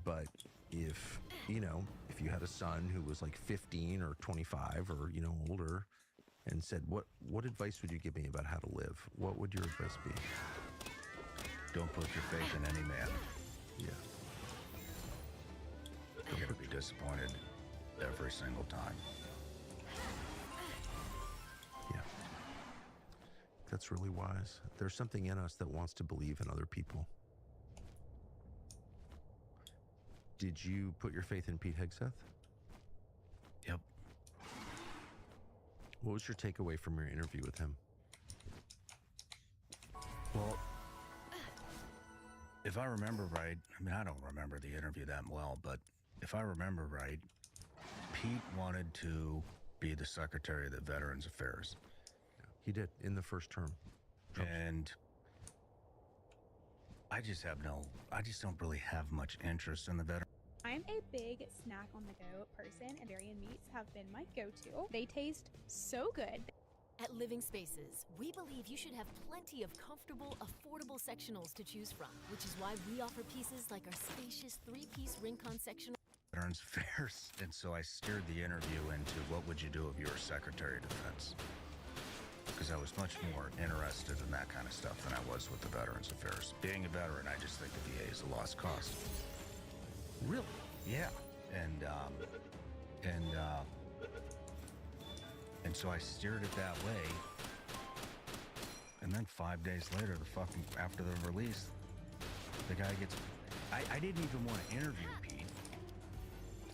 But if, you know, if you had a son who was like 15 or 25 or, you know, older and said, what advice would you give me about how to live? What would your advice be? Don't put your faith in any man. Yeah. You're going to be disappointed every single time. Yeah. That's really wise. There's something in us that wants to believe in other people. Did you put your faith in Pete Hegseth? Yep. What was your takeaway from your interview with him? Well, if I remember right, I mean, I don't remember the interview that well, but if I remember right, Pete wanted to be the Secretary of the Veterans Affairs. He did, in the first term. And I just don't really have much interest in the veterans. I'm a big snack on the go person, and Bavarian meats have been my go-to. They taste so good. At Living Spaces, we believe you should have plenty of comfortable, affordable sectionals to choose from, which is why we offer pieces like our spacious 3-piece Rincon sectional. Veterans Affairs. And so I steered the interview into what would you do if you were Secretary of Defense? Because I was much more interested in that kind of stuff than I was with the Veterans Affairs. Being a veteran, I just think the VA is a lost cause. Really? Yeah. And so I steered it that way. And then 5 days later, after the release, the guy gets, I didn't even want to interview Pete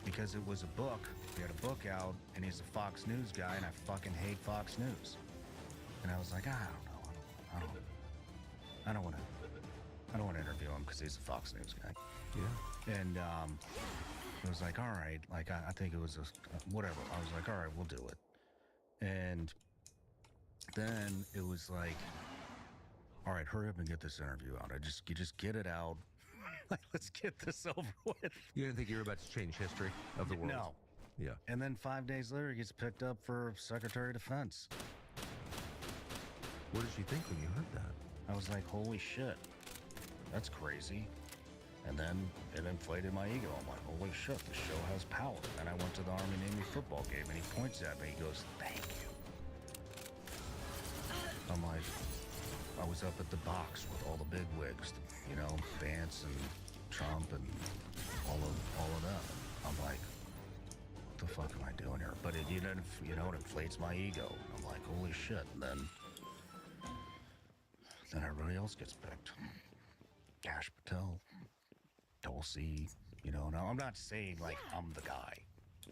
because it was a book. We had a book out and he's a Fox News guy and I fucking hate Fox News. And I was like, I don't want to interview him because he's a Fox News guy. Yeah. And it was like, all right, like I think it was whatever. I was like, all right, we'll do it. And then it was like, all right, hurry up and get this interview out. You just get it out. Like, let's get this over with. You didn't think you were about to change history of the world? No. Yeah. And then 5 days later, he gets picked up for Secretary of Defense. What did you think when you heard that? I was like, holy shit, that's crazy. And then it inflated my ego. I'm like, holy shit, the show has power. And I went to the Army-Navy football game, and he points at me. He goes, thank you. I'm like, I was up at the box with all the big wigs, you know, Vance and Trump and all of them. I'm like, what the fuck am I doing here? But it, you know, it inflates my ego. I'm like, holy shit. And then everybody else gets picked. Cash Patel, Tulsi, you know. Now I'm not saying like I'm the guy,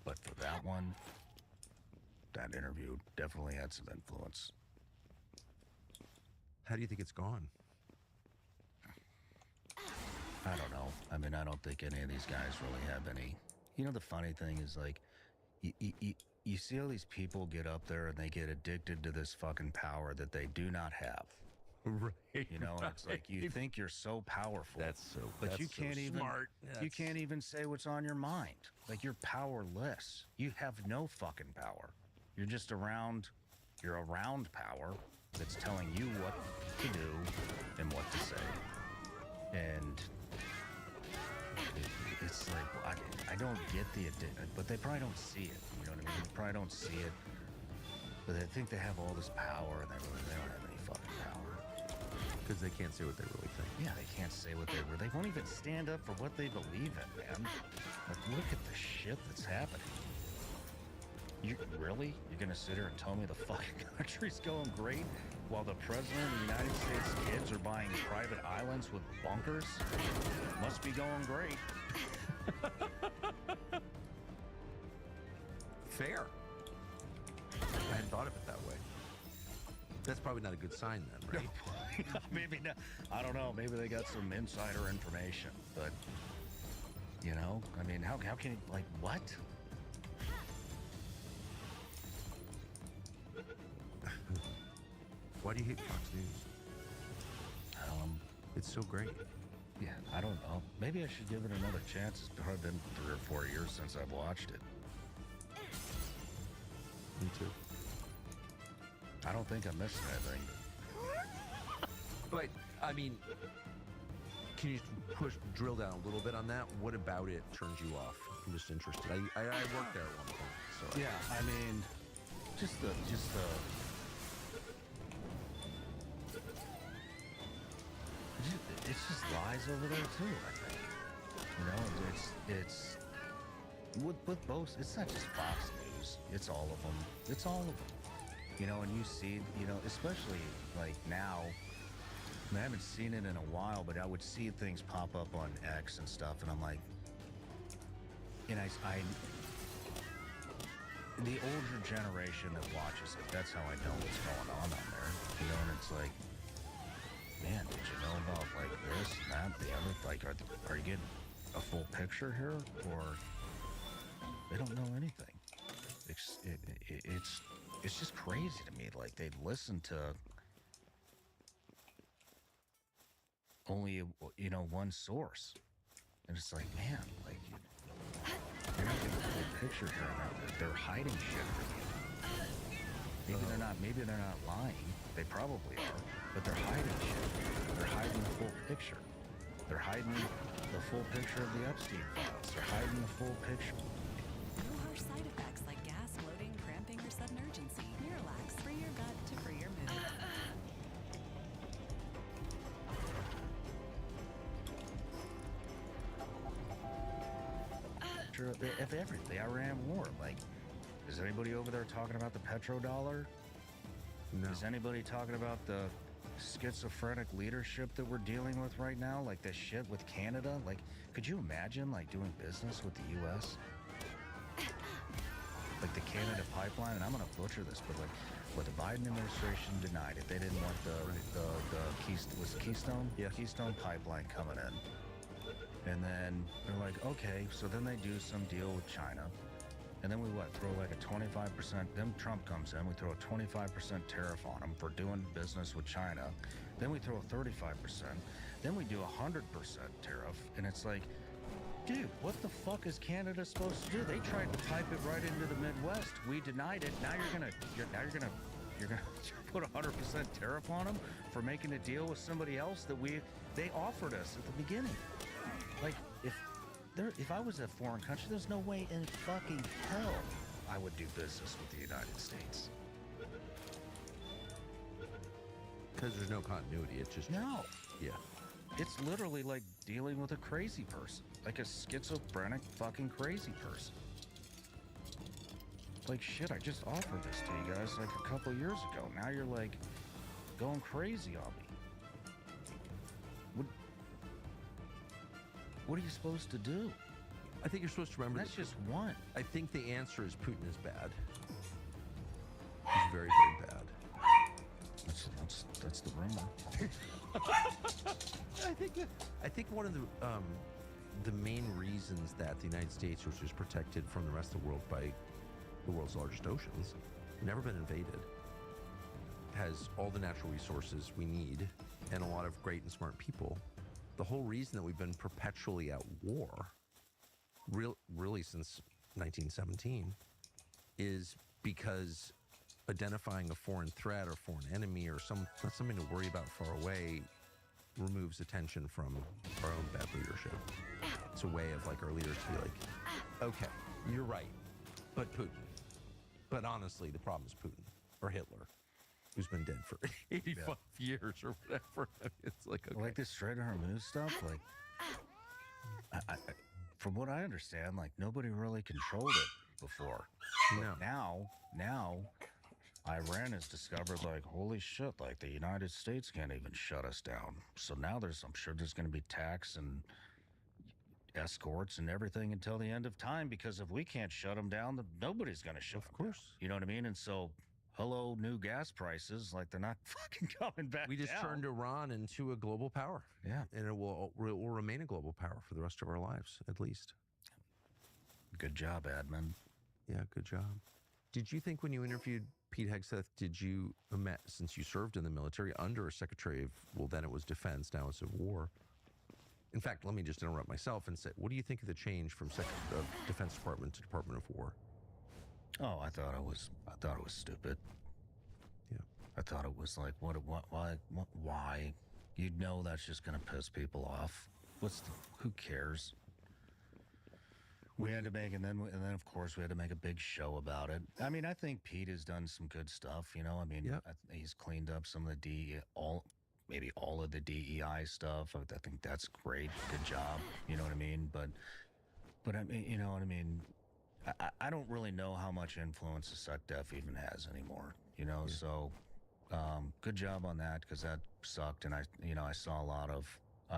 but for that one, that interview definitely had some influence. How do you think it's gone? I don't know. I mean, I don't think any of these guys really have any. You know, the funny thing is, like, you see all these people get up there and they get addicted to this fucking power that they do not have. Right. You know, and it's like you think you're so powerful. But you can't even. Smart. You can't even say what's on your mind. Like, you're powerless. You have no fucking power. You're just around. You're around power that's telling you what to do and what to say. And it's like, I don't get the addiction, but they probably don't see it. You know what I mean? They probably don't see it, but they think they have all this power, and they don't have any fucking power. Because they can't say what they really think. Yeah, they can't say what they were. They won't even stand up for what they believe in, man. Like, look at the shit that's happening. Really? You're gonna sit here and tell me the fucking country's going great while the president of the United States kids are buying private islands with bunkers? Must be going great. Fair. I hadn't thought of it that way. That's probably not a good sign then, right? Maybe not. I don't know. Maybe they got some insider information, but you know, I mean, how can you, like, what? Why do you hate Fox News? It's so great. Yeah, I don't know. Maybe I should give it another chance. It's probably been 3 or 4 years since I've watched it. Me too. I don't think I'm missing anything. But, I mean, can you drill down a little bit on that? What about it turns you off? I'm just interested. I worked there at one point, so. Yeah, I mean, just the it's just lies over there too, I think. You know, it's with both. It's not just Fox News. It's all of them. It's all of them. You know, and you see, you know, especially like now. I mean, I haven't seen it in a while, but I would see things pop up on X and stuff, and I'm like, and I the older generation that watches it, that's how I know what's going on there. You know, and it's like, man, did you know about like this, that, the other? Like, are you getting a full picture here, or they don't know anything? It's just crazy to me. Like, they listen to only, you know, one source, and it's like, man, like, you're not getting a full picture here. They're hiding shit from you. Maybe they're not lying. They probably are, but they're hiding shit. They're hiding the full picture. They're hiding the full picture of the Epstein files. They're hiding the full picture. No harsh side effects like gas, bloating, cramping, or sudden urgency. Miralax, free your gut to free your mood. If everything, the Iran war, like, is anybody over there talking about the petrodollar? No. Is anybody talking about the schizophrenic leadership that we're dealing with right now? Like the shit with Canada? Like, could you imagine, like, doing business with the U.S.? Like the Canada pipeline, and I'm gonna butcher this, but like, what the Biden administration denied it. They didn't want the Keystone? Yeah. Keystone pipeline coming in. And then they're like, okay, so then they do some deal with China. And then we throw like a 25%, then Trump comes in, we throw a 25% tariff on them for doing business with China. Then we throw a 35%. Then we do a 100% tariff. And it's like, dude, what the fuck is Canada supposed to do? They tried to pipe it right into the Midwest. We denied it. Now you're gonna put a 100% tariff on them for making a deal with somebody else that they offered us at the beginning. Like, if I was a foreign country, there's no way in fucking hell I would do business with the United States. Because there's no continuity. It's just no. Yeah. It's literally like dealing with a crazy person, like a schizophrenic fucking crazy person. Like, shit, I just offered this to you guys like a couple years ago. Now you're like going crazy on me. What are you supposed to do? I think you're supposed to remember that's just one. I think the answer is Putin is bad. He's very, very bad. That's the rumor. I think one of the main reasons that the United States, which is protected from the rest of the world by the world's largest oceans, never been invaded, has all the natural resources we need, and a lot of great and smart people. The whole reason that we've been perpetually at war, really since 1917, is because identifying a foreign threat or foreign enemy or something to worry about far away removes attention from our own bad leadership. It's a way of like our leaders to be like, okay, you're right, but Putin. But honestly, the problem is Putin or Hitler, who's been dead for 85 years or whatever. It's like, okay. Like this Straight Hormuz stuff, like, I, from what I understand, like nobody really controlled it before. No. Now, Iran has discovered, like, holy shit, like the United States can't even shut us down. So now I'm sure there's going to be tax and escorts and everything until the end of time, because if we can't shut them down, then nobody's going to shut them down. You know what I mean? And so, hello, new gas prices, like they're not fucking coming back We just down. turned Iran into a global power. Yeah. And it will remain a global power for the rest of our lives, at least. Good job, admin. Yeah, good job. Did you think when you interviewed Pete Hegseth, since you served in the military under a secretary of, well, then it was defense, now it's of war. In fact, let me just interrupt myself and say, what do you think of the change from Defense Department to Department of War? Oh, I thought it was stupid. Yeah. I thought it was like, why? You know that's just going to piss people off. Who cares? We had to make, and then of course we had to make a big show about it. I mean, I think Pete has done some good stuff. You know, I mean, he's cleaned up some of the maybe all of the DEI stuff. I think that's great. Good job. You know what I mean? But I mean, you know what I mean? I don't really know how much influence the SecDef even has anymore. You know, so good job on that, because that sucked. And I saw a lot of,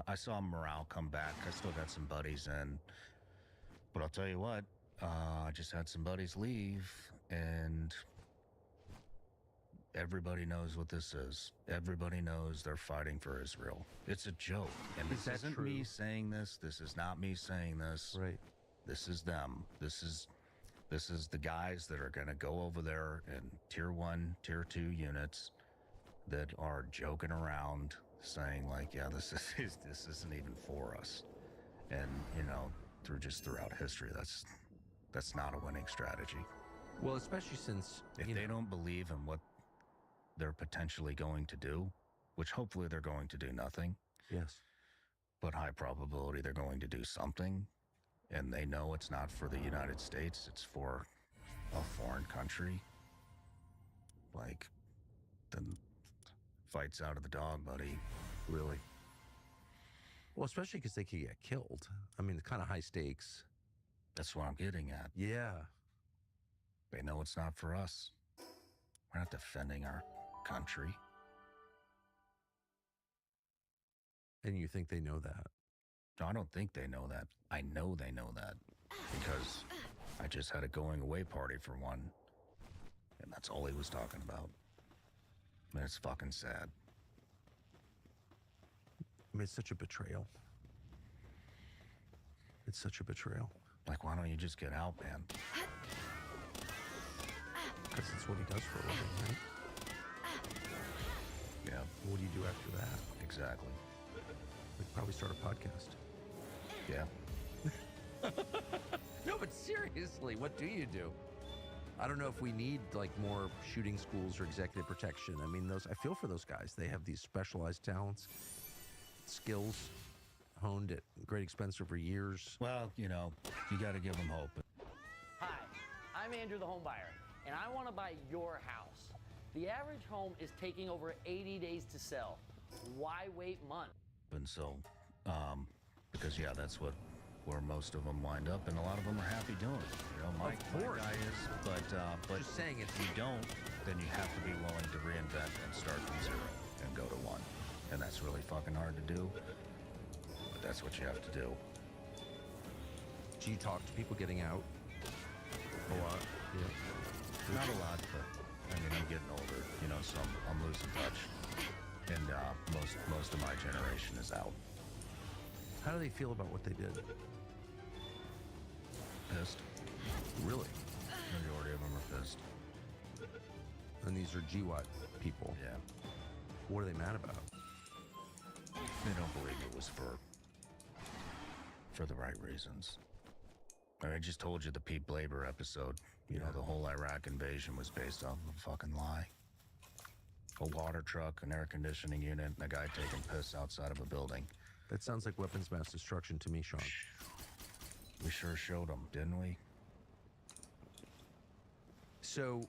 I saw morale come back. I still got some buddies in. But I'll tell you what, I just had some buddies leave, and everybody knows what this is. Everybody knows they're fighting for Israel. It's a joke. And this isn't me saying this. This is not me saying this. Right. This is them. This is the guys that are going to go over there in Tier 1, Tier 2 units that are joking around, saying like, yeah, this isn't even for us. And, you know, throughout history, that's not a winning strategy. Well, especially since if they don't believe in what they're potentially going to do, which hopefully they're going to do nothing. Yes. But high probability they're going to do something, and they know it's not for the United States, it's for a foreign country. Like, then fight's out of the dog, buddy. Really? Well, especially because they could get killed. I mean, it's kind of high stakes. That's what I'm getting at. Yeah. They know it's not for us. We're not defending our country. And you think they know that? No, I don't think they know that. I know they know that, because I just had a going away party for one, and that's all he was talking about. I mean, it's fucking sad. I mean, it's such a betrayal. It's such a betrayal. Like, why don't you just get out, man? Because it's what he does for a living, right? Yeah. What do you do after that? Exactly. We'd probably start a podcast. Yeah. No, but seriously, what do you do? I don't know if we need like more shooting schools or executive protection. I mean, I feel for those guys. They have these specialized talents, skills. honed at great expense over years. Well, you know, you got to give them hope. Hi, I'm Andrew the home buyer, and I want to buy your house. The average home is taking over 80 days to sell. Why wait months? And so, because yeah, that's where most of them wind up, and a lot of them are happy doing it. You know, my guy is, but Just saying, if you don't, then you have to be willing to reinvent and start from zero and go to one, and that's really fucking hard to do. But that's what you have to do. Do you talk to people getting out a lot? Yeah. Not a lot, but I mean, I'm getting older, you know, so I'm losing touch. And most of my generation is out. How do they feel about what they did? Pissed. Really? Majority of them are pissed. And these are GWAT people. Yeah. What are they mad about? They don't believe it was for the right reasons. I just told you the Pete Blaber episode. You know, the whole Iraq invasion was based off of a fucking lie. A water truck, an air conditioning unit, and a guy taking piss outside of a building. That sounds like weapons mass destruction to me, Sean. We sure showed them, didn't we? So,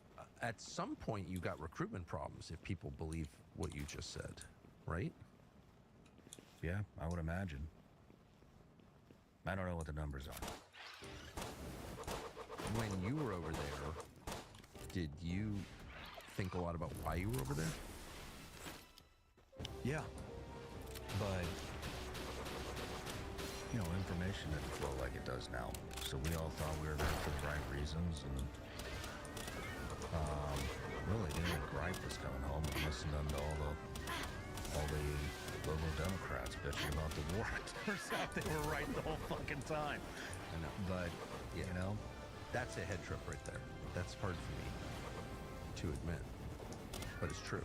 at some point, you got recruitment problems if people believe what you just said, right? Yeah, I would imagine. I don't know what the numbers are. When you were over there, did you think a lot about why you were over there? Yeah. But, you know, information didn't flow like it does now. So we all thought we were there for the right reasons, and really the only gripe was coming home and listening to all the liberal Democrats bitching about the war. Turns out they were right the whole fucking time. I know. But, Yeah. you know, That's a head trip right there. That's hard for me to admit, but it's true.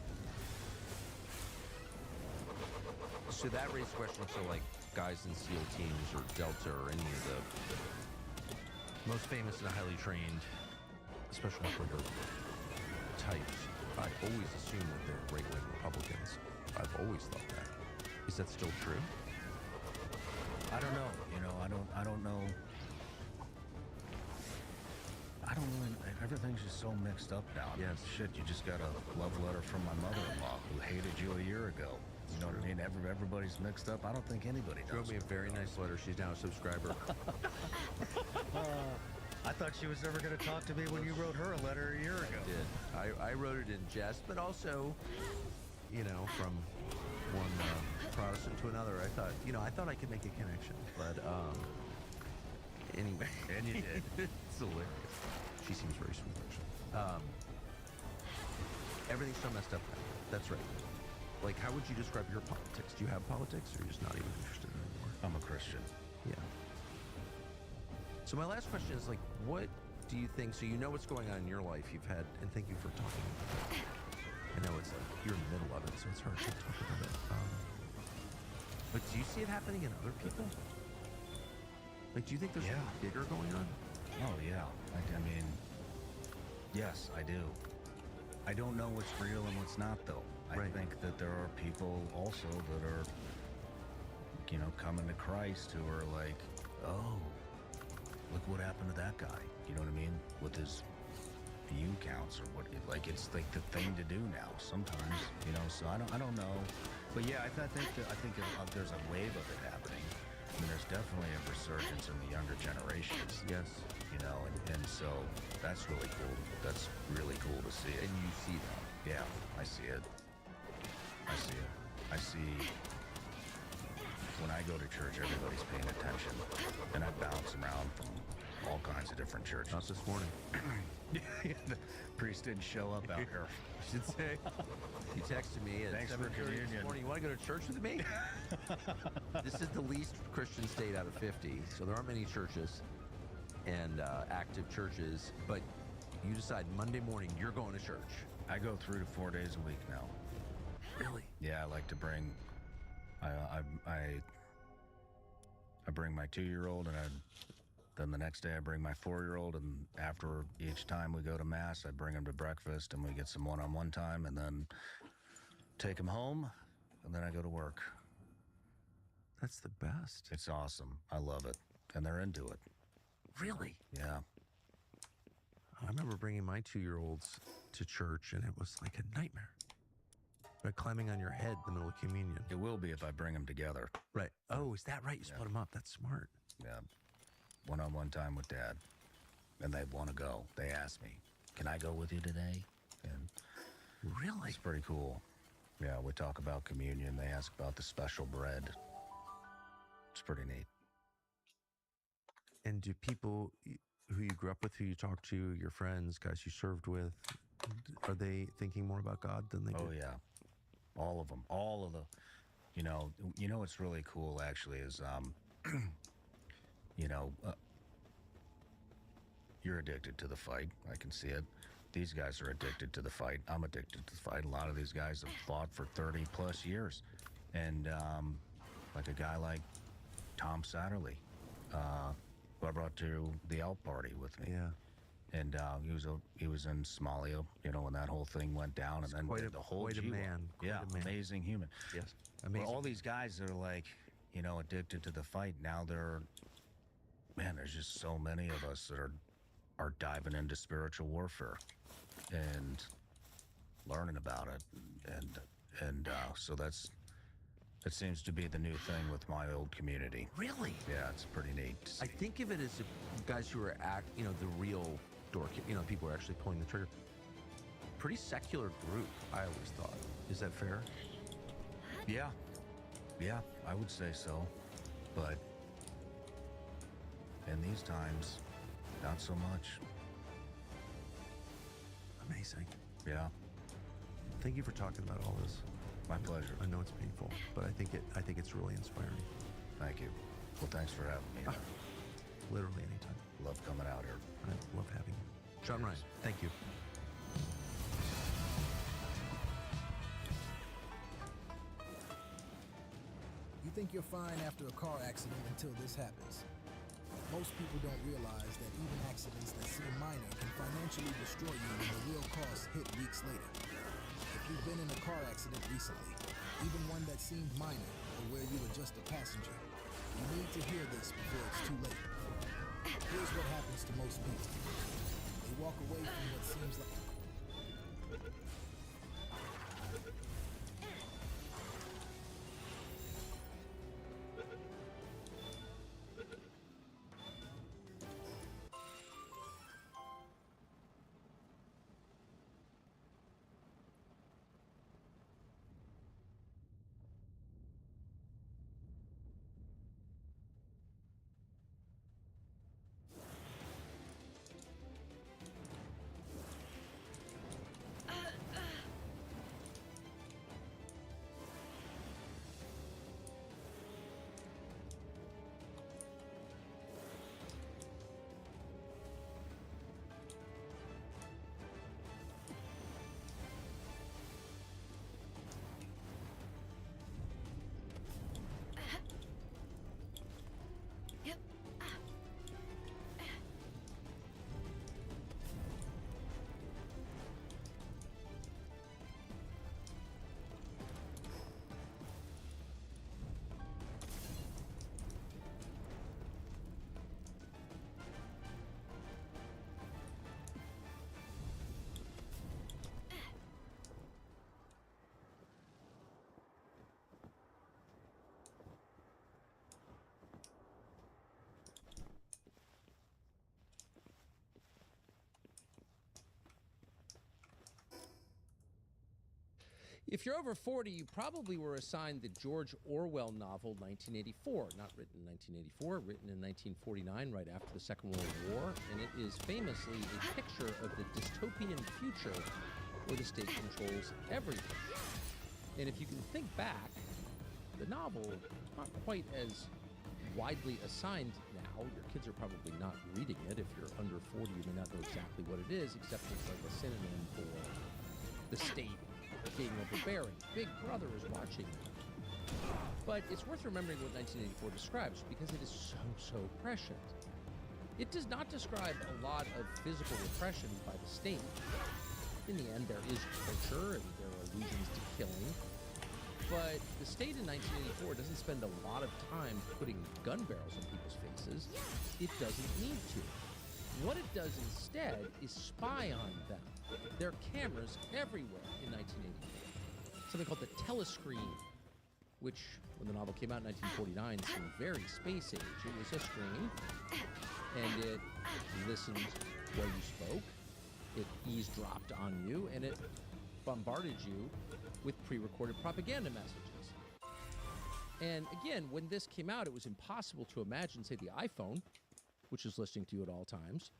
So that raises questions. So, like, guys in SEAL teams or Delta or any of the most famous and highly trained special operator types, I always assume that they're right-wing Republicans. I've always thought that. Is that still true? I don't know. You know, I don't know. I don't really. Everything's just so mixed up now. I mean, shit, you just got a love letter from my mother-in-law who hated you a year ago. You know what I mean? Everybody's mixed up. I don't think anybody She wrote does. me a very nice letter. She's now a subscriber. I thought she was never going to talk to me when you wrote her a letter a year ago. I wrote it in jest, but also, you know, from one Protestant to another, I thought I could make a connection. But anyway, and you did. It's hilarious. She seems very sweet, actually. Everything's so messed up now. That's right. Like, how would you describe your politics? Do you have politics, or are you just not even interested in it anymore? I'm a Christian. Yeah. So my last question is, like, what do you think? So you know what's going on in your life. You've had, and thank you for talking about that. I know it's like you're in the middle of it, so it's hard to talk about it. But do you see it happening in other people? Like, do you think there's something bigger going on? Oh, yeah. I mean, yes, I do. I don't know what's real and what's not, though. I think that there are people also that are, you know, coming to Christ who are like, oh, look what happened to that guy. You know what I mean? With his view counts or what, like, it's like the thing to do now sometimes, you know, so I don't know. But yeah, I think there's a wave of it happening. I mean, there's definitely a resurgence in the younger generations. Yes. You know, and so that's really cool. That's really cool to see it. And you see that? Yeah, I see it. I see it. I see when I go to church, everybody's paying attention. And I bounce around from all kinds of different churches. Not this morning. The priest didn't show up out here. I should say. He texted me at Thanks for 7:30 this communion. morning. You want to go to church with me? This is the least Christian state out of 50, so there aren't many churches and active churches, but you decide Monday morning you're going to church. I go 3 to 4 days a week now. Really? Yeah, I like to bring. I bring my 2-year-old, and then the next day I bring my 4-year-old, and after each time we go to mass, I bring him to breakfast, and we get some one-on-one time, and then take him home, and then I go to work. That's the best. It's awesome. I love it. And they're into it. Really? Yeah. I remember bringing my 2-year-olds to church, and it was like a nightmare. Like climbing on your head in the middle of communion. It will be if I bring them together. Right. Oh, is that right? You split them up. That's smart. Yeah. One-on-one time with Dad. And they want to go. They ask me, can I go with you today? And really? It's pretty cool. Yeah, we talk about communion. They ask about the special bread. It's pretty neat. And do people who you grew up with, who you talked to, your friends, guys you served with, are they thinking more about God than they do? Oh, yeah. All of them. All of the, you know what's really cool, actually, is, you're addicted to the fight. I can see it. These guys are addicted to the fight. I'm addicted to the fight. A lot of these guys have fought for 30 plus years. And like a guy like Tom Satterley, who I brought to the Elk Party with me. Yeah. And he was in Somalia, when that whole thing went down, and then the whole quite a GWAS. man. Yeah, amazing human. Yes, amazing. Well, all these guys that are like, addicted to the fight. Now there's just so many of us that are diving into spiritual warfare and learning about it, and so it seems to be the new thing with my old community. Really? Yeah, it's pretty neat. I think of it as guys who are the real dork, people are actually pulling the trigger. Pretty secular group, I always thought. Is that fair? Yeah, I would say so. But in these times, not so much. Amazing. Yeah. Thank you for talking about all this. My pleasure. I know it's painful, but I think it's really inspiring. Thank you. Well, thanks for having me. Literally anytime. Love coming out here. I love having you. John Ryan, thank you. You think you're fine after a car accident until this happens. Most people don't realize that even accidents that seem minor can financially destroy you when the real costs hit weeks later. If you've been in a car accident recently, even one that seemed minor or where you were just a passenger, you need to hear this before it's too late. Here's what happens to most people. They walk away from what seems like... If you're over 40, you probably were assigned the George Orwell novel 1984, not written in 1984, written in 1949, right after the Second World War, and it is famously a picture of the dystopian future where the state controls everything. And if you can think back, the novel is not quite as widely assigned now. Your kids are probably not reading it. If you're under 40, you may not know exactly what it is, except it's like a synonym for the state being overbearing. Big Brother is watching you. But it's worth remembering what 1984 describes because it is so prescient. It does not describe a lot of physical repression by the state. In the end, there is torture and there are allusions to killing. But the state in 1984 doesn't spend a lot of time putting gun barrels in people's faces. It doesn't need to. What it does instead is spy on them. There are cameras everywhere in 1984. Something called the telescreen, which, when the novel came out in 1949, seemed very space age. It was a screen, and it listened while you spoke, it eavesdropped on you, and it bombarded you with pre-recorded propaganda messages. And again, when this came out, it was impossible to imagine, say, the iPhone, which is listening to you at all times,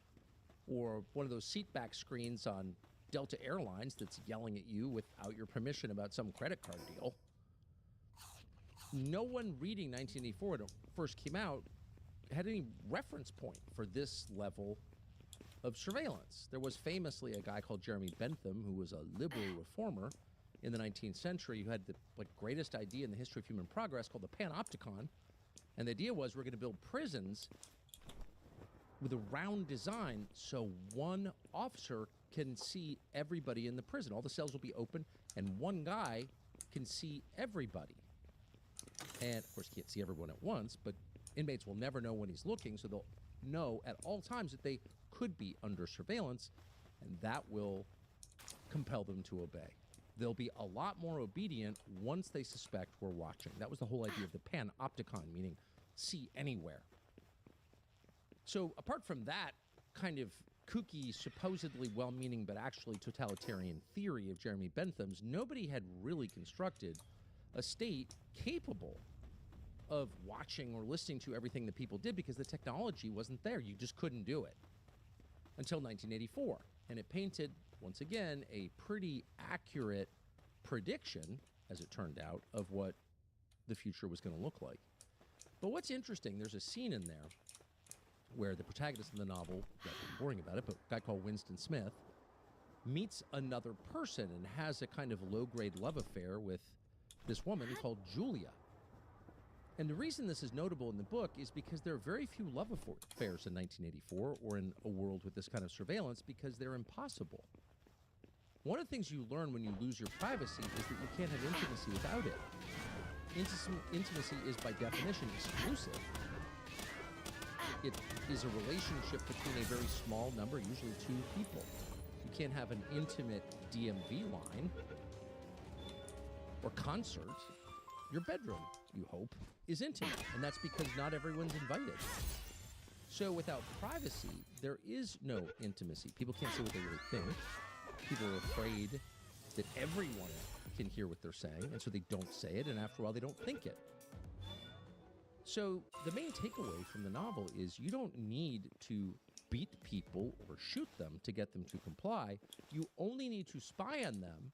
or one of those seatback screens on Delta Airlines that's yelling at you without your permission about some credit card deal. No one reading 1984 when it first came out had any reference point for this level of surveillance. There was famously a guy called Jeremy Bentham, who was a liberal reformer in the 19th century, who had the greatest idea in the history of human progress called the panopticon. And the idea was we're going to build prisons with a round design so one officer can see everybody in the prison. All the cells will be open, and one guy can see everybody. And, of course, he can't see everyone at once, but inmates will never know when he's looking, so they'll know at all times that they could be under surveillance, and that will compel them to obey. They'll be a lot more obedient once they suspect we're watching. That was the whole idea of the panopticon, meaning see anywhere. So apart from that kind of kooky, supposedly well-meaning but actually totalitarian theory of Jeremy Bentham's, nobody had really constructed a state capable of watching or listening to everything that people did because the technology wasn't there. You just couldn't do it until 1984. And it painted, once again, a pretty accurate prediction, as it turned out, of what the future was going to look like. But what's interesting, there's a scene in there where the protagonist in the novel, I'm boring about it, but a guy called Winston Smith meets another person and has a kind of low-grade love affair with this woman called Julia. And the reason this is notable in the book is because there are very few love affairs in 1984 or in a world with this kind of surveillance because they're impossible. One of the things you learn when you lose your privacy is that you can't have intimacy without it. Intimacy is by definition exclusive. It is a relationship between a very small number, usually two people. You can't have an intimate DMV line or concert. Your bedroom, you hope, is intimate, and that's because not everyone's invited. So without privacy, there is no intimacy. People can't say what they really think. People are afraid that everyone can hear what they're saying, and so they don't say it, and after a while, they don't think it. So the main takeaway from the novel is you don't need to beat people or shoot them to get them to comply. You only need to spy on them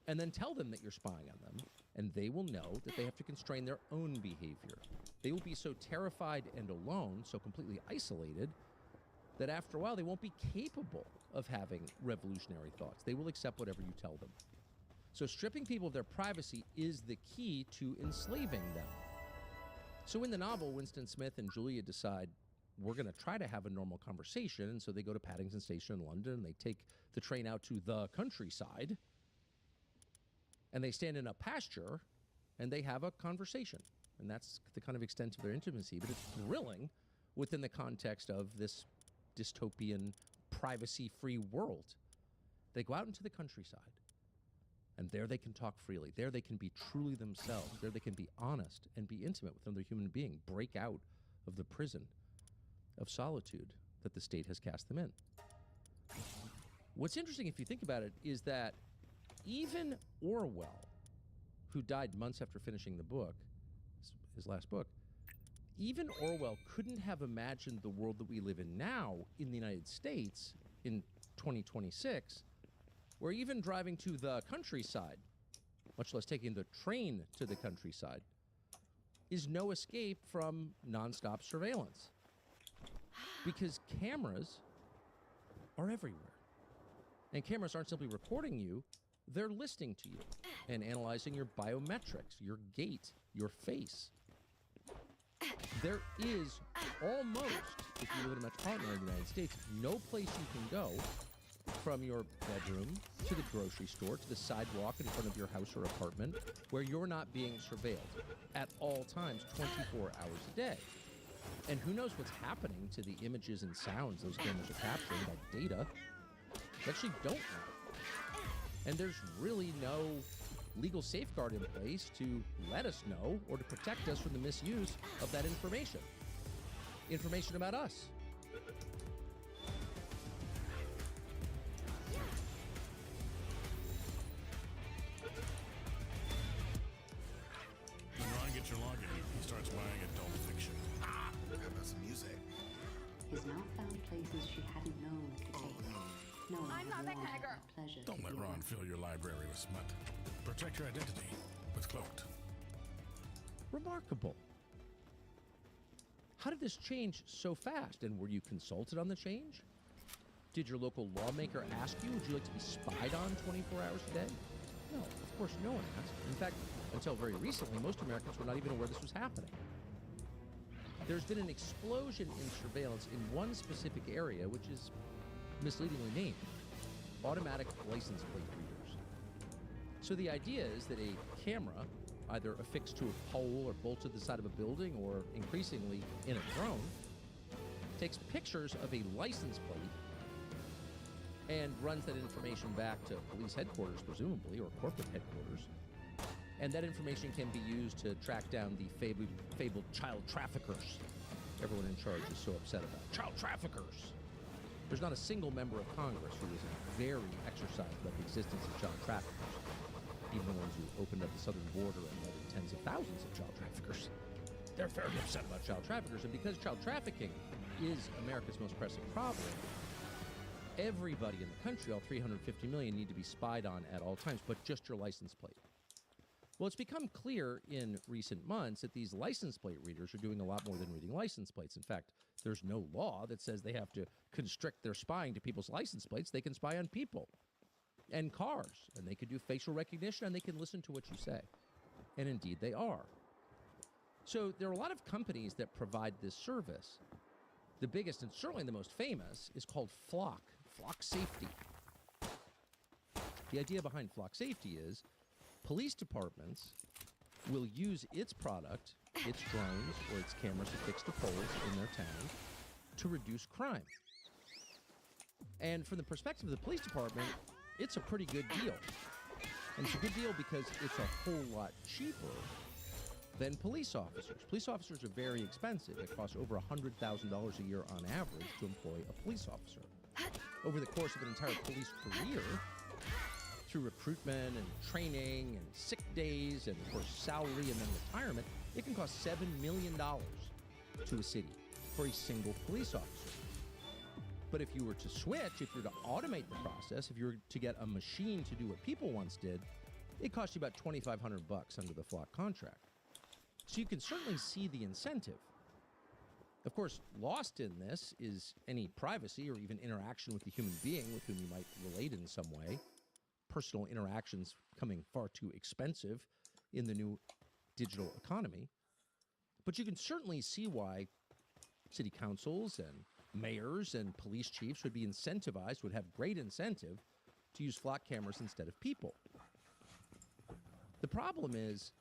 and then tell them that you're spying on them, and they will know that they have to constrain their own behavior. They will be so terrified and alone, so completely isolated, that after a while they won't be capable of having revolutionary thoughts. They will accept whatever you tell them. So stripping people of their privacy is the key to enslaving them. So in the novel, Winston Smith and Julia decide, we're going to try to have a normal conversation, and so they go to Paddington Station in London, and they take the train out to the countryside, and they stand in a pasture, and they have a conversation. And that's the kind of extent of their intimacy, but it's thrilling within the context of this dystopian, privacy-free world. They go out into the countryside, and there they can talk freely. There they can be truly themselves. There they can be honest and be intimate with another human being, break out of the prison of solitude that the state has cast them in. What's interesting, if you think about it, is that even Orwell, who died months after finishing the book, his last book, even Orwell couldn't have imagined the world that we live in now in the United States in 2026, where even driving to the countryside, much less taking the train to the countryside, is no escape from nonstop surveillance. Because cameras are everywhere. And cameras aren't simply recording you, they're listening to you and analyzing your biometrics, your gait, your face. There is almost, if you live in a metropolitan area of the United States, no place you can go From your bedroom to the grocery store to the sidewalk in front of your house or apartment, where you're not being surveilled at all times, 24 hours a day. And who knows what's happening to the images and sounds those cameras are capturing, that data. We actually don't know. And there's really no legal safeguard in place to let us know or to protect us from the misuse of that information. Information about us. When Ron gets your login, he starts buying adult fiction. How about some music? His mouth found places she hadn't known to take. No one I'm not that kind of girl. Pleasure. Don't let Ron fill your library with smut. Protect your identity with Cloaked. Remarkable. How did this change so fast? And were you consulted on the change? Did your local lawmaker ask you, would you like to be spied on 24 hours a day? No, of course no one asked. In fact, until very recently, most Americans were not even aware this was happening. There's been an explosion in surveillance in one specific area, which is misleadingly named automatic license plate readers. So the idea is that a camera, either affixed to a pole or bolted to the side of a building or increasingly in a drone, takes pictures of a license plate and runs that information back to police headquarters, presumably, or corporate headquarters. And that information can be used to track down the fabled child traffickers everyone in charge is so upset about. Child traffickers! There's not a single member of Congress who isn't very exercised about the existence of child traffickers, even the ones who opened up the southern border and let in tens of thousands of child traffickers. They're very upset about child traffickers, and because child trafficking is America's most pressing problem, everybody in the country, all 350 million, need to be spied on at all times, but just your license plate. Well, it's become clear in recent months that these license plate readers are doing a lot more than reading license plates. In fact, there's no law that says they have to constrict their spying to people's license plates. They can spy on people and cars, and they can do facial recognition, and they can listen to what you say. And indeed, they are. So there are a lot of companies that provide this service. The biggest and certainly the most famous is called Flock Safety. The idea behind Flock Safety is police departments will use its product, its drones, or its cameras affixed to poles in their town to reduce crime. And from the perspective of the police department, it's a pretty good deal. And it's a good deal because it's a whole lot cheaper than police officers. Police officers are very expensive. It costs over $100,000 a year on average to employ a police officer. Over the course of an entire police career, through recruitment and training and sick days and, of course, salary and then retirement, it can cost $7 million to a city for a single police officer. But if you were to switch, if you were to automate the process, if you were to get a machine to do what people once did, it cost you about $2,500 under the Flock contract. So you can certainly see the incentive. Of course, lost in this is any privacy or even interaction with the human being with whom you might relate in some way. Personal interactions becoming far too expensive in the new digital economy. But you can certainly see why city councils and mayors and police chiefs would be incentivized, would have great incentive to use Flock cameras instead of people. The problem is,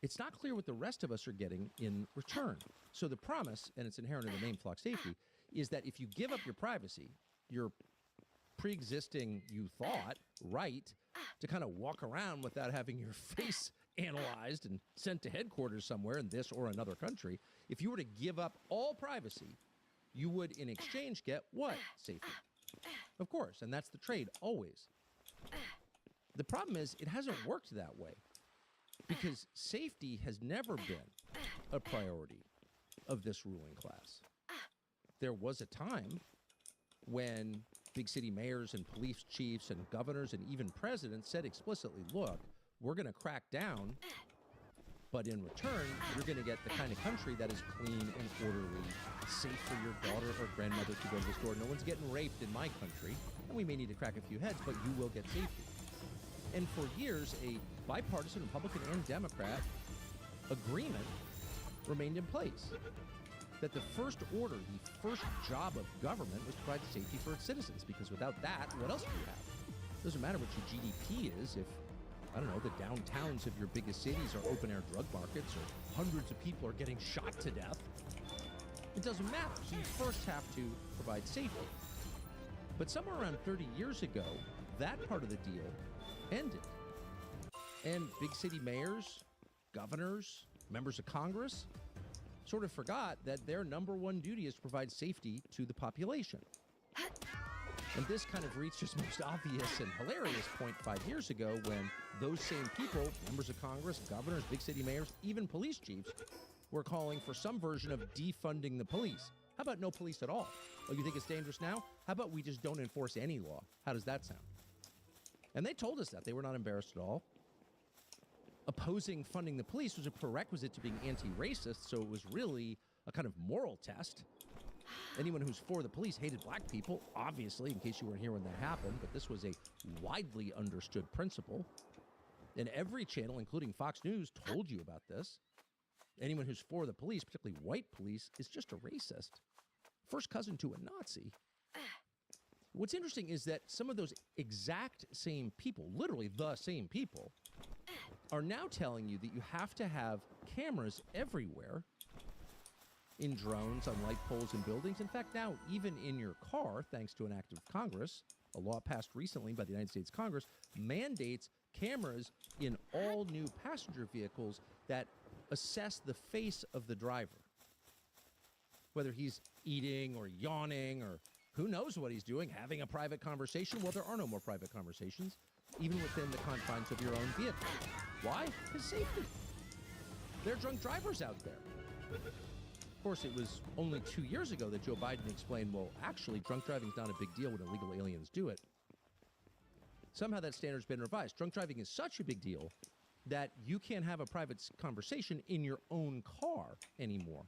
it's not clear what the rest of us are getting in return. So the promise, and it's inherent in the name Flock Safety, is that if you give up your privacy, your pre-existing, you thought, right to kind of walk around without having your face analyzed and sent to headquarters somewhere in this or another country, if you were to give up all privacy, you would in exchange get what? Safety. Of course, and that's the trade, always. The problem is it hasn't worked that way because safety has never been a priority of this ruling class. There was a time when big city mayors and police chiefs and governors and even presidents said explicitly, look, we're going to crack down, but in return, you're going to get the kind of country that is clean and orderly, safe for your daughter or grandmother to go to the store. No one's getting raped in my country, and we may need to crack a few heads, but you will get safety. And for years, a bipartisan Republican and Democrat agreement remained in place. that the first order, the first job of government was to provide safety for its citizens, because without that, what else do you have? Doesn't matter what your GDP is if, I don't know, the downtowns of your biggest cities are open-air drug markets or hundreds of people are getting shot to death. It doesn't matter. So you first have to provide safety. But somewhere around 30 years ago, that part of the deal ended. And big city mayors, governors, members of Congress sort of forgot that their number one duty is to provide safety to the population. And this kind of reached its most obvious and hilarious point 5 years ago when those same people, members of Congress, governors, big city mayors, even police chiefs, were calling for some version of defunding the police. How about no police at all? Oh, you think it's dangerous now? How about we just don't enforce any law? How does that sound? And they told us that. They were not embarrassed at all. Opposing funding the police was a prerequisite to being anti-racist, so it was really a kind of moral test. Anyone who's for the police hated black people, obviously, in case you weren't here when that happened, but this was a widely understood principle. And every channel, including Fox News, told you about this. Anyone who's for the police, particularly white police, is just a racist. First cousin to a Nazi. What's interesting is that some of those exact same people, literally the same people, are now telling you that you have to have cameras everywhere, in drones, on light poles and buildings. In fact, now, even in your car, thanks to an act of Congress, a law passed recently by the United States Congress, mandates cameras in all new passenger vehicles that assess the face of the driver. Whether he's eating or yawning or who knows what he's doing, having a private conversation. Well, there are no more private conversations, even within the confines of your own vehicle. Why? Because safety. There are drunk drivers out there. Of course, it was only 2 years ago that Joe Biden explained, well, actually, drunk driving is not a big deal when illegal aliens do it. Somehow that standard's been revised. Drunk driving is such a big deal that you can't have a private conversation in your own car anymore,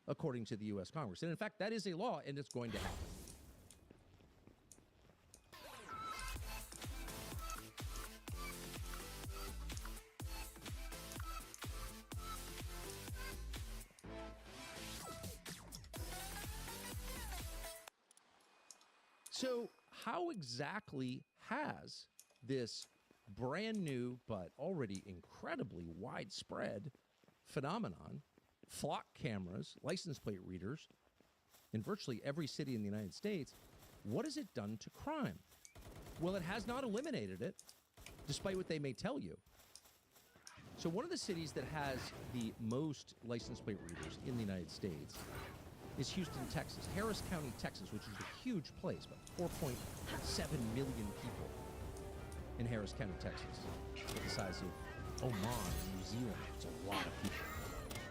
according to the U.S. Congress. And in fact, that is a law, and it's going to happen. So how exactly has this brand new but already incredibly widespread phenomenon, flock cameras, license plate readers, in virtually every city in the United States, what has it done to crime? Well, it has not eliminated it, despite what they may tell you. So one of the cities that has the most license plate readers in the United States is Houston, Texas. Harris County, Texas, which is a huge place, about 4.7 million people in Harris County, Texas. It's the size of Oman, New Zealand. It's a lot of people.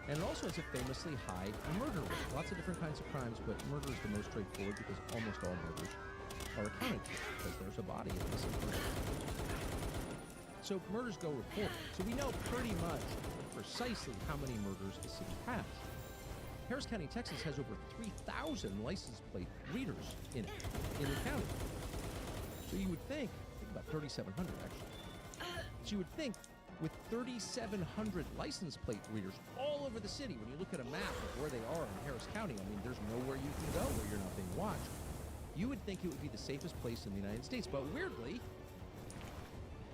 And it also has a famously high murder rate. Lots of different kinds of crimes, but murder is the most straightforward because almost all murders are accounted for because there's a body in this person. So murders go reported. So we know pretty much precisely how many murders a city has. Harris County, Texas has over 3,000 license plate readers in it, in the county. So you would think about 3,700 actually. So you would think with 3,700 license plate readers all over the city, when you look at a map of where they are in Harris County, I mean, there's nowhere you can go where you're not being watched. You would think it would be the safest place in the United States, but weirdly,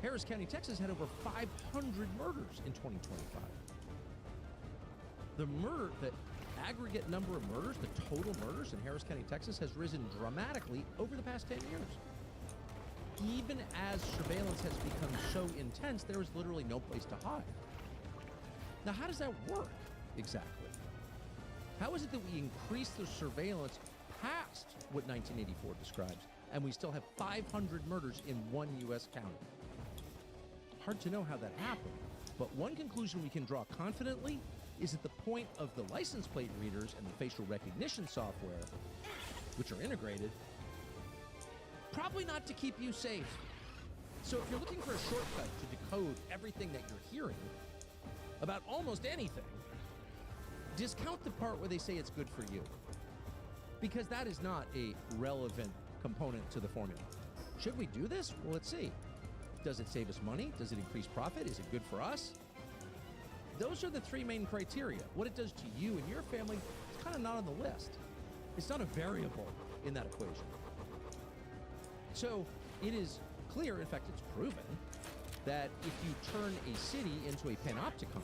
Harris County, Texas had over 500 murders in 2025. The aggregate number of murders, the total murders in Harris County, Texas, has risen dramatically over the past 10 years. Even as surveillance has become so intense, there is literally no place to hide. Now, how does that work exactly? How is it that we increase the surveillance past what 1984 describes, and we still have 500 murders in one U.S. county? Hard to know how that happened, but one conclusion we can draw confidently is that the point of the license plate readers and the facial recognition software, which are integrated, probably not to keep you safe. So if you're looking for a shortcut to decode everything that you're hearing about almost anything, discount the part where they say it's good for you, because that is not a relevant component to the formula. Should we do this? Well, let's see. Does it save us money? Does it increase profit? Is it good for us? Those are the three main criteria. What it does to you and your family is kind of not on the list. It's not a variable in that equation. So it is clear, in fact, it's proven, that if you turn a city into a panopticon,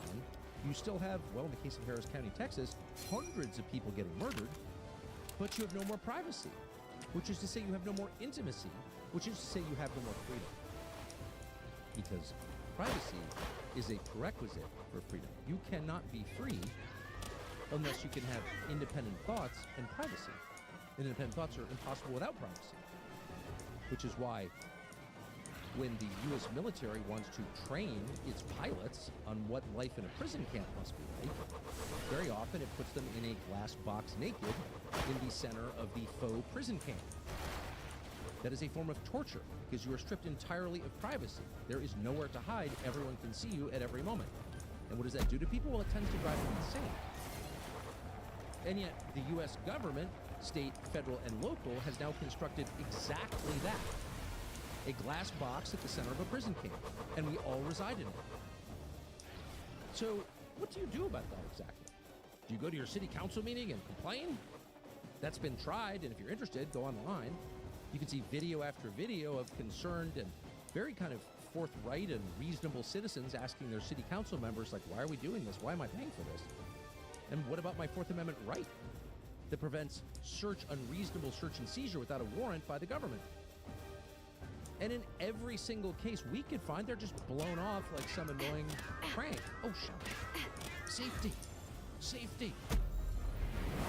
you still have, well, in the case of Harris County, Texas, hundreds of people getting murdered, but you have no more privacy, which is to say you have no more intimacy, which is to say you have no more freedom. Because privacy is a prerequisite for freedom. You cannot be free unless you can have independent thoughts and privacy. Independent thoughts are impossible without privacy, which is why when the U.S. military wants to train its pilots on what life in a prison camp must be like, very often it puts them in a glass box naked in the center of the faux prison camp. That is a form of torture because you are stripped entirely of privacy. There is nowhere to hide. Everyone can see you at every moment. And what does that do to people? Well, it tends to drive them insane. And yet the U.S. government, state, federal, and local, has now constructed exactly that. A glass box at the center of a prison camp, and we all reside in it. So what do you do about that exactly? Do you go to your city council meeting and complain? That's been tried, and if you're interested, go online. You can see video after video of concerned and very kind of forthright and reasonable citizens asking their city council members, like, why are we doing this? Why am I paying for this? And what about my Fourth Amendment right that prevents unreasonable search and seizure without a warrant by the government? And in every single case we could find, they're just blown off like some annoying prank. Oh, shit. Safety. Safety.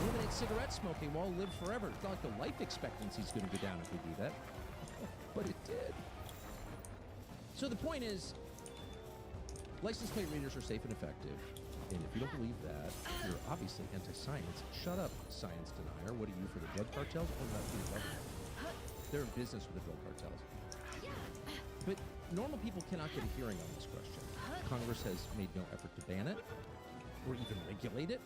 Eliminate cigarette smoking. We'll all live forever. It's not like the life expectancy is going to go down if we do that. But it did. So the point is, license plate readers are safe and effective. And if you don't believe that, you're obviously anti-science. Shut up, science denier. What are you, for the drug cartels or not for the government? They're in business with the drug cartels. But normal people cannot get a hearing on this question. Congress has made no effort to ban it or even regulate it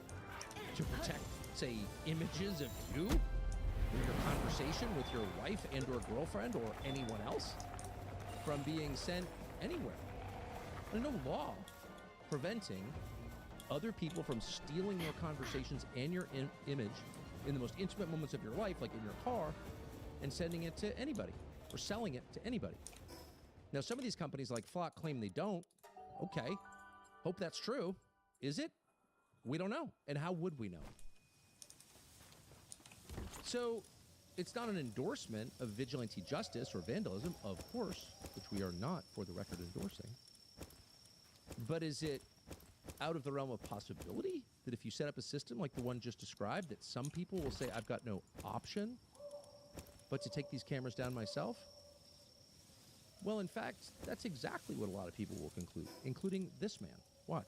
to protect, say, images of you in your conversation with your wife and or girlfriend or anyone else from being sent anywhere. There's no law preventing other people from stealing your conversations and your image in the most intimate moments of your life, like in your car, and sending it to anybody or selling it to anybody. Now, some of these companies like Flock claim they don't. Okay, hope that's true. Is it? We don't know. And how would we know? So it's not an endorsement of vigilante justice or vandalism, of course, which we are not, for the record, endorsing. But is it out of the realm of possibility that if you set up a system like the one just described, that some people will say, I've got no option but to take these cameras down myself? Well, in fact, that's exactly what a lot of people will conclude, including this man. Watch.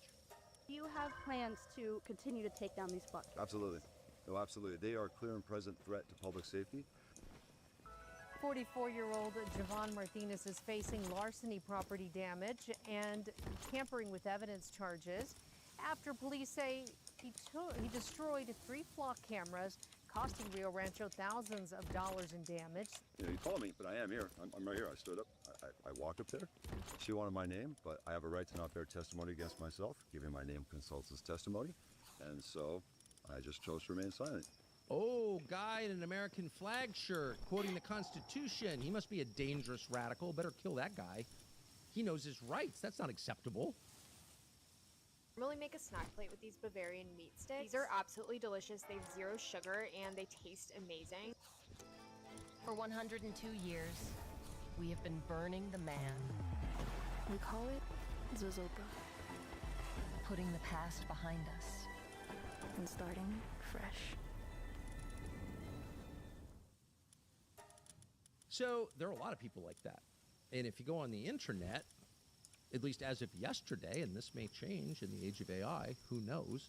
Do you have plans to continue to take down these buckets? Absolutely. No, absolutely. They are a clear and present threat to public safety. 44-year-old Javon Martinez is facing larceny, property damage, and tampering with evidence charges after police say he destroyed 3 Flock cameras, costing Rio Rancho thousands of dollars in damage. You know, you called me, but I am here. I'm right here. I stood up. I walked up there. She wanted my name, but I have a right to not bear testimony against myself. Giving my name consults as testimony. And so I just chose to remain silent. Oh, guy in an American flag shirt, quoting the Constitution. He must be a dangerous radical. Better kill that guy. He knows his rights. That's not acceptable. Really make a snack plate with these Bavarian meat sticks. These are absolutely delicious. They have 0 sugar and they taste amazing. For 102 years, we have been burning the man. We call it Zozopa. Putting the past behind us. And starting fresh. So there are a lot of people like that. And if you go on the internet, at least as of yesterday, and this may change in the age of AI, who knows,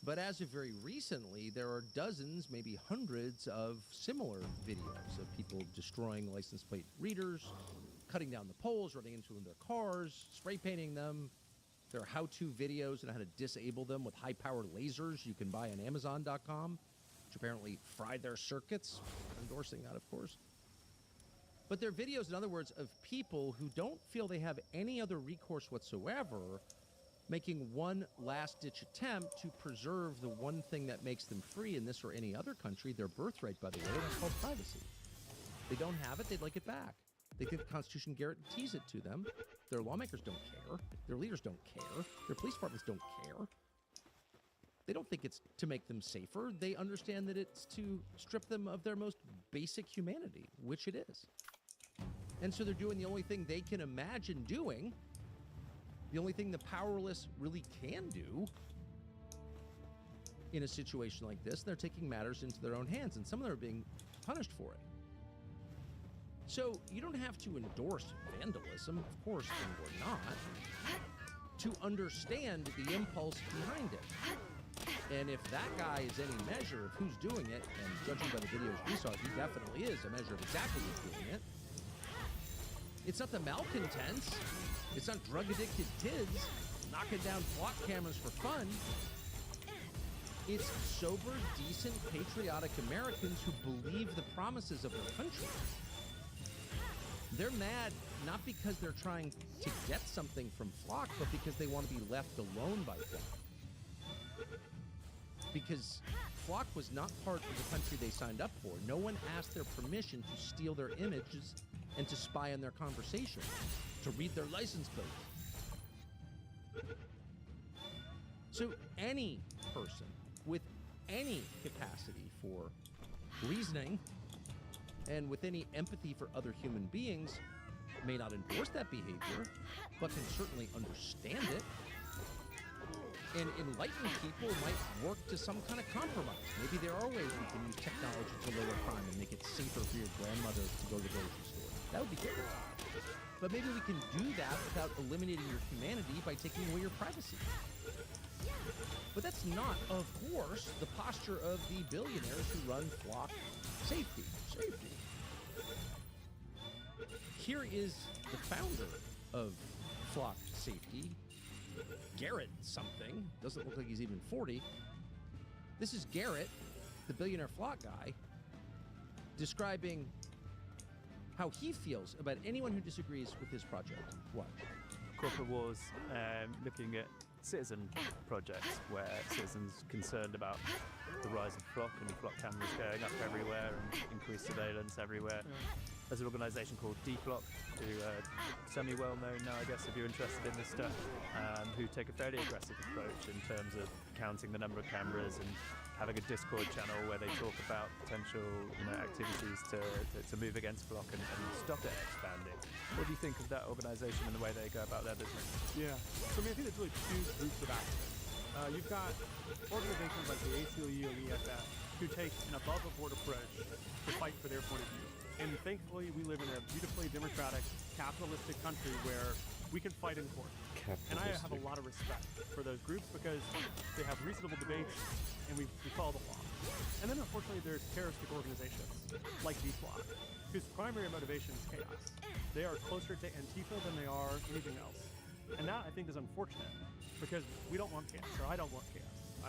but as of very recently, there are dozens, maybe hundreds of similar videos of people destroying license plate readers, cutting down the poles, running into them in their cars, spray painting them. There are how-to videos on how to disable them with high-powered lasers you can buy on Amazon.com, which apparently fry their circuits. Endorsing that, of course. But they're videos, in other words, of people who don't feel they have any other recourse whatsoever making one last-ditch attempt to preserve the one thing that makes them free in this or any other country, their birthright, by the way, and that's called privacy. They don't have it, they'd like it back. They think the Constitution guarantees it to them. Their lawmakers don't care. Their leaders don't care. Their police departments don't care. They don't think it's to make them safer. They understand that it's to strip them of their most basic humanity, which it is. And so they're doing the only thing they can imagine doing, the only thing the powerless really can do in a situation like this. They're taking matters into their own hands, and some of them are being punished for it. So you don't have to endorse vandalism, of course, and we're not, to understand the impulse behind it. And if that guy is any measure of who's doing it, and judging by the videos we saw, he definitely is a measure of exactly who's doing it. It's not the malcontents. It's not drug-addicted kids knocking down flock cameras for fun. It's sober, decent, patriotic Americans who believe the promises of their country. They're mad not because they're trying to get something from Flock, but because they want to be left alone by Flock. Because Flock was not part of the country they signed up for. No one asked their permission to steal their images and to spy on their conversation, to read their license plates. So any person with any capacity for reasoning and with any empathy for other human beings may not endorse that behavior, but can certainly understand it. And enlightened people might work to some kind of compromise. Maybe there are ways we can use technology to lower crime and make it safer for your grandmother to go to the grocery store. That would be good. But maybe we can do that without eliminating your humanity by taking away your privacy. But that's not, of course, the posture of the billionaires who run Flock Safety. Here is the founder of Flock Safety, Garrett something. Doesn't look like he's even 40. This is Garrett, the billionaire Flock guy, describing how he feels about anyone who disagrees with his project. What? Corporate Wars, looking at citizen projects where citizens concerned about the rise of Flock and Flock cameras going up everywhere and increased surveillance everywhere. There's an organisation called D-Flock, who are semi-well known now, I guess, if you're interested in this stuff, who take a fairly aggressive approach in terms of counting the number of cameras and having a Discord channel where they talk about potential activities to move against Flock and stop it expanding. What do you think of that organisation and the way they go about their business? Yeah, so I think there's really two groups of activists. You've got organizations like the ACLU and the ESF who take an above-the-board approach to fight for their point of view. And thankfully, we live in a beautifully democratic, capitalistic country where we can fight in court. And I have a lot of respect for those groups because they have reasonable debates and we follow the law. And then unfortunately, there's terroristic organizations like D-Flock, whose primary motivation is chaos. They are closer to Antifa than they are anything else. And that, I think, is unfortunate because we don't want chaos, or I don't want chaos.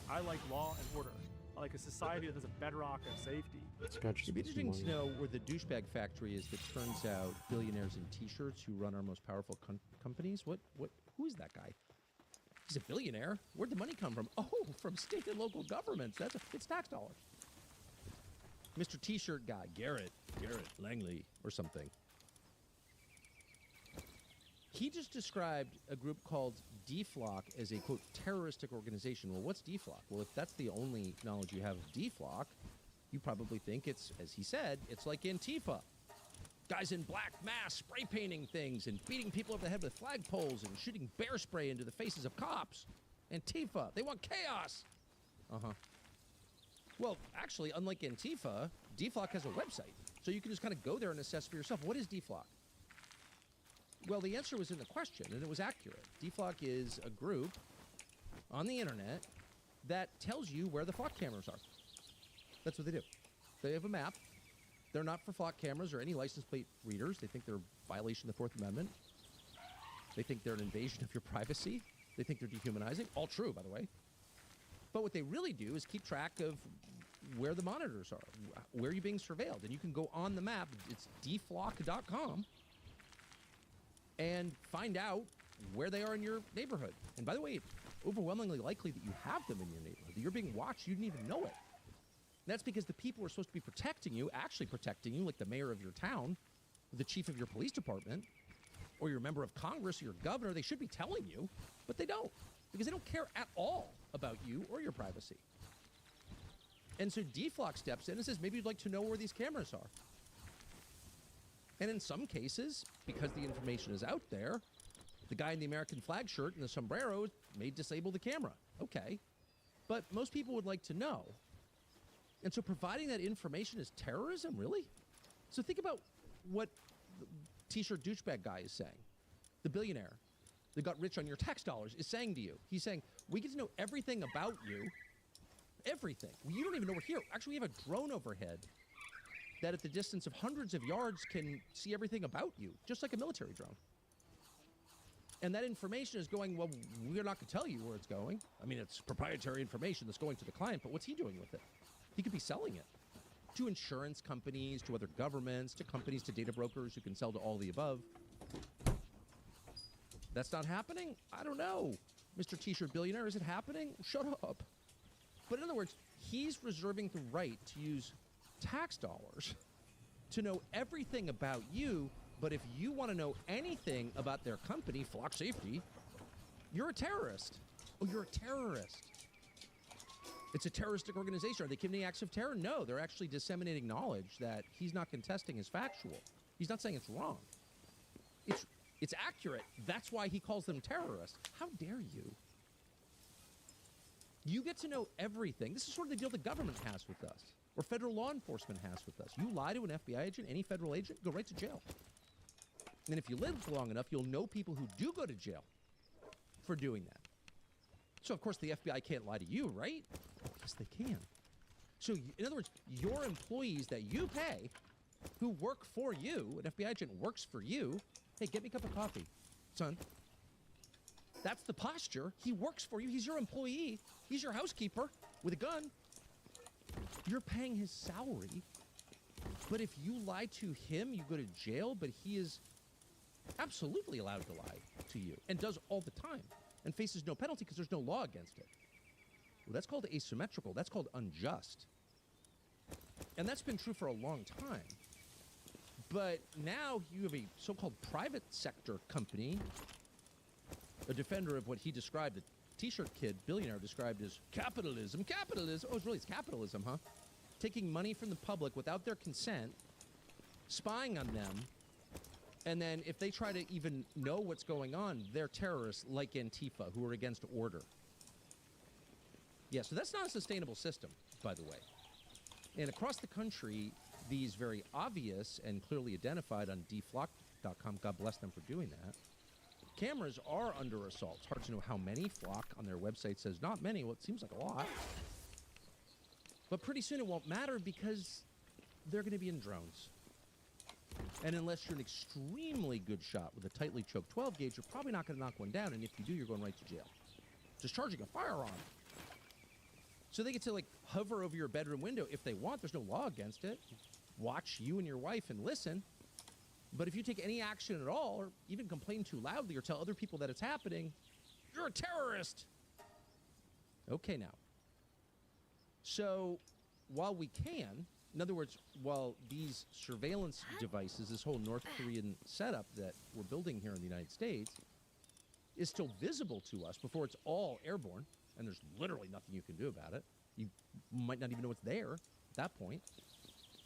I like law and order. I like a society that has a bedrock of safety. It'd be interesting to know where the douchebag factory is that turns out billionaires in T-shirts who run our most powerful companies. Who is that guy? He's a billionaire. Where'd the money come from? Oh, from state and local governments. It's tax dollars. Mr. T-shirt guy, Garrett Langley or something. He just described a group called D-Flock as a, quote, terroristic organization. Well, what's D-Flock? Well, if that's the only knowledge you have of D-Flock, you probably think it's, as he said, it's like Antifa. Guys in black masks spray painting things and beating people over the head with flagpoles and shooting bear spray into the faces of cops. Antifa, they want chaos. Well, actually, unlike Antifa, D-Flock has a website. So you can just kind of go there and assess for yourself. What is D-Flock? Well, the answer was in the question, and it was accurate. D-Flock is a group on the internet that tells you where the Flock cameras are. That's what they do. They have a map. They're not for Flock cameras or any license plate readers. They think they're a violation of the Fourth Amendment. They think they're an invasion of your privacy. They think they're dehumanizing. All true, by the way. But what they really do is keep track of where the monitors are, where you're being surveilled. And you can go on the map. It's dflock.com. And find out where they are in your neighborhood. And by the way, it's overwhelmingly likely that you have them in your neighborhood, that you're being watched, you didn't even know it. And that's because the people who are supposed to be protecting you, actually protecting you, like the mayor of your town, the chief of your police department, or your member of Congress, or your governor, they should be telling you, but they don't, because they don't care at all about you or your privacy. And so DFlock steps in and says, maybe you'd like to know where these cameras are. And in some cases, because the information is out there, the guy in the American flag shirt and the sombrero may disable the camera. Okay. But most people would like to know. And so providing that information is terrorism, really? So think about what the t-shirt douchebag guy is saying. The billionaire that got rich on your tax dollars is saying to you. He's saying, we get to know everything about you. Everything. You don't even know we're here. Actually, we have a drone overhead that at the distance of hundreds of yards can see everything about you, just like a military drone. And that information is going, well, we're not going to tell you where it's going. I mean, it's proprietary information that's going to the client, but what's he doing with it? He could be selling it to insurance companies, to other governments, to companies, to data brokers who can sell to all the above. That's not happening? I don't know. Mr. T-shirt billionaire, is it happening? Shut up. But in other words, he's reserving the right to use tax dollars to know everything about you, but if you want to know anything about their company, Flock Safety, you're a terrorist. Oh, you're a terrorist. It's a terroristic organization. Are they committing acts of terror? No, they're actually disseminating knowledge that he's not contesting as factual. He's not saying it's wrong. It's accurate. That's why he calls them terrorists. How dare you? You get to know everything. This is sort of the deal the government has with us, or federal law enforcement has with us. You lie to an FBI agent, any federal agent, go right to jail. And if you live long enough, you'll know people who do go to jail for doing that. So, of course, the FBI can't lie to you, right? Oh, yes, they can. So, in other words, your employees that you pay, who work for you, an FBI agent works for you, hey, get me a cup of coffee, son. That's the posture. He works for you. He's your employee. He's your housekeeper with a gun. You're paying his salary. But if you lie to him, you go to jail, but he is absolutely allowed to lie to you and does all the time and faces no penalty because there's no law against it. Well, that's called asymmetrical. That's called unjust. And that's been true for a long time. But now you have a so-called private sector company, a defender of what he described, the T-shirt kid billionaire described as capitalism. Capitalism. Oh, it's capitalism, huh? Taking money from the public without their consent, spying on them, and then if they try to even know what's going on, they're terrorists like Antifa, who are against order. Yeah, so that's not a sustainable system, by the way. And across the country, these very obvious and clearly identified on dflock.com, God bless them for doing that, cameras are under assault. It's hard to know how many. Flock on their website says not many. Well, it seems like a lot. But pretty soon it won't matter because they're going to be in drones. And unless you're an extremely good shot with a tightly choked 12 gauge, you're probably not going to knock one down. And if you do, you're going right to jail. Discharging a firearm. So they get to like hover over your bedroom window if they want. There's no law against it. Watch you and your wife and listen. But if you take any action at all, or even complain too loudly or tell other people that it's happening, you're a terrorist. Okay, now. So while we can, in other words, while these surveillance devices, this whole North Korean setup that we're building here in the United States, is still visible to us before it's all airborne, and there's literally nothing you can do about it. You might not even know it's there at that point.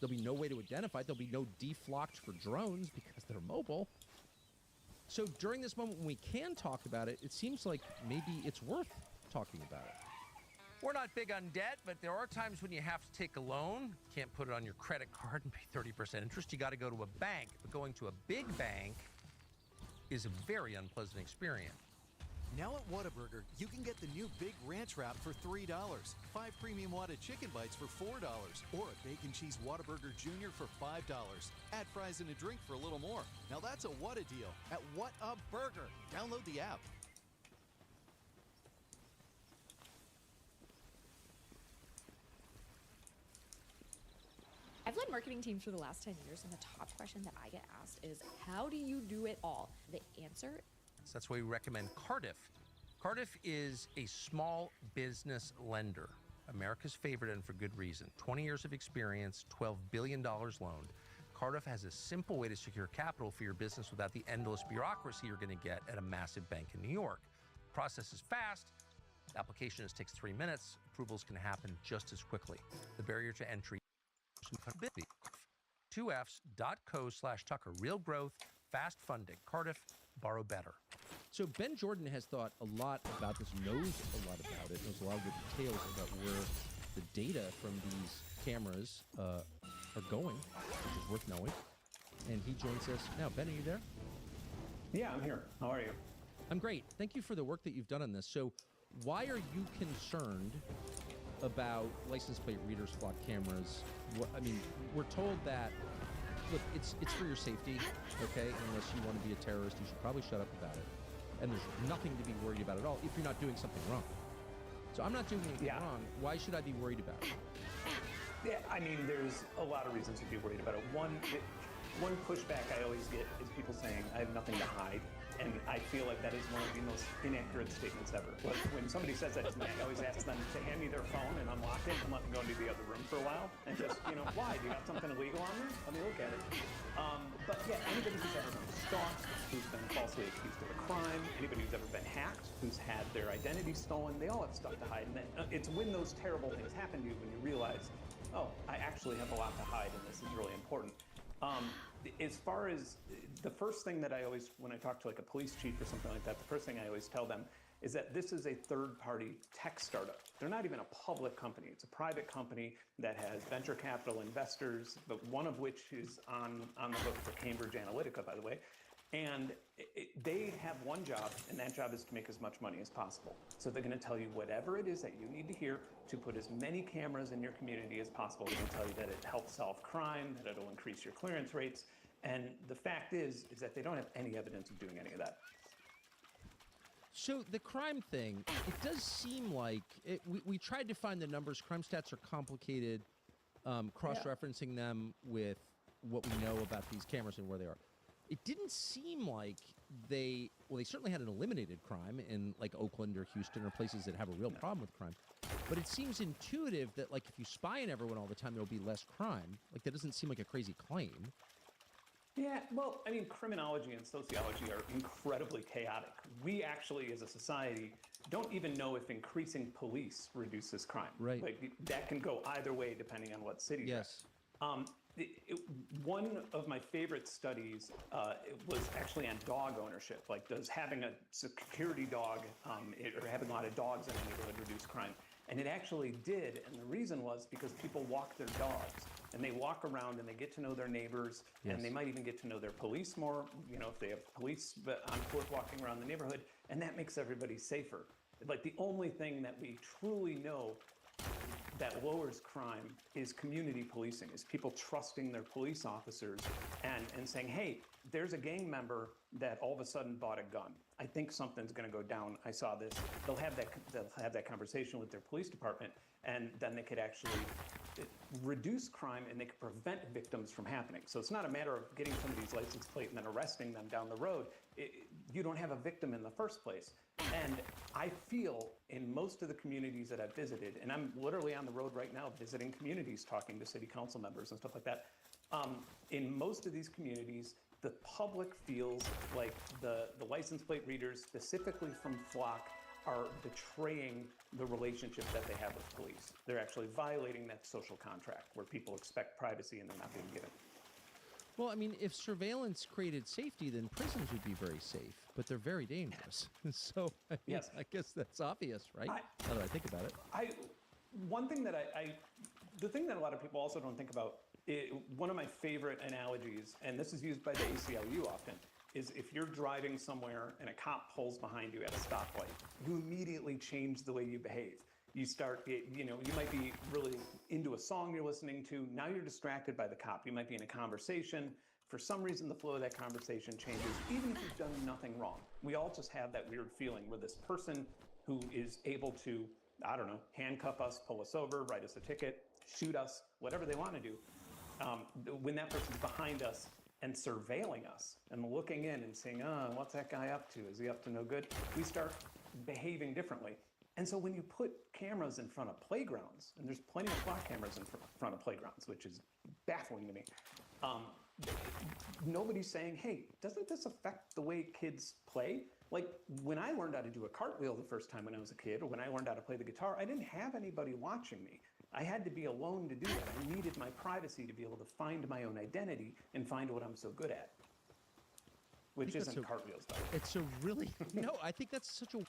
There'll be no way to identify it. There'll be no deflocked for drones because they're mobile. So during this moment when we can talk about it, it seems like maybe it's worth talking about it. We're not big on debt, but there are times when you have to take a loan. Can't put it on your credit card and pay 30% interest. You got to go to a bank. But going to a big bank is a very unpleasant experience. Now at Whataburger, you can get the new Big Ranch Wrap for $3, 5 premium Whata chicken bites for $4, or a bacon cheese Whataburger Jr. for $5. Add fries and a drink for a little more. Now that's a Whata deal at Whataburger. Download the app. I've led marketing teams for the last 10 years, and the top question that I get asked is, how do you do it all? The answer finance. That's why we recommend Cardiff. Cardiff is a small business lender, America's favorite, and for good reason. 20 years of experience, $12 billion loaned. Cardiff has a simple way to secure capital for your business without the endless bureaucracy you're going to get at a massive bank in New York. Process is fast. Application takes 3 minutes. Approvals can happen just as quickly. The barrier to entry is 2fs.co/Tucker. Real growth, fast funding. Cardiff, borrow better. So Ben Jordan has thought a lot about this, knows a lot about it, knows a lot of the details about where the data from these cameras are going, which is worth knowing. And he joins us now. Ben, are you there? Yeah, I'm here. How are you? I'm great. Thank you for the work that you've done on this. So why are you concerned about license plate readers, flock cameras? I mean, we're told that, look, it's for your safety, okay? Unless you want to be a terrorist, you should probably shut up about it. And there's nothing to be worried about at all if you're not doing something wrong. So I'm not doing anything wrong. Why should I be worried about it? Yeah, I mean, there's a lot of reasons to be worried about it. One pushback I always get is people saying, I have nothing to hide. And I feel like that is one of the most inaccurate statements ever. Like when somebody says that to me, I always ask them to hand me their phone and unlock it and let them go into the other room for a while. And just, why? Do you have something illegal on there? Let me look at it. But yeah, anybody who's ever been stalked, who's been falsely accused of a crime, anybody who's ever been hacked, who's had their identity stolen, they all have stuff to hide. And then it's when those terrible things happen to you when you realize, oh, I actually have a lot to hide and this is really important. As far as the first thing that I always, when I talk to like a police chief or something like that, the first thing I always tell them is that this is a third-party tech startup. They're not even a public company. It's a private company that has venture capital investors, but one of which is on the hook for Cambridge Analytica, by the way. And they have one job, and that job is to make as much money as possible. So they're going to tell you whatever it is that you need to hear to put as many cameras in your community as possible. They're going to tell you that it helps solve crime, that it'll increase your clearance rates. And the fact is that they don't have any evidence of doing any of that. So the crime thing, it does seem like, we tried to find the numbers. Crime stats are complicated, cross-referencing them with what we know about these cameras and where they are. It didn't seem like they certainly hadn't eliminated crime in like Oakland or Houston or places that have a real problem with crime. But it seems intuitive that like if you spy on everyone all the time, there'll be less crime. Like that doesn't seem like a crazy claim. Yeah, well, I mean, criminology and sociology are incredibly chaotic. We actually, as a society, don't even know if increasing police reduces crime. Right. Like that can go either way depending on what city you're at. One of my favorite studies was actually on dog ownership. Like, does having a security dog or having a lot of dogs in a neighborhood reduce crime? And it actually did. And the reason was because people walk their dogs and they walk around and they get to know their neighbors and they might even get to know their police more, if they have police on foot walking around the neighborhood, and that makes everybody safer. Like the only thing that we truly know that lowers crime is community policing, is people trusting their police officers and saying, hey, there's a gang member that all of a sudden bought a gun. I think something's going to go down. I saw this. They'll have that conversation with their police department, and then they could actually reduce crime and they could prevent victims from happening. So it's not a matter of getting somebody's license plate and then arresting them down the road. You don't have a victim in the first place. And I feel in most of the communities that I've visited, and I'm literally on the road right now visiting communities, talking to city council members and stuff like that. In most of these communities, the public feels like the license plate readers, specifically from Flock, are betraying the relationship that they have with police. They're actually violating that social contract where people expect privacy and they're not being given. Well, I mean, if surveillance created safety, then prisons would be very safe, but they're very dangerous. So, I mean, I guess that's obvious, right? Now that I think about it. One thing that the thing that a lot of people also don't think about, one of my favorite analogies, and this is used by the ACLU often, is if you're driving somewhere and a cop pulls behind you at a stoplight, you immediately change the way you behave. You start, you might be really into a song you're listening to. Now you're distracted by the cop. You might be in a conversation. For some reason, the flow of that conversation changes, even if you've done nothing wrong. We all just have that weird feeling where this person who is able to, I don't know, handcuff us, pull us over, write us a ticket, shoot us, whatever they want to do. When that person's behind us, and surveilling us and looking in and saying, oh, what's that guy up to? Is he up to no good? We start behaving differently. And so when you put cameras in front of playgrounds, and there's plenty of flock cameras in front of playgrounds, which is baffling to me, nobody's saying, hey, doesn't this affect the way kids play? Like when I learned how to do a cartwheel the first time when I was a kid, or when I learned how to play the guitar, I didn't have anybody watching me. I had to be alone to do that. I needed my privacy to be able to find my own identity and find what I'm so good at. Which isn't cartwheels, though. It's a really, no, I think that's such a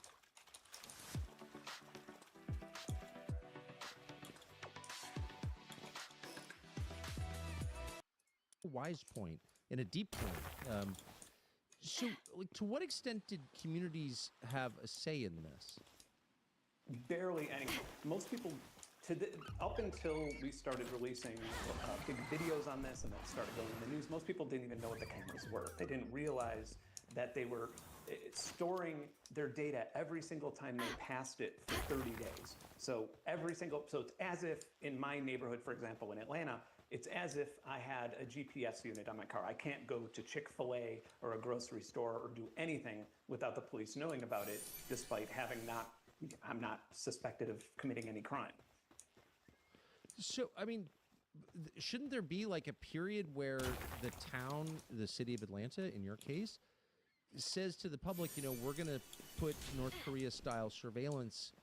wise point and a deep point. So, like, to what extent did communities have a say in this? Barely any. Most people, up until we started releasing big videos on this and that started going in the news, most people didn't even know what the cameras were. They didn't realize that they were storing their data every single time they passed it for 30 days. So so it's as if in my neighborhood, for example, in Atlanta, it's as if I had a GPS unit on my car. I can't go to Chick-fil-A or a grocery store or do anything without the police knowing about it, despite I'm not suspected of committing any crime. So, I mean, shouldn't there be like a period where the town, the city of Atlanta, in your case, says to the public, you know, we're going to put North Korea-style surveillance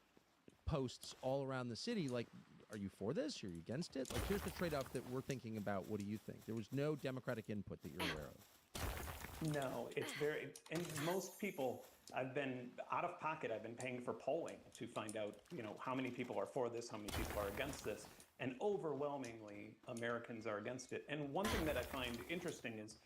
posts all around the city? Like, are you for this? Are you against it? Like, here's the trade-off that we're thinking about. What do you think? There was no democratic input that you're aware of. No, it's and most people, I've been out of pocket. I've been paying for polling to find out, you know, how many people are for this, how many people are against this. And overwhelmingly, Americans are against it. And one thing that I find interesting is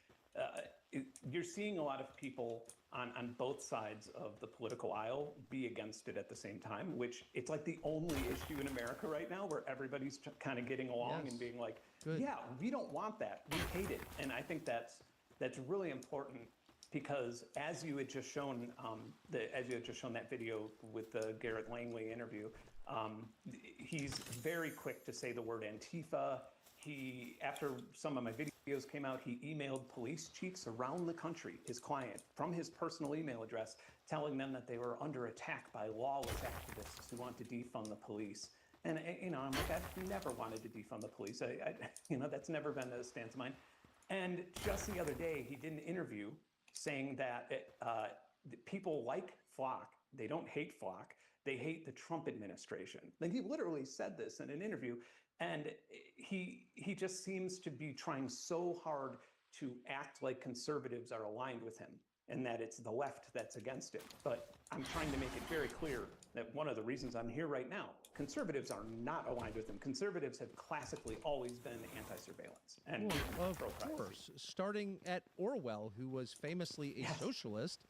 you're seeing a lot of people on both sides of the political aisle be against it at the same time, which it's like the only issue in America right now where everybody's kind of getting along and being like, yeah, we don't want that. We hate it. And I think that's really important because as you had just shown, that video with the Garrett Langley interview, he's very quick to say the word Antifa. After some of my videos came out, he emailed police chiefs around the country, his client, from his personal email address, telling them that they were under attack by lawless activists who want to defund the police. And, you know, I'm like, I've never wanted to defund the police. You know, that's never been a stance of mine. And just the other day, he did an interview saying that people like Flock. They don't hate Flock. They hate the Trump administration. Like, he literally said this in an interview. And he just seems to be trying so hard to act like conservatives are aligned with him and that it's the left that's against him. But I'm trying to make it very clear that one of the reasons I'm here right now, conservatives are not aligned with him. Conservatives have classically always been anti-surveillance and of course, starting at Orwell, who was famously a socialist,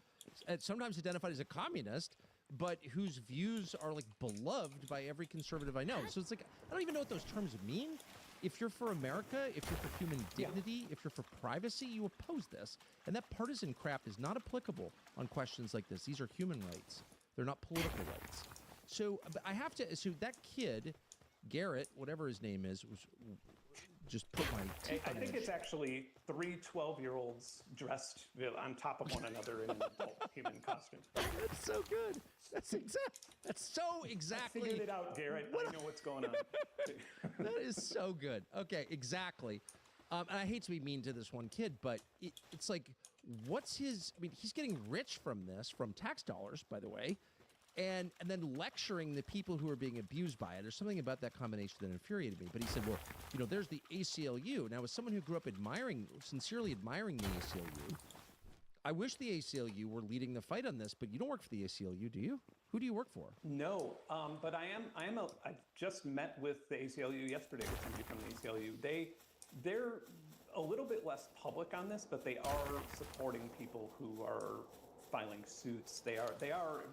and sometimes identified as a communist, but whose views are like beloved by every conservative I know. So it's like, I don't even know what those terms mean. If you're for America, if you're for human dignity, if you're for privacy, you oppose this. And that partisan crap is not applicable on questions like this. These are human rights. They're not political rights. So I have to, so that kid, Garrett, whatever his name is, was just put my teeth I on think edge. it's actually 3 12-year-olds dressed on top of one another in an adult human costume. That's so good. That's so exactly. I figured it out, Garrett. I know what's going on. That is so good. Okay, exactly. And I hate to be mean to this one kid, but it's like, what's his? I mean, he's getting rich from this, from tax dollars, by the way, and then lecturing the people who are being abused by it. There's something about that combination that infuriated me. But he said, well, you know, there's the ACLU. Now, as someone who grew up sincerely admiring the ACLU, I wish the ACLU were leading the fight on this, but you don't work for the ACLU, do you? Who do you work for? No, but I just met with the ACLU yesterday with somebody from the ACLU. They're a little bit less public on this, but they are supporting people who are filing suits. They are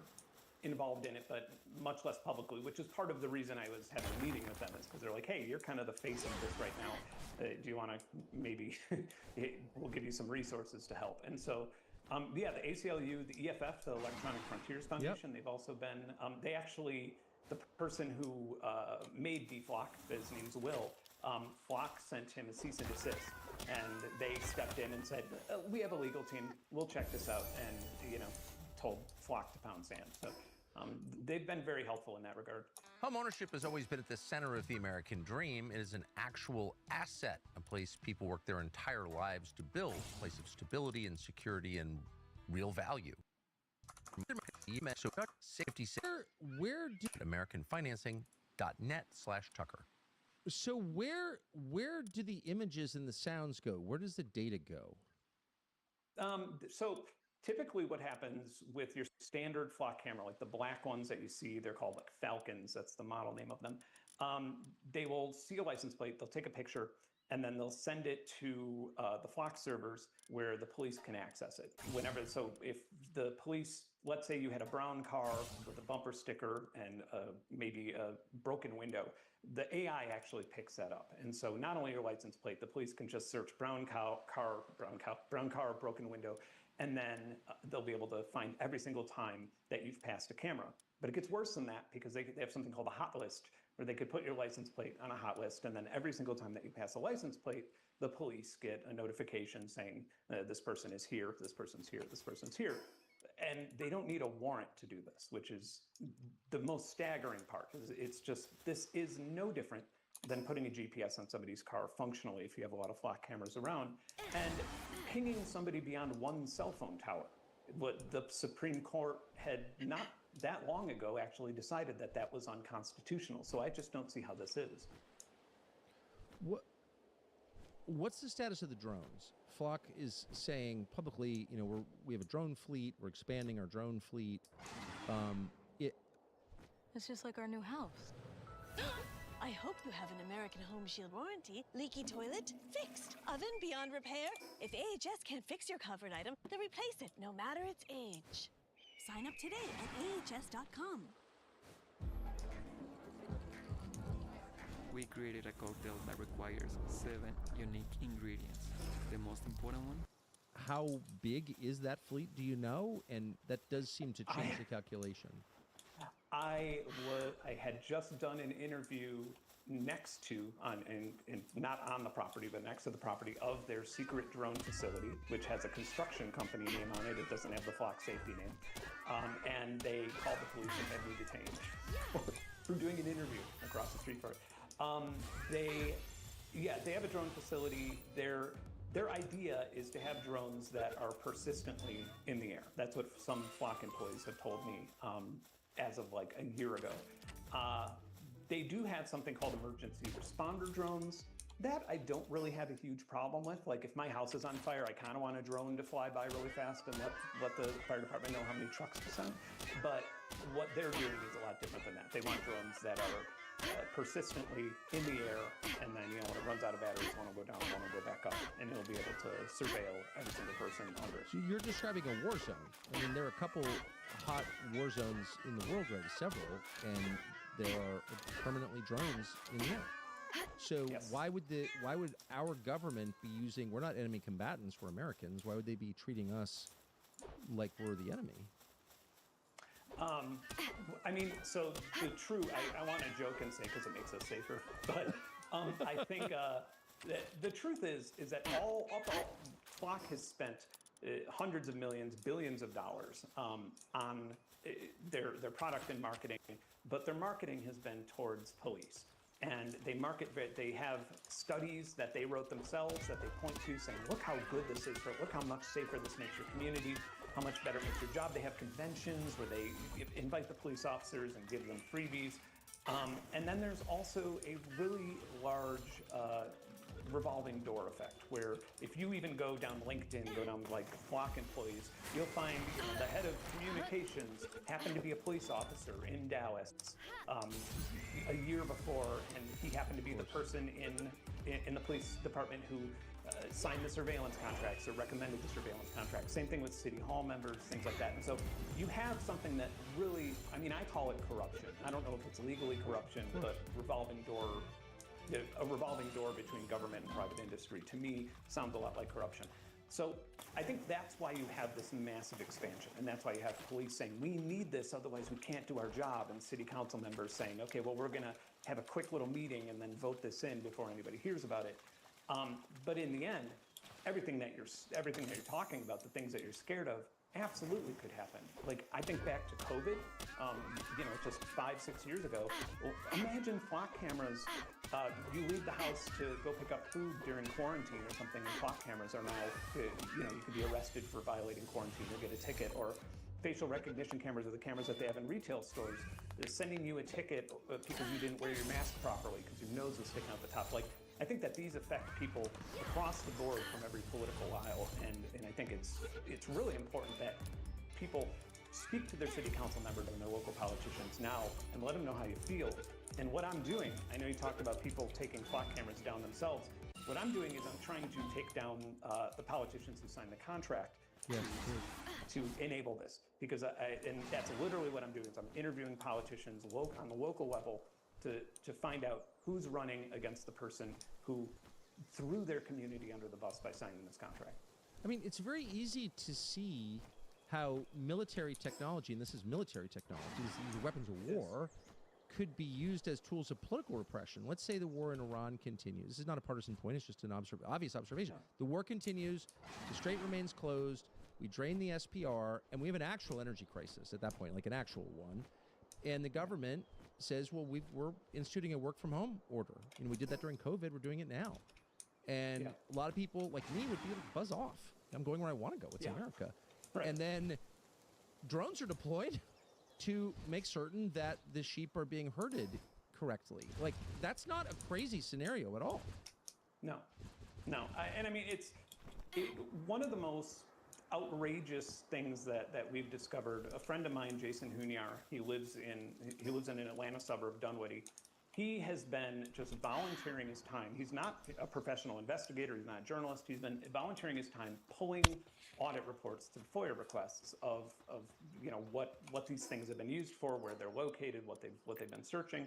involved in it, but much less publicly, which is part of the reason I was having a meeting with them, is because they're like, hey, you're kind of the face of this right now. Do you want to maybe, we'll give you some resources to help. And so, the ACLU, the EFF, the Electronic Frontiers Foundation, they've also been, the person who made DFlock, his name's Will, Flock sent him a cease and desist and they stepped in and said, we have a legal team, we'll check this out, and told Flock to pound sand. So they've been very helpful in that regard. Home ownership has always been at the center of the American dream. It is an actual asset, a place people work their entire lives to build, a place of stability and security and real value. Safety. Where do AmericanFinancing.net/Tucker. So where do the images and the sounds go? Where does the data go? So typically what happens with your standard flock camera, like the black ones that you see, they're called like Falcons, that's the model name of them. They will see a license plate, they'll take a picture, and then they'll send it to the flock servers where the police can access it. So if the police, let's say you had a brown car with a bumper sticker and maybe a broken window, the AI actually picks that up. And so not only your license plate, the police can just search brown car, broken window, and then they'll be able to find every single time that you've passed a camera. But it gets worse than that because they have something called a hot list, where they could put your license plate on a hot list, and then every single time that you pass a license plate, the police get a notification saying this person is here, this person's here, this person's here. And they don't need a warrant to do this, which is the most staggering part. It's just, this is no different than putting a GPS on somebody's car functionally if you have a lot of flock cameras around, and pinging somebody beyond one cell phone tower. What the Supreme Court had not that long ago actually decided that was unconstitutional. So I just don't see how this is. What's the status of the drones? Flock is saying publicly, we have a drone fleet, we're expanding our drone fleet. It's just like our new house. I hope you have an American Home Shield warranty. Leaky toilet? Fixed. Oven beyond repair? If AHS can't fix your covered item, they'll replace it, no matter its age. Sign up today at ahs.com. We created a cocktail that requires 7 unique ingredients. The most important one? How big is that fleet, do you know? And that does seem to change the calculation. I had just done an interview next to, not on the property, but next to the property of their secret drone facility, which has a construction company name on it. It doesn't have the Flock safety name. And they called the police and had me detained for doing an interview across the street for it. They have a drone facility. Their idea is to have drones that are persistently in the air. That's what some Flock employees have told me as of like a year ago. They do have something called emergency responder drones. That I don't really have a huge problem with. Like if my house is on fire, I kind of want a drone to fly by really fast and let the fire department know how many trucks to send. But what they're doing is a lot different than that. They want drones that are persistently in the air, and then when it runs out of batteries, one will go down, one will go back up, and it'll be able to surveil every single person under it. So you're describing a war zone. I mean, there are a couple hot war zones in the world right, several, and there are permanently drones in the air. So yes. Why would our government be using? We're not enemy combatants. We're Americans. Why would they be treating us like we're the enemy? I mean, so the true, I want to joke and say because it makes us safer, but I think the truth is that Flock has spent hundreds of millions, billions of dollars on their product and marketing, but their marketing has been towards police. And they have studies that they wrote themselves that they point to saying, look how good this is, look how much safer this makes your community, how much better it makes your job. They have conventions where they invite the police officers and give them freebies. And then there's also a really large revolving door effect, where if you even go down LinkedIn, go down like Flock employees, you'll find the head of communications happened to be a police officer in Dallas a year before, and he happened to be the person in the police department who signed the surveillance contracts or recommended the surveillance contracts. Same thing with city hall members, things like that. And so you have something that really, I mean, I call it corruption. I don't know if it's legally corruption, but a revolving door between government and private industry, to me, sounds a lot like corruption. So I think that's why you have this massive expansion, and that's why you have police saying, we need this, otherwise we can't do our job, and city council members saying, okay, well, we're gonna have a quick little meeting and then vote this in before anybody hears about it. But in the end, everything that you're talking about, the things that you're scared of, absolutely could happen. Like, I think back to COVID, just 5-6 years ago. Well, imagine flock cameras. You leave the house to go pick up food during quarantine or something, and flock cameras are now, you could be arrested for violating quarantine or get a ticket. Or facial recognition cameras are the cameras that they have in retail stores. They're sending you a ticket because you didn't wear your mask properly because your nose was sticking out the top. Like, I think that these affect people across the board from every political aisle, and I think it's really important that people speak to their city council members and their local politicians now and let them know how you feel. And what I'm doing, I know you talked about people taking flock cameras down themselves. What I'm doing is I'm trying to take down the politicians who signed the contract to enable this, because and that's literally what I'm doing. Is I'm interviewing politicians on the local level to find out who's running against the person who threw their community under the bus by signing this contract. I mean, it's very easy to see how military technology, and this is military technology, these weapons of war, could be used as tools of political repression. Let's say the war in Iran continues. This is not a partisan point, it's just an obvious observation. The war continues, the strait remains closed, we drain the SPR, and we have an actual energy crisis at that point, like an actual one. And the government says, well, we're instituting a work-from-home order. You know, we did that during COVID, we're doing it now. And a lot of people like me would be able to buzz off. I'm going where I want to go. It's America. Right. And then drones are deployed to make certain that the sheep are being herded correctly. Like, that's not a crazy scenario at all. No. And I mean, one of the most outrageous things that we've discovered. A friend of mine, Jason Hunyar, he lives in an Atlanta suburb, Dunwoody. He has been just volunteering his time. He's not a professional investigator. He's not a journalist. He's been volunteering his time, pulling audit reports to FOIA requests of what these things have been used for, where they're located, what they've been searching.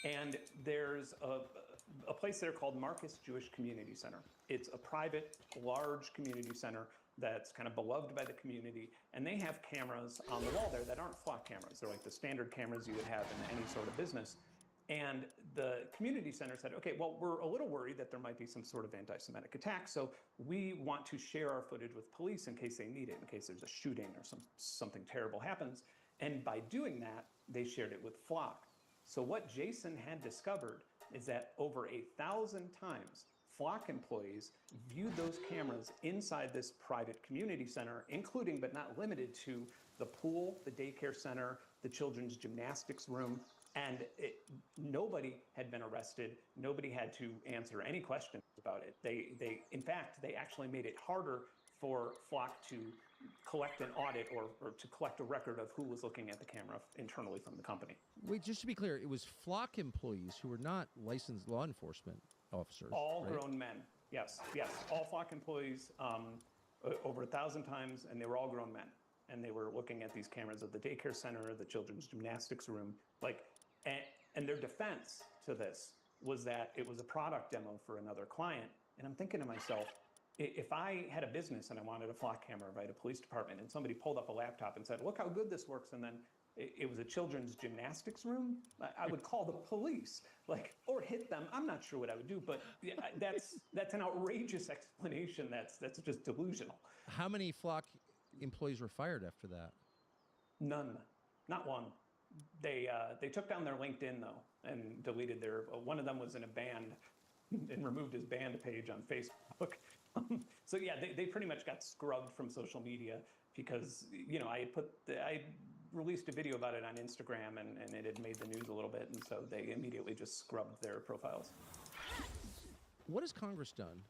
And there's a place there called Marcus Jewish Community Center. It's a private, large community center that's kind of beloved by the community, and they have cameras on the wall there that aren't flock cameras. They're like the standard cameras you would have in any sort of business. And the community center said, okay, well, we're a little worried that there might be some sort of anti-Semitic attack, so we want to share our footage with police in case they need it, in case there's a shooting or something terrible happens. And by doing that, they shared it with Flock. So what Jason had discovered is that over 1,000 times, Flock employees viewed those cameras inside this private community center, including but not limited to the pool, the daycare center, the children's gymnastics room, and nobody had been arrested. Nobody had to answer any questions about it. In fact, they actually made it harder for Flock to collect an audit or to collect a record of who was looking at the camera internally from the company. Wait, just to be clear, it was Flock employees who were not licensed law enforcement officers. All right? grown men. Yes. All Flock employees, over 1,000 times, and they were all grown men. And they were looking at these cameras of the daycare center, the children's gymnastics room, and their defense to this was that it was a product demo for another client. And I'm thinking to myself, if I had a business and I wanted a flock camera, right, a police department, and somebody pulled up a laptop and said, look how good this works, and then it was a children's gymnastics room, I would call the police, or hit them. I'm not sure what I would do, but that's an outrageous explanation. That's just delusional. How many Flock employees were fired after that? None, not one. They took down their LinkedIn though and deleted one of them was in a band and removed his band page on Facebook. So yeah, they pretty much got scrubbed from social media because I released a video about it on Instagram and it had made the news a little bit, and so they immediately just scrubbed their profiles. What has Congress done?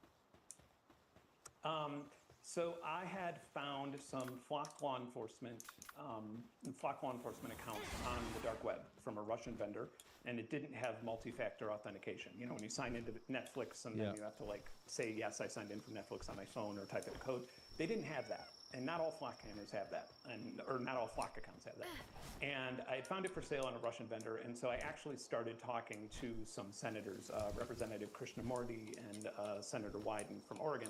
So I had found some Flock law enforcement accounts on the dark web from a Russian vendor, and it didn't have multi-factor authentication. You know, when you sign into Netflix and then you have to say, yes, I signed in from Netflix on my phone or type in a code. They didn't have that. And not all Flock cameras have that, or not all Flock accounts have that. And I found it for sale on a Russian vendor, and so I actually started talking to some senators, Representative Krishnamurti and Senator Wyden from Oregon,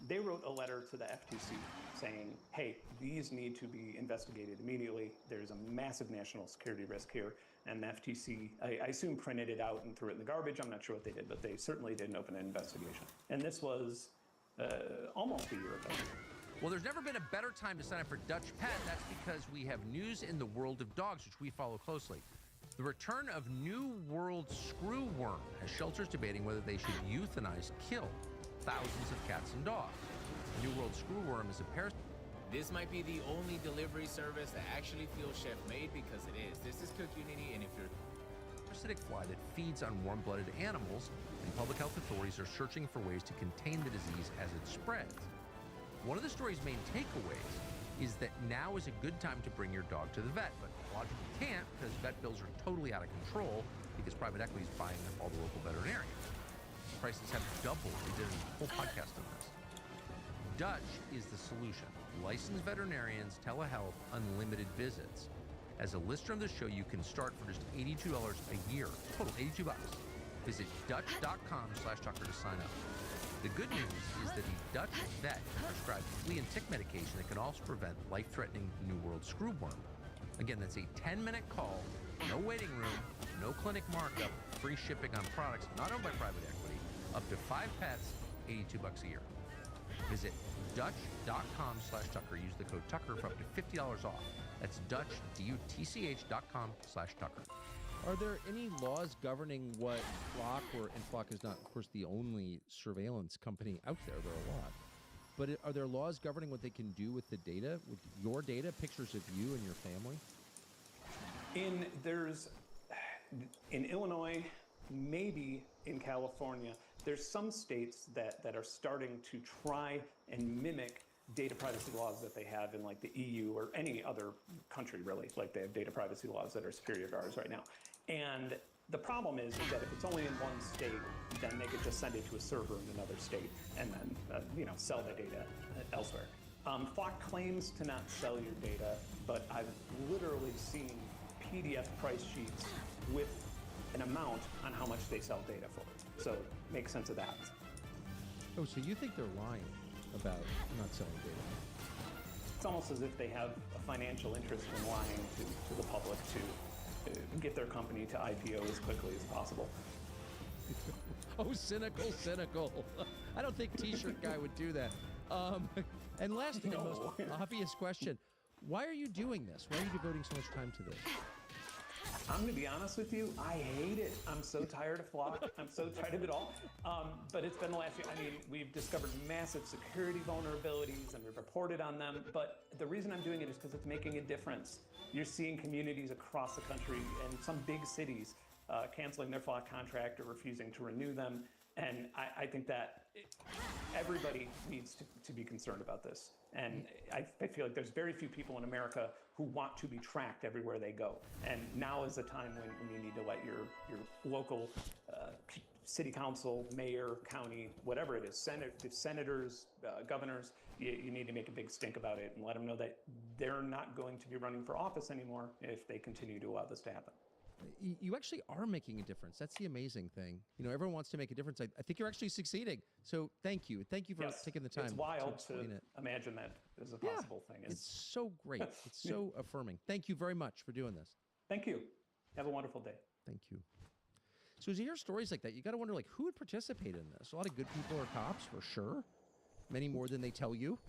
They wrote a letter to the FTC saying, hey, these need to be investigated immediately. There's a massive national security risk here. And the FTC, I assume, printed it out and threw it in the garbage. I'm not sure what they did, but they certainly didn't open an investigation. And this was almost a year ago. Well, there's never been a better time to sign up for Dutch Pet. That's because we have news in the world of dogs, which we follow closely. The return of New World screwworm has shelters debating whether they should euthanize, kill thousands of cats and dogs. New World screwworm is a parasite. This might be the only delivery service that actually feels chef-made, because it is. This is Cook Unity, and if you're Parasitic fly that feeds on warm-blooded animals, and public health authorities are searching for ways to contain the disease as it spreads. One of the story's main takeaways is that now is a good time to bring your dog to the vet, but logically can't because vet bills are totally out of control because private equity is buying up all the local veterinarians. Prices have doubled. We did a whole podcast on this. Dutch is the solution. Licensed veterinarians, telehealth, unlimited visits. As a listener of the show, you can start for just $82 a year. Total, $82. Visit Dutch.com/Tucker to sign up. The good news is that a Dutch vet can prescribe flea and tick medication that can also prevent life-threatening New World screwworm. Again, that's a 10-minute call, no waiting room, no clinic markup, free shipping on products not owned by private equity, up to 5 pets, $82 a year. Visit Dutch.com/Tucker. Use the code Tucker for up to $50 off. That's Dutch, DUTCH.com/Tucker. Are there any laws governing what Flock, and Flock is not, of course, the only surveillance company out there, there are a lot, but are there laws governing what they can do with the data, with your data, pictures of you and your family? In Illinois, maybe in California, there's some states that are starting to try and mimic data privacy laws that they have in like the EU or any other country, really. Like they have data privacy laws that are superior to ours right now. And the problem is that if it's only in one state, then they could just send it to a server in another state and then sell the data elsewhere. Flock claims to not sell your data, but I've literally seen PDF price sheets with an amount on how much they sell data for. So make sense of that. Oh, so you think they're lying about not selling data? It's almost as if they have a financial interest in lying to the public to get their company to IPO as quickly as possible. Oh, cynical. I don't think T-shirt guy would do that. And last and most obvious question, why are you doing this? Why are you devoting so much time to this? I'm going to be honest with you. I hate it. I'm so tired of Flock. I'm so tired of it all. But it's been the last year. I mean, we've discovered massive security vulnerabilities and we've reported on them. But the reason I'm doing it is because it's making a difference. You're seeing communities across the country and some big cities canceling their Flock contract or refusing to renew them. And I think that everybody needs to be concerned about this. And I feel like there's very few people in America who want to be tracked everywhere they go. And now is the time when you need to let your local city council, mayor, county, whatever it is, senators, governors, you need to make a big stink about it and let them know that they're not going to be running for office anymore if they continue to allow this to happen. You actually are making a difference. That's the amazing thing. You know, everyone wants to make a difference. I think you're actually succeeding. So thank you. Thank you for taking the time. It's wild to explain it. Imagine that as a possible thing. It's so great. It's so affirming. Thank you very much for doing this. Thank you. Have a wonderful day. Thank you. So as you hear stories like that, you got to wonder, like, who would participate in this? A lot of good people are cops, for sure. Many more than they tell you.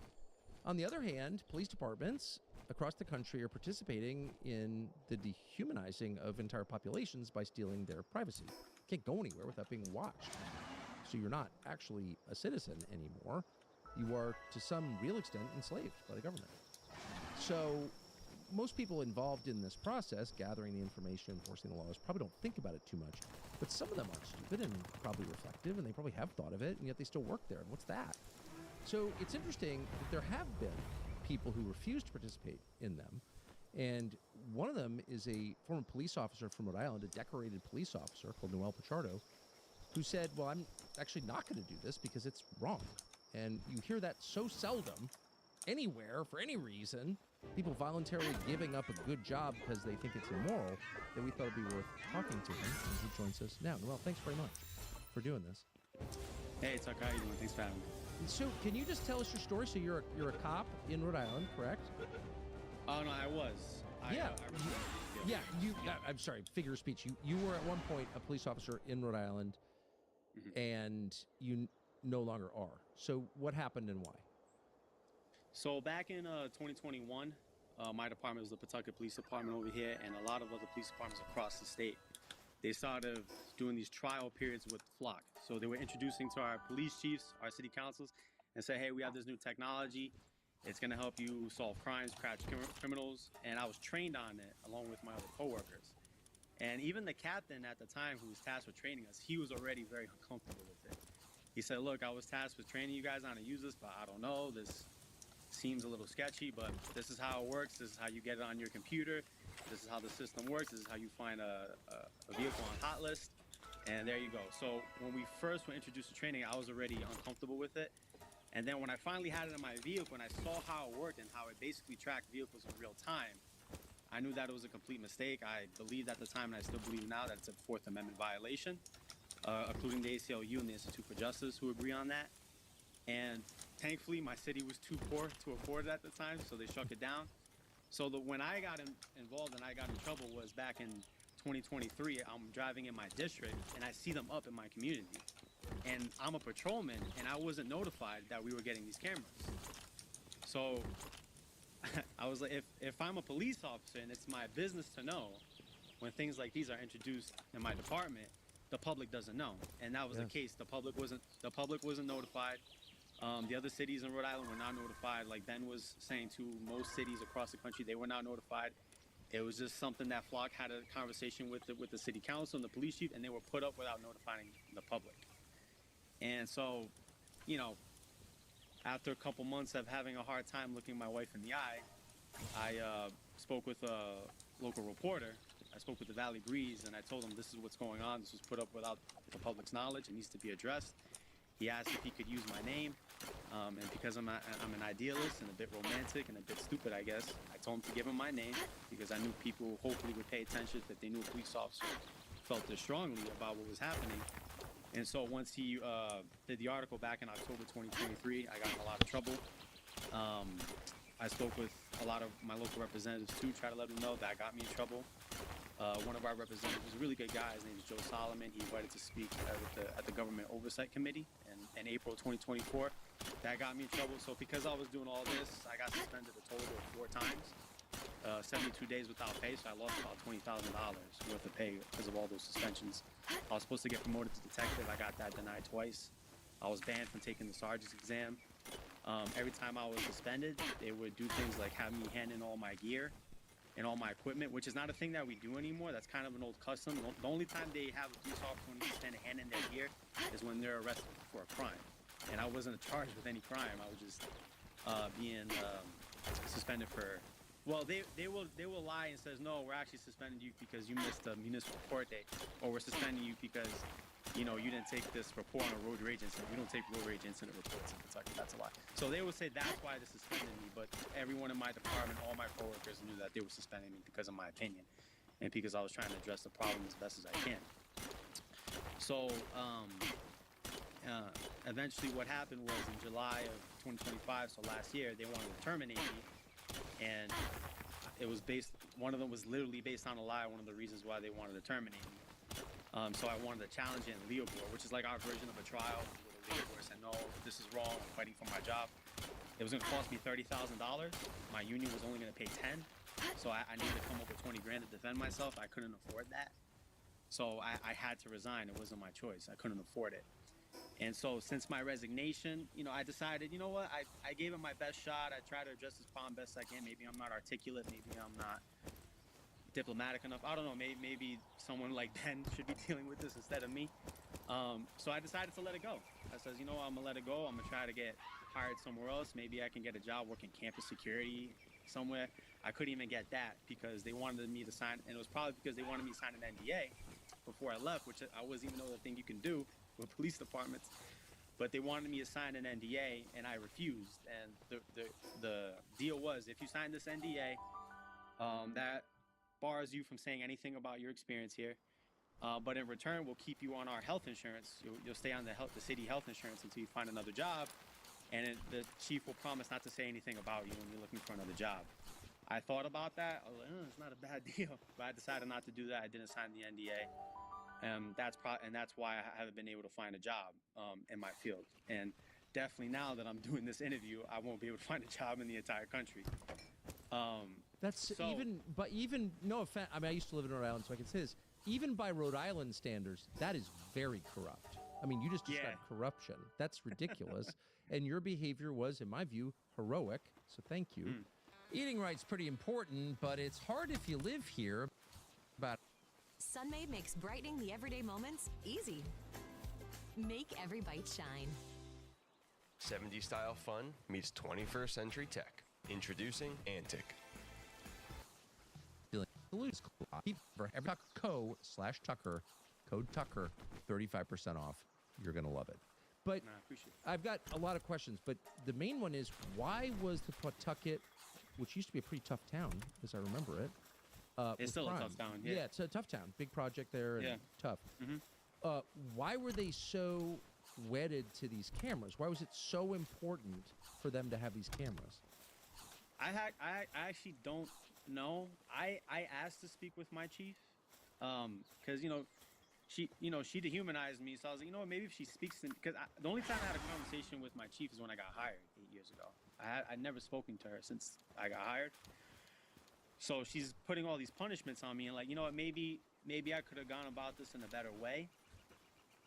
On the other hand, police departments across the country are participating in the dehumanizing of entire populations by stealing their privacy. You can't go anywhere without being watched. So you're not actually a citizen anymore. You are, to some real extent, enslaved by the government. So most people involved in this process, gathering the information, enforcing the laws, probably don't think about it too much. But some of them aren't stupid and probably reflective, and they probably have thought of it, and yet they still work there. And what's that? So it's interesting that there have been people who refuse to participate in them. And one of them is a former police officer from Rhode Island, a decorated police officer called Noel Pichardo, who said, well, I'm actually not going to do this because it's wrong. And you hear that so seldom, anywhere, for any reason, people voluntarily giving up a good job because they think it's immoral, that we thought it'd be worth talking to him. And he joins us now. Noel, thanks very much for doing this. Hey, Tucker, how you doing? Thanks for having me. So can you just tell us your story? So you're a cop in Rhode Island, correct? Oh no, I was. I'm sorry, figure of speech. You were at one point a police officer in Rhode Island, and you no longer are. So what happened and why? So back in 2021, my department was the Pawtucket Police Department over here, and a lot of other police departments across the state. They started doing these trial periods with Flock. So they were introducing to our police chiefs, our city councils, and say, hey, we have this new technology. It's going to help you solve crimes, catch criminals. And I was trained on it along with my other coworkers. And even the captain at the time who was tasked with training us, he was already very uncomfortable with it. He said, look, I was tasked with training you guys on how to use this, but I don't know. This seems a little sketchy, but this is how it works. This is how you get it on your computer. This is how the system works. This is how you find a vehicle on hot list. And there you go. So when we first were introduced to training, I was already uncomfortable with it. And then when I finally had it in my vehicle and I saw how it worked and how it basically tracked vehicles in real time, I knew that it was a complete mistake. I believed at the time, and I still believe now, that it's a Fourth Amendment violation, including the ACLU and the Institute for Justice, who agree on that. And thankfully, my city was too poor to afford it at the time, so they struck it down. So when I got involved and I got in trouble was back in 2023. I'm driving in my district, and I see them up in my community. And I'm a patrolman, and I wasn't notified that we were getting these cameras. So I was like, if I'm a police officer and it's my business to know when things like these are introduced in my department, the public doesn't know. And that was the case. The public wasn't notified. The other cities in Rhode Island were not notified. Like Ben was saying to most cities across the country, they were not notified. It was just something that Flock had a conversation with the city council and the police chief, and they were put up without notifying the public. And so, you know, after a couple months of having a hard time looking my wife in the eye, I spoke with a local reporter. I spoke with the Valley Breeze, and I told him this is what's going on. This was put up without the public's knowledge. It needs to be addressed. He asked if he could use my name, and because I'm an idealist and a bit romantic and a bit stupid, I guess, I told him to give him my name because I knew people hopefully would pay attention if they knew a police officer felt this strongly about what was happening. And so once he did the article back in October 2023, I got in a lot of trouble. I spoke with a lot of my local representatives too, try to let them know that got me in trouble. One of our representatives was a really good guy. His name is Joe Solomon. He invited to speak at the Government Oversight Committee in April 2024. That got me in trouble. So because I was doing all this, I got suspended a total of 4 times, 72 days without pay. So I lost about $20,000 worth of pay because of all those suspensions. I was supposed to get promoted to detective. I got that denied twice. I was banned from taking the sergeant's exam. Every time I was suspended, they would do things like have me hand in all my gear and all my equipment, which is not a thing that we do anymore. That's kind of an old custom. The only time they have a police officer when they stand a hand in their gear is when they're arrested for a crime. And I wasn't charged with any crime. I was just being suspended for. Well, they will lie and says, no, we're actually suspending you because you missed a municipal court date, or we're suspending you because you didn't take this report on a road rage incident. We don't take road rage incident reports in Kentucky. That's a lie. So they would say that's why they suspended me, but everyone in my department, all my coworkers knew that they were suspending me because of my opinion and because I was trying to address the problem as best as I can. So eventually what happened was in July of 2025, so last year, they wanted to terminate me, and it was one of them was literally based on a lie, one of the reasons why they wanted to terminate me. So I wanted to challenge it in Leo Board, which is like our version of a trial. Leo Board said, no, this is wrong, I'm fighting for my job. It was gonna cost me $30,000. My union was only gonna pay 10. So I needed to come up with 20 grand to defend myself. I couldn't afford that. So I had to resign. It wasn't my choice. I couldn't afford it. And so since my resignation, I decided, you know what, I gave it my best shot. I tried to address this problem best I can. Maybe I'm not articulate. Maybe I'm not diplomatic enough. I don't know. Maybe someone like Ben should be dealing with this instead of me. So I decided to let it go. I said, you know what, I'm going to let it go. I'm going to try to get hired somewhere else. Maybe I can get a job working campus security somewhere. I couldn't even get that because they wanted me to sign, and it was probably because they wanted me to sign an NDA before I left, which I wasn't even know the thing you can do with police departments. But they wanted me to sign an NDA, and I refused. And the deal was, if you sign this NDA, that bars you from saying anything about your experience here. But in return, we'll keep you on our health insurance. You'll stay on the city health insurance until you find another job. and the chief will promise not to say anything about you when you're looking for another job. I thought about that. I was like, it's not a bad deal, but I decided not to do that. I didn't sign the NDA. That's why I haven't been able to find a job in my field. And definitely now that I'm doing this interview, I won't be able to find a job in the entire country. Even no offense. I mean, I used to live in Rhode Island, so I can say this. Even by Rhode Island standards, that is very corrupt. I mean, you just described corruption. That's ridiculous. And your behavior was, in my view, heroic. So thank you. Eating right's pretty important, but it's hard if you live here. Sunmade makes brightening the everyday moments easy. Make every bite shine. 70s style fun meets 21st century tech. Introducing Antic. Co/Tucker, code Tucker, 35% off. You're going to love it. But I've got a lot of questions, but the main one is, why was the Pawtucket, which used to be a pretty tough town, as I remember it, it's still a tough town. Yeah, it's a tough town. Big project there and tough. Why were they so wedded to these cameras? Why was it so important for them to have these cameras? I actually don't know. I asked to speak with my chief because she dehumanized me. So I was like, maybe if she speaks to me, because the only time I had a conversation with my chief is when I got hired 8 years ago. I'd never spoken to her since I got hired. So she's putting all these punishments on me, and what, maybe I could have gone about this in a better way.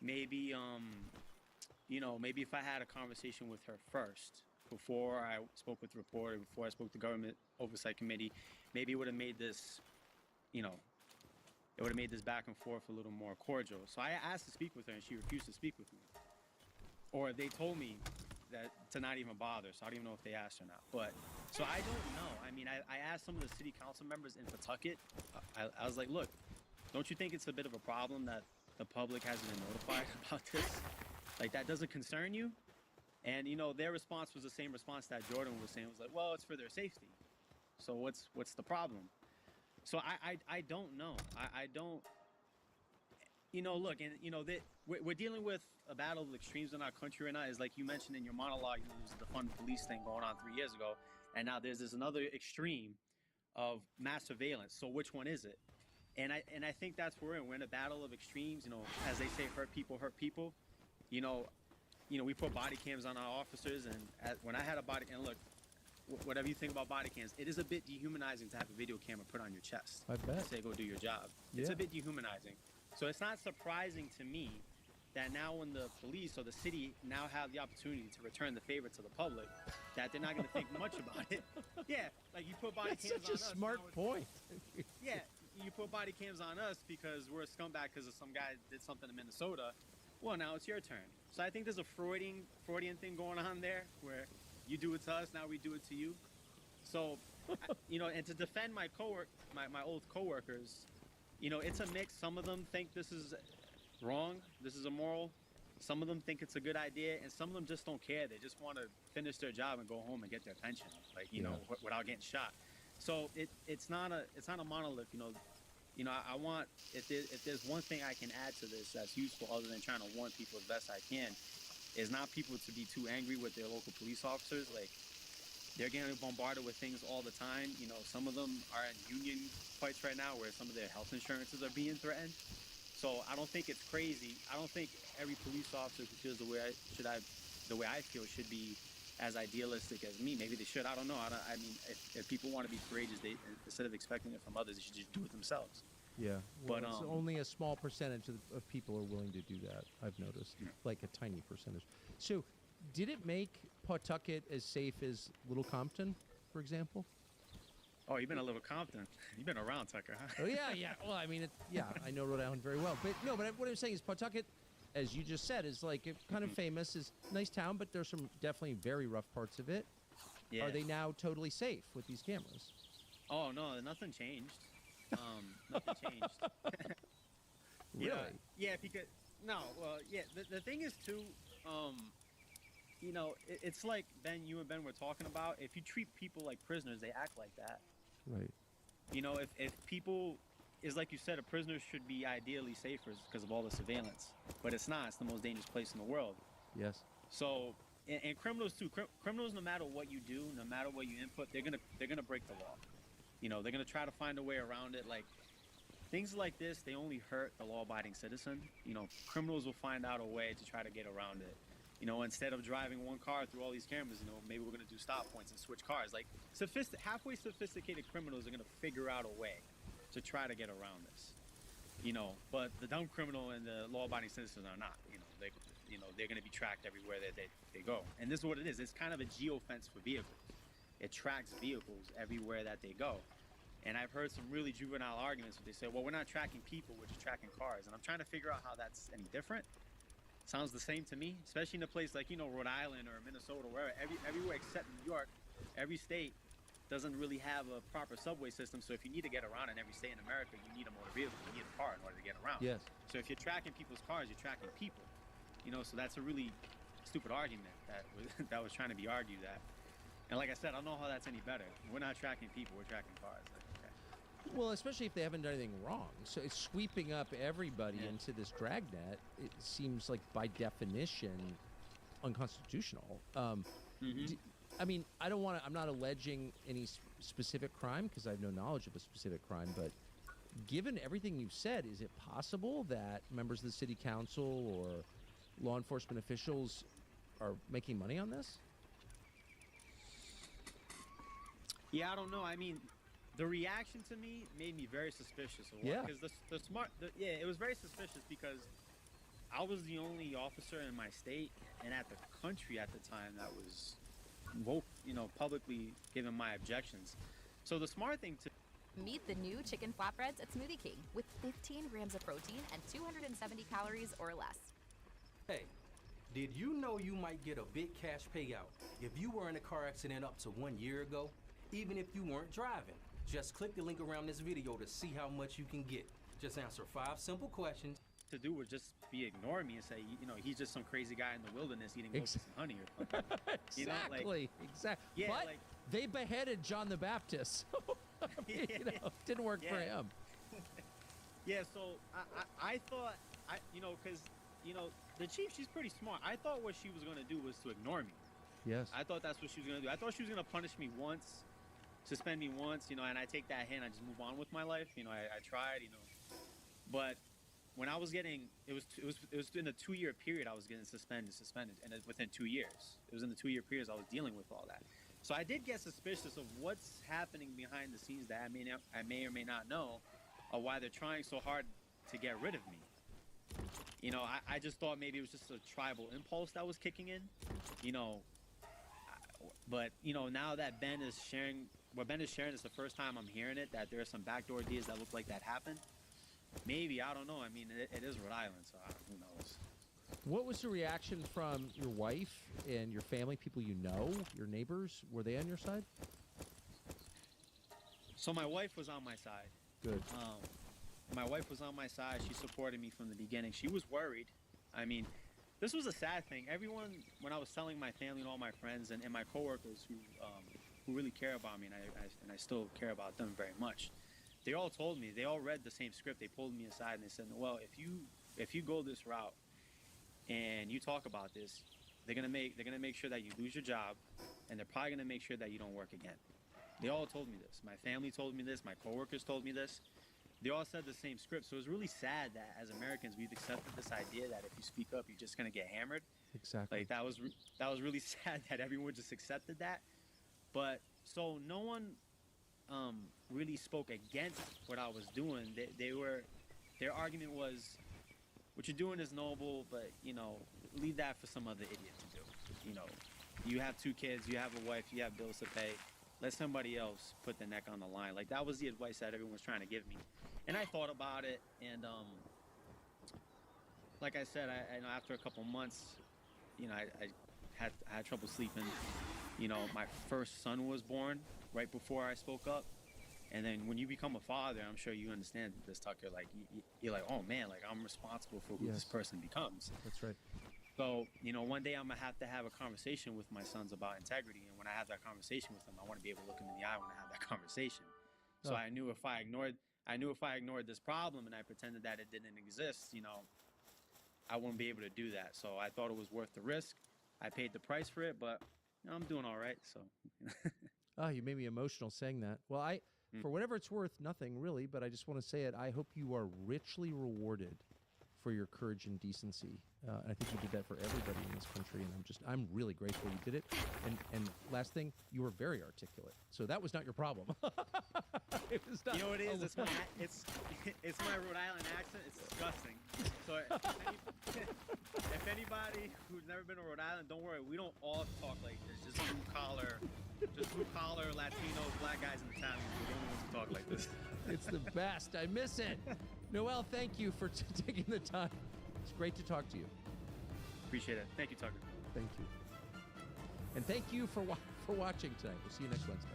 Maybe maybe if I had a conversation with her first before I spoke with the reporter, before I spoke to the government oversight committee, maybe it would have made this, it would have made this back and forth a little more cordial. So I asked to speak with her, and she refused to speak with me. Or they told me that to not even bother, so I don't even know if they asked or not. But so I don't know. I mean, I asked some of the city council members in Pawtucket. I was like, look, don't you think it's a bit of a problem that the public hasn't been notified about this? Like, that doesn't concern you? And their response was the same response that Jordan was saying. It was like, well, it's for their safety. So what's the problem? So I don't know. I don't. Look, and we're dealing with a battle of extremes in our country right now. Is like you mentioned in your monologue, there was the fun police thing going on 3 years ago, and now there's this another extreme of mass surveillance. So which one is it? And I think that's where we're in a battle of extremes. As they say, hurt people hurt people. We put body cams on our officers, and when I had a body, and look, whatever you think about body cams, it is a bit dehumanizing to have a video camera put on your chest. I bet. And say, go do your job. It's a bit dehumanizing. So it's not surprising to me that now when the police or the city now have the opportunity to return the favor to the public, that they're not going to think much about it. Yeah, like you put body cams on us. That's such a smart point. Yeah, you put body cams on us because we're a scumbag because some guy did something in Minnesota. Well, now it's your turn. So I think there's a Freudian thing going on there where you do it to us, now we do it to you. So, and to defend my old coworkers, it's a mix. Some of them think this is wrong, this is immoral. Some of them think it's a good idea, and some of them just don't care. They just want to finish their job and go home and get their pension, without getting shot. So it's not a monolith. I want, if there's one thing I can add to this that's useful other than trying to warn people as best I can, is not people to be too angry with their local police officers. Like, they're getting bombarded with things all the time. Some of them are in union fights right now where some of their health insurances are being threatened. So I don't think it's crazy. I don't think every police officer who feels the way I feel should be as idealistic as me. Maybe they should. I don't know. I mean, if people want to be courageous, they, instead of expecting it from others, they should just do it themselves. Yeah, well, but it's only a small percentage of people are willing to do that, I've noticed, like a tiny percentage. So did it make Pawtucket as safe as Little Compton, for example? Oh, you've been a Little Compton. You've been around, Tucker, huh? Oh, yeah. Well, I mean, I know Rhode Island very well. But no, what I'm saying is Pawtucket, as you just said, is like kind of famous, is a nice town, but there's some definitely very rough parts of it. Yeah. Are they now totally safe with these cameras? Oh, no, nothing changed. Nothing changed. Really? Yeah, because the thing is too, it's like you and Ben were talking about. If you treat people like prisoners, they act like that. Right. If people, is like you said, a prisoner should be ideally safer because of all the surveillance, but it's not. It's the most dangerous place in the world. Yes. So, and criminals too. Criminals, no matter what you do, no matter what you input, they're gonna break the law. You know, they're gonna try to find a way around it. Like things like this, they only hurt the law-abiding citizen. You know, criminals will find out a way to try to get around it. You know, instead of driving one car through all these cameras, you know, maybe we're gonna do stop points and switch cars. Like halfway sophisticated criminals are gonna figure out a way to try to get around this. You know, but the dumb criminal and the law-abiding citizens are not. They're going to be tracked everywhere that they go. And this is what it is. It's kind of a geofence for vehicles. It tracks vehicles everywhere that they go. And I've heard some really juvenile arguments where they say, well, we're not tracking people, we're just tracking cars. And I'm trying to figure out how that's any different. Sounds the same to me, especially in a place like, Rhode Island or Minnesota, wherever, everywhere except New York, every state doesn't really have a proper subway system. So if you need to get around in every state in America, you need a motor vehicle, you need a car in order to get around. Yes. So if you're tracking people's cars, you're tracking people. So that's a really stupid argument that was trying to be argued at. And like I said, I don't know how that's any better. We're not tracking people, we're tracking cars. Like, okay. Well, especially if they haven't done anything wrong. So it's sweeping up everybody into this dragnet. It seems like by definition unconstitutional. I mean, I'm not alleging any specific crime because I have no knowledge of a specific crime, but given everything you've said, is it possible that members of the city council or law enforcement officials are making money on this? Yeah, I don't know. I mean, the reaction to me made me very suspicious of what, because it was very suspicious because I was the only officer in my state and at the country at the time that was publicly giving my objections. So the smart thing to Meet the new chicken flatbreads at Smoothie King with 15 grams of protein and 270 calories or less. Hey, did you know you might get a big cash payout if you were in a car accident up to 1 year ago, even if you weren't driving? Just click the link around this video to see how much you can get. Just answer 5 simple questions. To do would just be ignore me and say, he's just some crazy guy in the wilderness eating locusts and honey or something. Exactly. Yeah, but they beheaded John the Baptist. Didn't work for him. Yeah, so I thought, because, the chief, she's pretty smart. I thought what she was going to do was to ignore me. Yes. I thought that's what she was going to do. I thought she was going to punish me once, suspend me once, and I take that hint, I just move on with my life. I tried, but when I was getting, it was in a 2-year period I was getting suspended, and within 2 years. It was in the 2-year periods I was dealing with all that. So I did get suspicious of what's happening behind the scenes that I may or may not know, or why they're trying so hard to get rid of me. I just thought maybe it was just a tribal impulse that was kicking in, but now that Ben is sharing is the first time I'm hearing it, that there are some backdoor deals that look like that happened. Maybe, I don't know. I mean, it is Rhode Island, so who knows. What was the reaction from your wife and your family, people your neighbors? Were they on your side? So my wife was on my side. Good. My wife was on my side. She supported me from the beginning. She was worried. I mean, this was a sad thing. Everyone, when I was telling my family and all my friends and my coworkers who really care about me, and I still care about them very much, they all told me, they all read the same script. They pulled me aside and they said, well, if you go this route and you talk about this, they're gonna make sure that you lose your job, and they're probably gonna make sure that you don't work again. They all told me this. My family told me this. My coworkers told me this. They all said the same script. So it's really sad that as Americans we've accepted this idea that if you speak up, you're just gonna get hammered. Exactly. Like that was really sad that everyone just accepted that. But so no one really spoke against what I was doing. Their argument was, what you're doing is noble, but leave that for some other idiot to do. You have 2 kids, you have a wife, you have bills to pay. Let somebody else put their neck on the line. Like that was the advice that everyone was trying to give me, and I thought about it. And like I said, I after a couple months, I had trouble sleeping. My first son was born right before I spoke up. And then when you become a father, I'm sure you understand this, Tucker, like you're like, oh man, like I'm responsible for who this person becomes. That's right. So, one day I'm gonna have to have a conversation with my sons about integrity. And when I have that conversation with them, I want to be able to look them in the eye when I have that conversation. So I knew if I ignored this problem and I pretended that it didn't exist, I wouldn't be able to do that. So I thought it was worth the risk. I paid the price for it, but I'm doing all right. So. Oh, you made me emotional saying that. Well, for whatever it's worth, nothing really, but I just want to say it. I hope you are richly rewarded for your courage and decency. I think you did that for everybody in this country, and I'm really grateful you did it. And last thing, you were very articulate, so that was not your problem. It was not. You know what it is? It's my Rhode Island accent. It's disgusting. So if anybody who's never been to Rhode Island, don't worry. We don't all talk like this. Just blue collar Latinos, black guys, and Italians. We don't want to talk like this. It's the best. I miss it. Noel, thank you for taking the time. It's great to talk to you. Appreciate it. Thank you, Tucker. Thank you. And thank you for watching tonight. We'll see you next Wednesday.